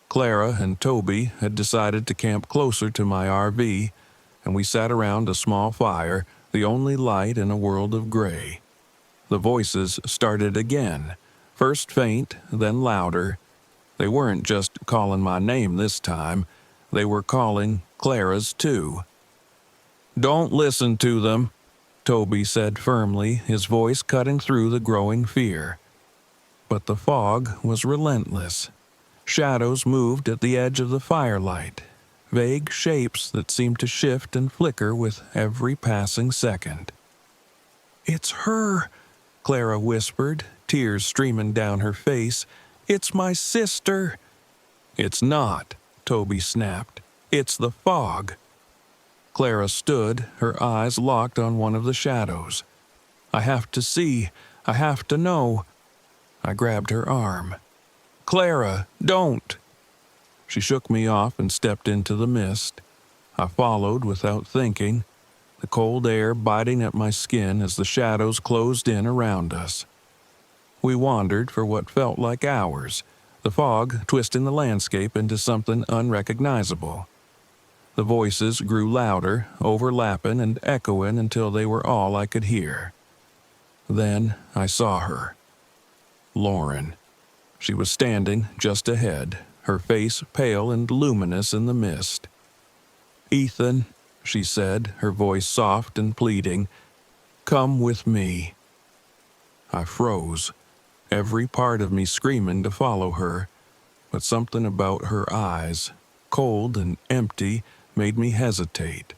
Clara and Toby had decided to camp closer to my RV, and we sat around a small fire, the only light in a world of gray. The voices started again, first faint, then louder. They weren't just calling my name this time. They were calling Clara's too. "Don't listen to them," Toby said firmly, his voice cutting through the growing fear. But the fog was relentless. Shadows moved at the edge of the firelight, vague shapes that seemed to shift and flicker with every passing second. "It's her," Clara whispered, tears streaming down her face. "It's my sister." "It's not," Toby snapped. "It's the fog." Clara stood, her eyes locked on one of the shadows. "I have to see. I have to know." I grabbed her arm. "Clara, don't!" She shook me off and stepped into the mist. I followed without thinking, the cold air biting at my skin as the shadows closed in around us. We wandered for what felt like hours, the fog twisting the landscape into something unrecognizable. The voices grew louder, overlapping and echoing until they were all I could hear. Then I saw her. Lauren. She was standing just ahead, her face pale and luminous in the mist. "Ethan," she said, her voice soft and pleading, "come with me." I froze, every part of me screaming to follow her, but something about her eyes, cold and empty, made me hesitate.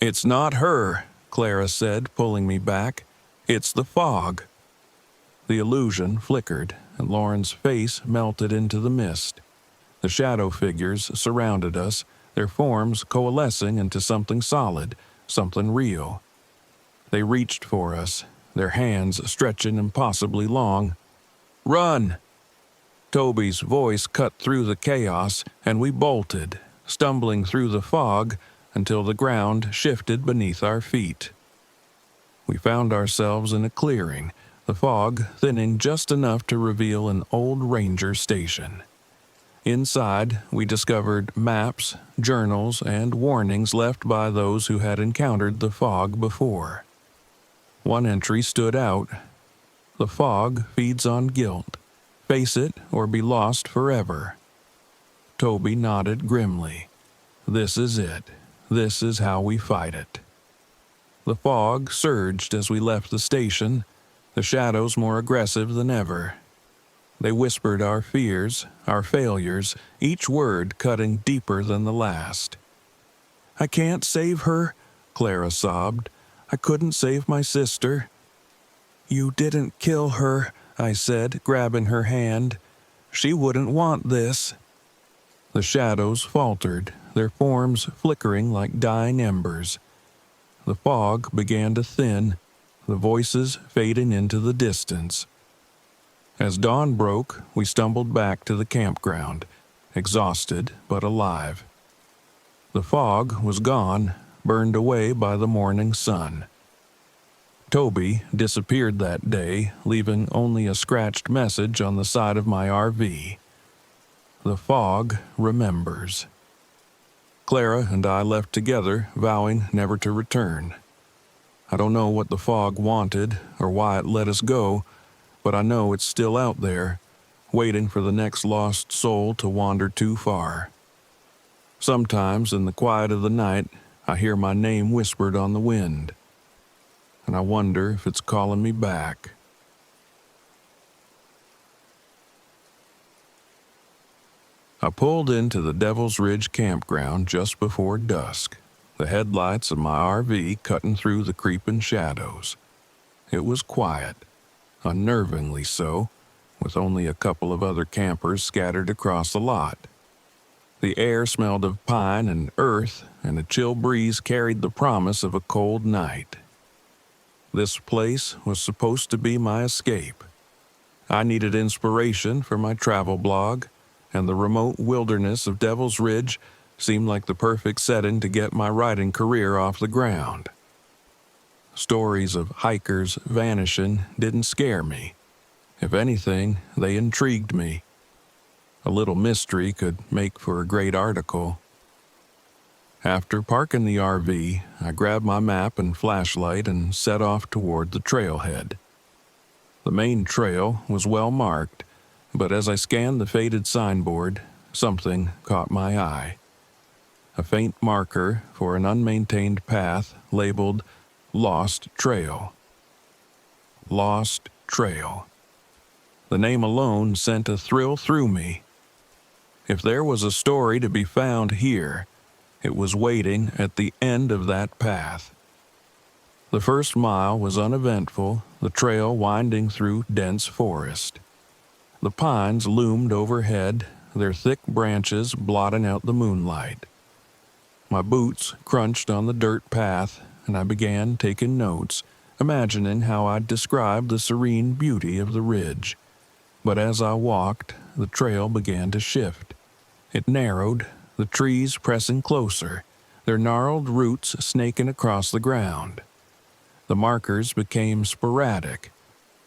"It's not her," Clara said, pulling me back. "It's the fog." The illusion flickered, and Lauren's face melted into the mist. The shadow figures surrounded us, their forms coalescing into something solid, something real. They reached for us, their hands stretching impossibly long. "Run!" Toby's voice cut through the chaos, and we bolted, stumbling through the fog until the ground shifted beneath our feet. We found ourselves in a clearing, the fog thinning just enough to reveal an old ranger station. Inside, we discovered maps, journals, and warnings left by those who had encountered the fog before. One entry stood out. "The fog feeds on guilt. Face it or be lost forever." Toby nodded grimly. "This is it. This is how we fight it." The fog surged as we left the station, the shadows more aggressive than ever. They whispered our fears, our failures, each word cutting deeper than the last. "I can't save her," Clara sobbed. "I couldn't save my sister." "You didn't kill her," I said, grabbing her hand. "She wouldn't want this." The shadows faltered, their forms flickering like dying embers. The fog began to thin, the voices fading into the distance. As dawn broke, we stumbled back to the campground, exhausted but alive. The fog was gone, burned away by the morning sun. Toby disappeared that day, leaving only a scratched message on the side of my RV. The fog remembers. Clara and I left together, vowing never to return. I don't know what the fog wanted or why it let us go, but I know it's still out there, waiting for the next lost soul to wander too far. Sometimes in the quiet of the night, I hear my name whispered on the wind, and I wonder if it's calling me back. I pulled into the Devil's Ridge campground just before dusk, the headlights of my RV cutting through the creeping shadows. It was quiet, unnervingly so, with only a couple of other campers scattered across the lot. The air smelled of pine and earth, and a chill breeze carried the promise of a cold night. This place was supposed to be my escape. I needed inspiration for my travel blog, and the remote wilderness of Devil's Ridge seemed like the perfect setting to get my writing career off the ground. Stories of hikers vanishing didn't scare me. If anything, they intrigued me. A little mystery could make for a great article. After parking the RV, I grabbed my map and flashlight and set off toward the trailhead. The main trail was well marked, but as I scanned the faded signboard, something caught my eye. A faint marker for an unmaintained path labeled Lost Trail. Lost Trail. The name alone sent a thrill through me. If there was a story to be found here, it was waiting at the end of that path. The first mile was uneventful, the trail winding through dense forest. The pines loomed overhead, their thick branches blotting out the moonlight. My boots crunched on the dirt path, and I began taking notes, imagining how I'd describe the serene beauty of the ridge. But as I walked, the trail began to shift. It narrowed, the trees pressing closer, their gnarled roots snaking across the ground. The markers became sporadic,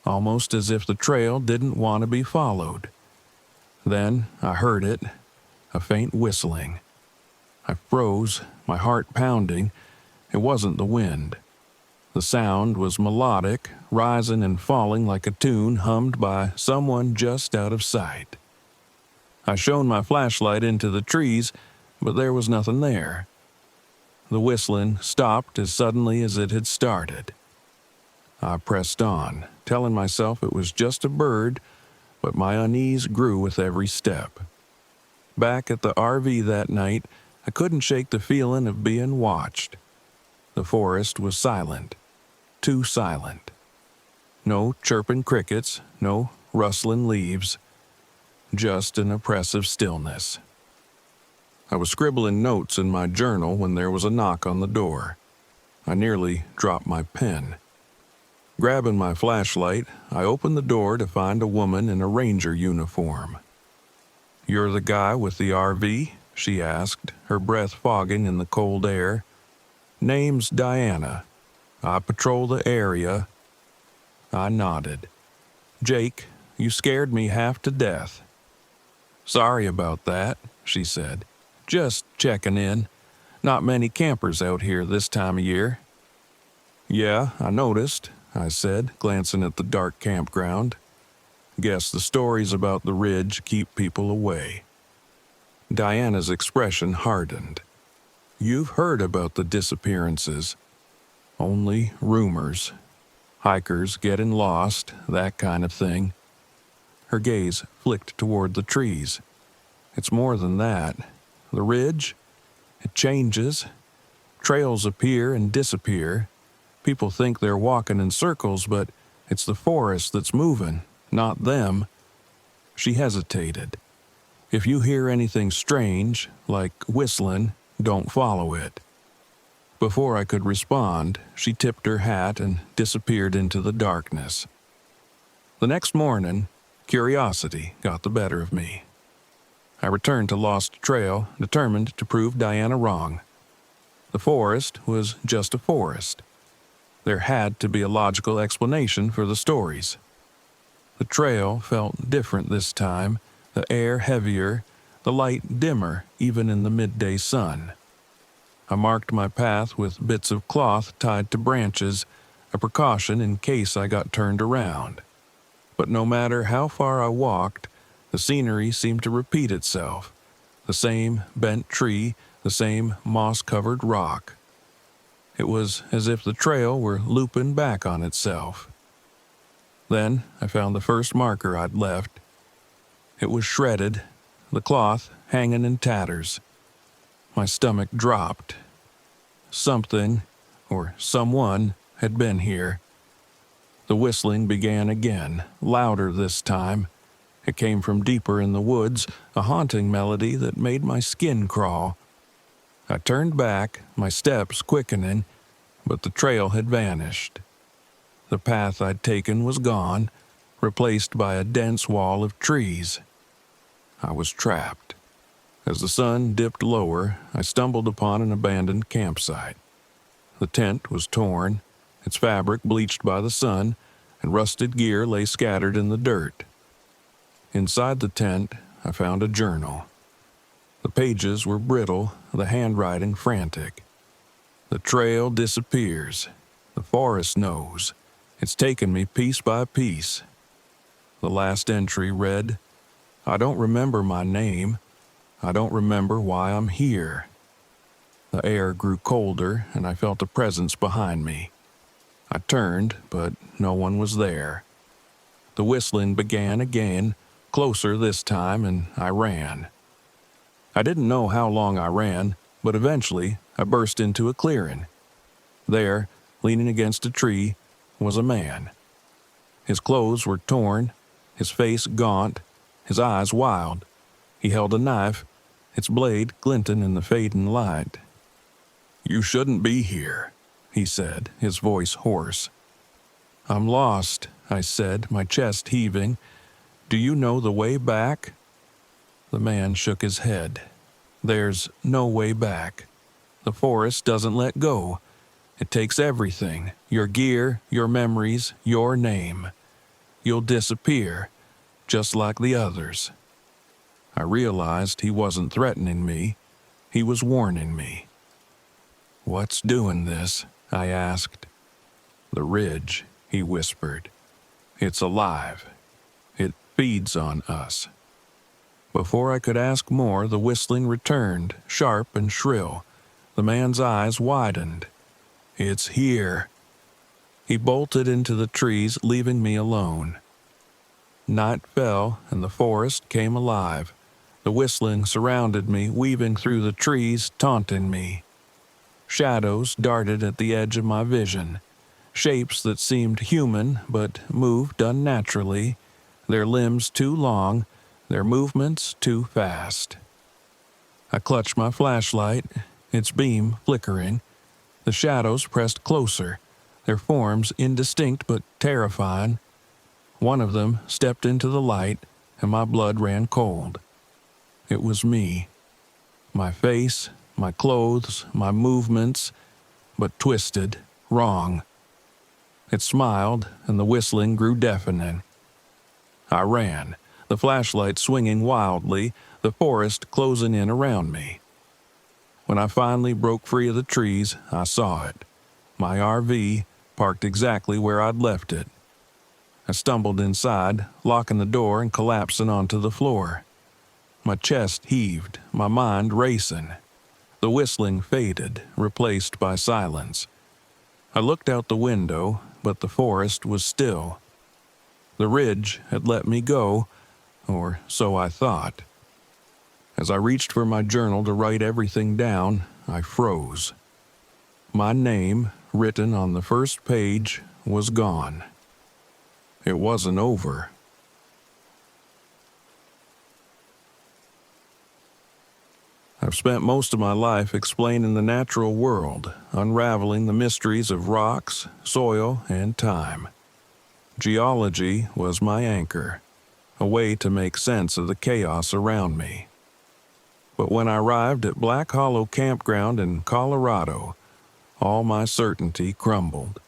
almost as if the trail didn't want to be followed. Then I heard it, a faint whistling. I froze, my heart pounding. It wasn't the wind. The sound was melodic, rising and falling like a tune hummed by someone just out of sight. I shone my flashlight into the trees, but there was nothing there. The whistling stopped as suddenly as it had started. I pressed on, telling myself it was just a bird, but my unease grew with every step. Back at the RV that night, I couldn't shake the feeling of being watched. The forest was silent, too silent. No chirping crickets, no rustling leaves, just an oppressive stillness. I was scribbling notes in my journal when there was a knock on the door. I nearly dropped my pen. Grabbing my flashlight, I opened the door to find a woman in a ranger uniform. "You're the guy with the RV?" she asked, her breath fogging in the cold air. "Name's Diana. I patrol the area." I nodded. "Jake, you scared me half to death." "Sorry about that," she said. "Just checking in. Not many campers out here this time of year." "Yeah, I noticed," I said, glancing at the dark campground. "Guess the stories about the ridge keep people away." Diana's expression hardened. "You've heard about the disappearances." "Only rumors. Hikers getting lost, that kind of thing." Her gaze flicked toward the trees. "It's more than that. The ridge, it changes. Trails appear and disappear. People think they're walking in circles, but it's the forest that's moving, not them." She hesitated. "If you hear anything strange, like whistling, don't follow it." Before I could respond, she tipped her hat and disappeared into the darkness. The next morning, curiosity got the better of me. I returned to Lost Trail, determined to prove Diana wrong. The forest was just a forest. There had to be a logical explanation for the stories. The trail felt different this time, the air heavier, the light dimmer even in the midday sun. I marked my path with bits of cloth tied to branches, a precaution in case I got turned around. But no matter how far I walked, the scenery seemed to repeat itself. The same bent tree, the same moss-covered rock. It was as if the trail were looping back on itself. Then I found the first marker I'd left. It was shredded, the cloth hanging in tatters. My stomach dropped. Something, or someone, had been here. The whistling began again, louder this time. It came from deeper in the woods, a haunting melody that made my skin crawl. I turned back, my steps quickening, but the trail had vanished. The path I'd taken was gone, replaced by a dense wall of trees. I was trapped. As the sun dipped lower, I stumbled upon an abandoned campsite. The tent was torn, its fabric bleached by the sun, and rusted gear lay scattered in the dirt. Inside the tent, I found a journal. The pages were brittle, the handwriting frantic. The trail disappears. The forest knows. It's taken me piece by piece. The last entry read, "I don't remember my name. I don't remember why I'm here." The air grew colder, and I felt a presence behind me. I turned, but no one was there. The whistling began again, closer this time, and I ran. I didn't know how long I ran, but eventually I burst into a clearing. There, leaning against a tree, was a man. His clothes were torn, his face gaunt, his eyes wild. He held a knife, its blade glinting in the fading light. "You shouldn't be here," he said, his voice hoarse. "I'm lost," I said, my chest heaving. "Do you know the way back?" The man shook his head. "There's no way back. The forest doesn't let go. It takes everything, your gear, your memories, your name. You'll disappear, just like the others." I realized he wasn't threatening me. He was warning me. "What's doing this?" I asked. "The ridge," he whispered. "It's alive. It feeds on us." Before I could ask more, the whistling returned, sharp and shrill. The man's eyes widened. "It's here." He bolted into the trees, leaving me alone. Night fell, and the forest came alive. The whistling surrounded me, weaving through the trees, taunting me. Shadows darted at the edge of my vision, shapes that seemed human but moved unnaturally, their limbs too long, their movements too fast. I clutched my flashlight, its beam flickering. The shadows pressed closer, their forms indistinct but terrifying. One of them stepped into the light, and my blood ran cold. It was me. My face, my clothes, my movements, but twisted, wrong. It smiled, and the whistling grew deafening. I ran, the flashlight swinging wildly, the forest closing in around me. When I finally broke free of the trees, I saw it. My RV, parked exactly where I'd left it. I stumbled inside, locking the door and collapsing onto the floor. My chest heaved, my mind racing. The whistling faded, replaced by silence. I looked out the window, but the forest was still. The ridge had let me go, or so I thought. As I reached for my journal to write everything down, I froze. My name, written on the first page, was gone. It wasn't over. I've spent most of my life explaining the natural world, unraveling the mysteries of rocks, soil, and time. Geology was my anchor, a way to make sense of the chaos around me. But when I arrived at Black Hollow Campground in Colorado, all my certainty crumbled,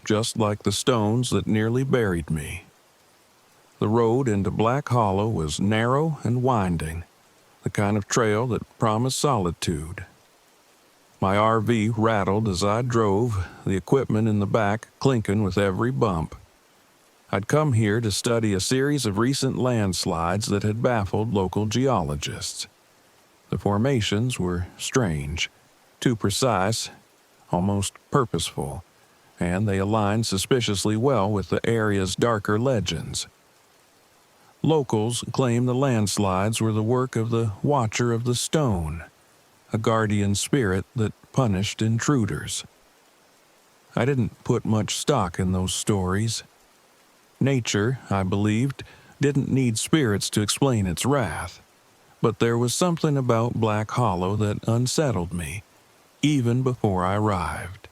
just like the stones that nearly buried me. The road into Black Hollow was narrow and winding, the kind of trail that promised solitude. My RV rattled as I drove, the equipment in the back clinking with every bump. I'd come here to study a series of recent landslides that had baffled local geologists. The formations were strange, too precise, almost purposeful, and they aligned suspiciously well with the area's darker legends. Locals claim the landslides were the work of the Watcher of the Stone, a guardian spirit that punished intruders. I didn't put much stock in those stories. Nature, I believed, didn't need spirits to explain its wrath, but there was something about Black Hollow that unsettled me, even before I arrived.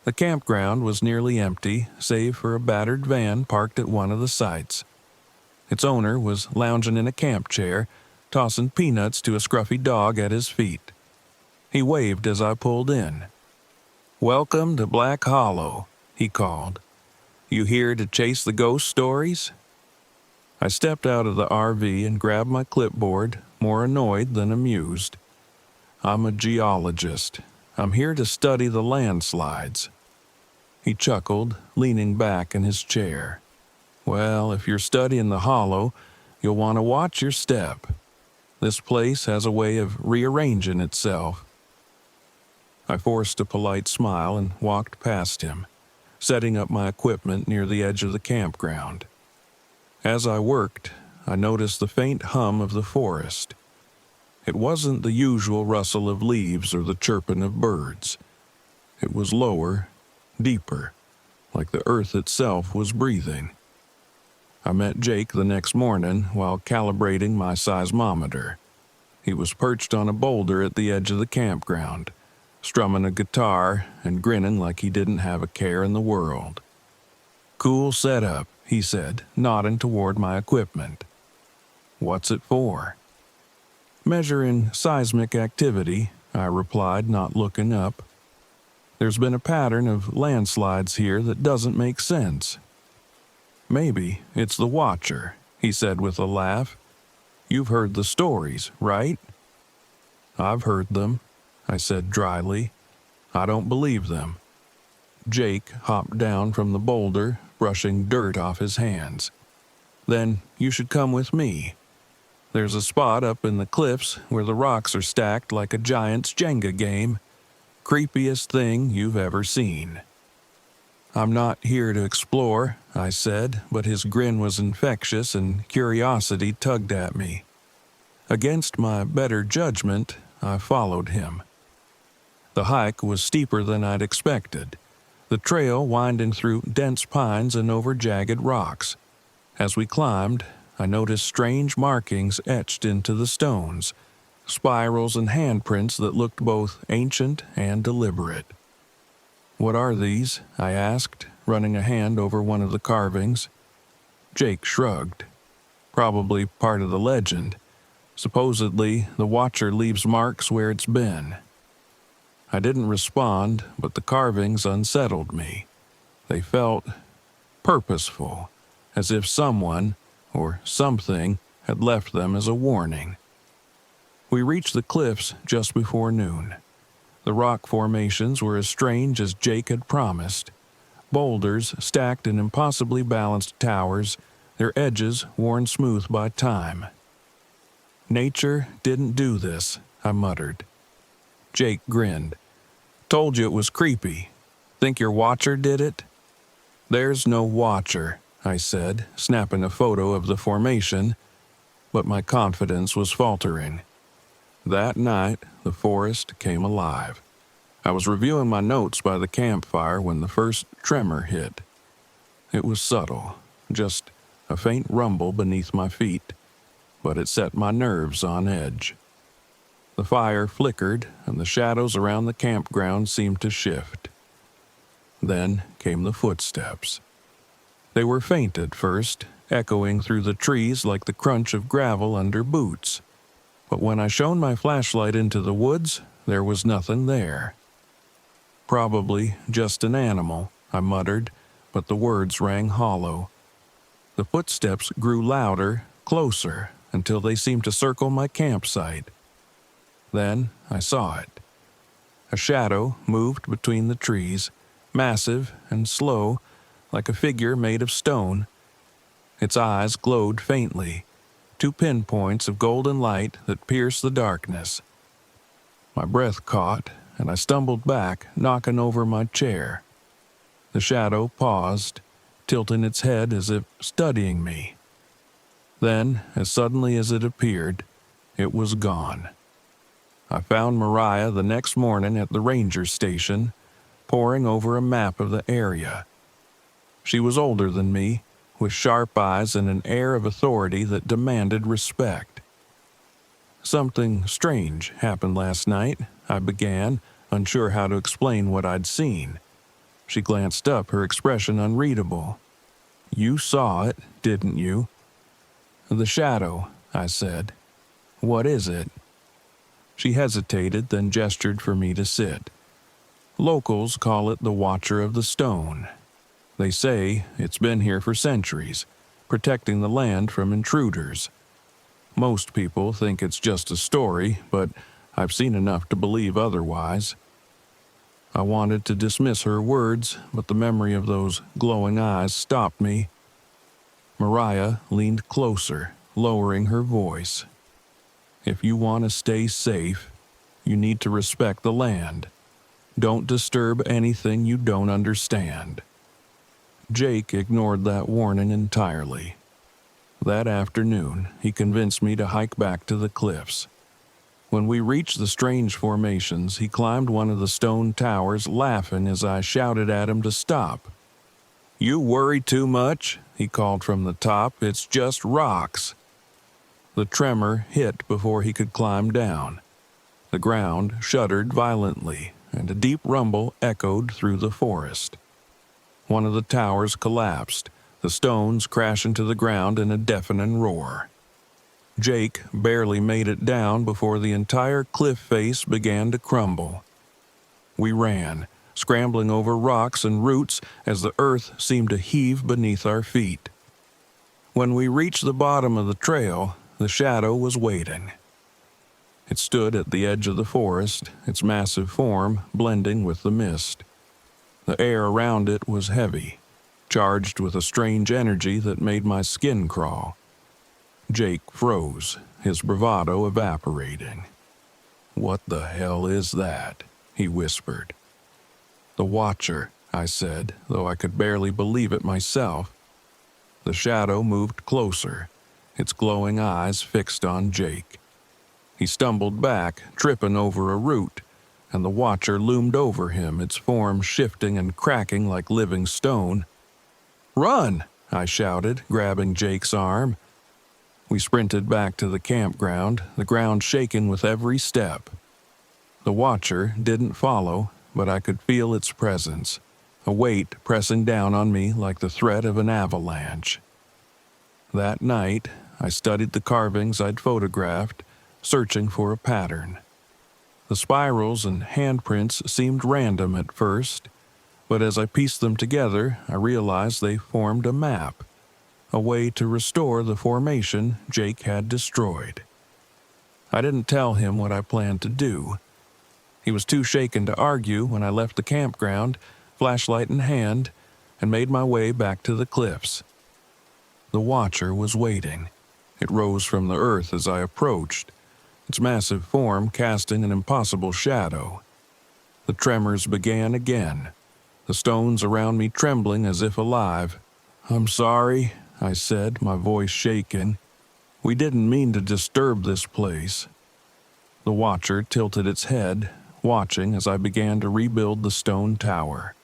The campground was nearly empty, save for a battered van parked at one of the sites. Its owner was lounging in a camp chair, tossing peanuts to a scruffy dog at his feet. He waved as I pulled in. "Welcome to Black Hollow," he called. "You here to chase the ghost stories?" I stepped out of the RV and grabbed my clipboard, more annoyed than amused. "I'm a geologist. I'm here to study the landslides." He chuckled, leaning back in his chair. "Well, if you're studying the hollow, you'll want to watch your step. This place has a way of rearranging itself." I forced a polite smile and walked past him, setting up my equipment near the edge of the campground. As I worked, I noticed the faint hum of the forest. It wasn't the usual rustle of leaves or the chirping of birds. It was lower, deeper, like the earth itself was breathing. I met Jake the next morning while calibrating my seismometer. He was perched on a boulder at the edge of the campground, strumming a guitar and grinning like he didn't have a care in the world. "Cool setup," he said, nodding toward my equipment. "What's it for?" "Measuring seismic activity," I replied, not looking up. "There's been a pattern of landslides here that doesn't make sense." "Maybe it's the Watcher," he said with a laugh. "You've heard the stories, right?" "I've heard them," I said dryly. "I don't believe them." Jake hopped down from the boulder, brushing dirt off his hands. "Then you should come with me. There's a spot up in the cliffs where the rocks are stacked like a giant's Jenga game. Creepiest thing you've ever seen." "I'm not here to explore," I said, but his grin was infectious and curiosity tugged at me. Against my better judgment, I followed him. The hike was steeper than I'd expected, the trail winding through dense pines and over jagged rocks. As we climbed, I noticed strange markings etched into the stones, spirals and handprints that looked both ancient and deliberate. "What are these?" I asked, running a hand over one of the carvings. Jake shrugged. "Probably part of the legend. Supposedly, the Watcher leaves marks where it's been." I didn't respond, but the carvings unsettled me. They felt purposeful, as if someone, or something, had left them as a warning. We reached the cliffs just before noon. The rock formations were as strange as Jake had promised. Boulders stacked in impossibly balanced towers, their edges worn smooth by time. "Nature didn't do this," I muttered. Jake grinned. "Told you it was creepy. Think your Watcher did it?" "There's no Watcher," I said, snapping a photo of the formation, but my confidence was faltering. That night, the forest came alive. I was reviewing my notes by the campfire when the first tremor hit. It was subtle, just a faint rumble beneath my feet, but it set my nerves on edge. The fire flickered, and the shadows around the campground seemed to shift. Then came the footsteps. They were faint at first, echoing through the trees like the crunch of gravel under boots. But when I shone my flashlight into the woods, there was nothing there. "Probably just an animal," I muttered, but the words rang hollow. The footsteps grew louder, closer, until they seemed to circle my campsite. Then I saw it. A shadow moved between the trees, massive and slow, like a figure made of stone. Its eyes glowed faintly, 2 pinpoints of golden light that pierced the darkness. My breath caught, and I stumbled back, knocking over my chair. The shadow paused, tilting its head as if studying me. Then, as suddenly as it appeared, it was gone. I found Mariah the next morning at the ranger station, poring over a map of the area. She was older than me, with sharp eyes and an air of authority that demanded respect. "Something strange happened last night," I began, unsure how to explain what I'd seen. She glanced up, her expression unreadable. "You saw it, didn't you?" "The shadow," I said. "What is it?" She hesitated, then gestured for me to sit. "Locals call it the Watcher of the Stone. They say it's been here for centuries, protecting the land from intruders. Most people think it's just a story, but I've seen enough to believe otherwise." I wanted to dismiss her words, but the memory of those glowing eyes stopped me. Mariah leaned closer, lowering her voice. "If you want to stay safe, you need to respect the land. Don't disturb anything you don't understand." Jake ignored that warning entirely. That afternoon, he convinced me to hike back to the cliffs. When we reached the strange formations, he climbed one of the stone towers, laughing as I shouted at him to stop. "You worry too much," he called from the top. "It's just rocks." The tremor hit before he could climb down. The ground shuddered violently, and a deep rumble echoed through the forest. One of the towers collapsed, the stones crashing to the ground in a deafening roar. Jake barely made it down before the entire cliff face began to crumble. We ran, scrambling over rocks and roots as the earth seemed to heave beneath our feet. When we reached the bottom of the trail, the shadow was waiting. It stood at the edge of the forest, its massive form blending with the mist. The air around it was heavy, charged with a strange energy that made my skin crawl. Jake froze, his bravado evaporating. "What the hell is that?" he whispered. "The Watcher," I said, though I could barely believe it myself. The shadow moved closer, its glowing eyes fixed on Jake. He stumbled back, tripping over a root, and the Watcher loomed over him, its form shifting and cracking like living stone. "Run!" I shouted, grabbing Jake's arm. We sprinted back to the campground, the ground shaking with every step. The Watcher didn't follow, but I could feel its presence, a weight pressing down on me like the threat of an avalanche. That night, I studied the carvings I'd photographed, searching for a pattern. The spirals and handprints seemed random at first, but as I pieced them together, I realized they formed a map, a way to restore the formation Jake had destroyed. I didn't tell him what I planned to do. He was too shaken to argue when I left the campground, flashlight in hand, and made my way back to the cliffs. The Watcher was waiting. It rose from the earth as I approached, its massive form casting an impossible shadow. The tremors began again, the stones around me trembling as if alive. "I'm sorry," I said, my voice shaking. "We didn't mean to disturb this place." The Watcher tilted its head, watching as I began to rebuild the stone tower.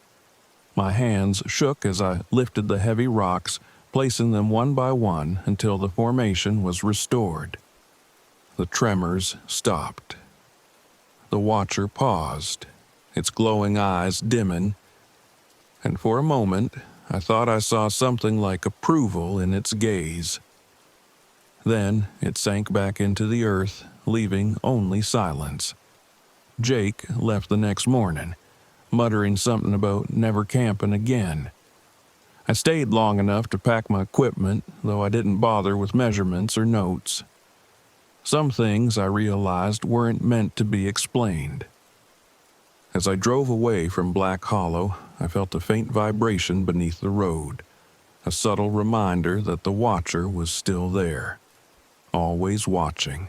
My hands shook as I lifted the heavy rocks, placing them one by one until the formation was restored. The tremors stopped. The Watcher paused, its glowing eyes dimming, and for a moment I thought I saw something like approval in its gaze. Then it sank back into the earth, leaving only silence. Jake left the next morning, muttering something about never camping again. I stayed long enough to pack my equipment, though I didn't bother with measurements or notes. Some things, I realized, weren't meant to be explained. As I drove away from Black Hollow, I felt a faint vibration beneath the road, a subtle reminder that the Watcher was still there, always watching.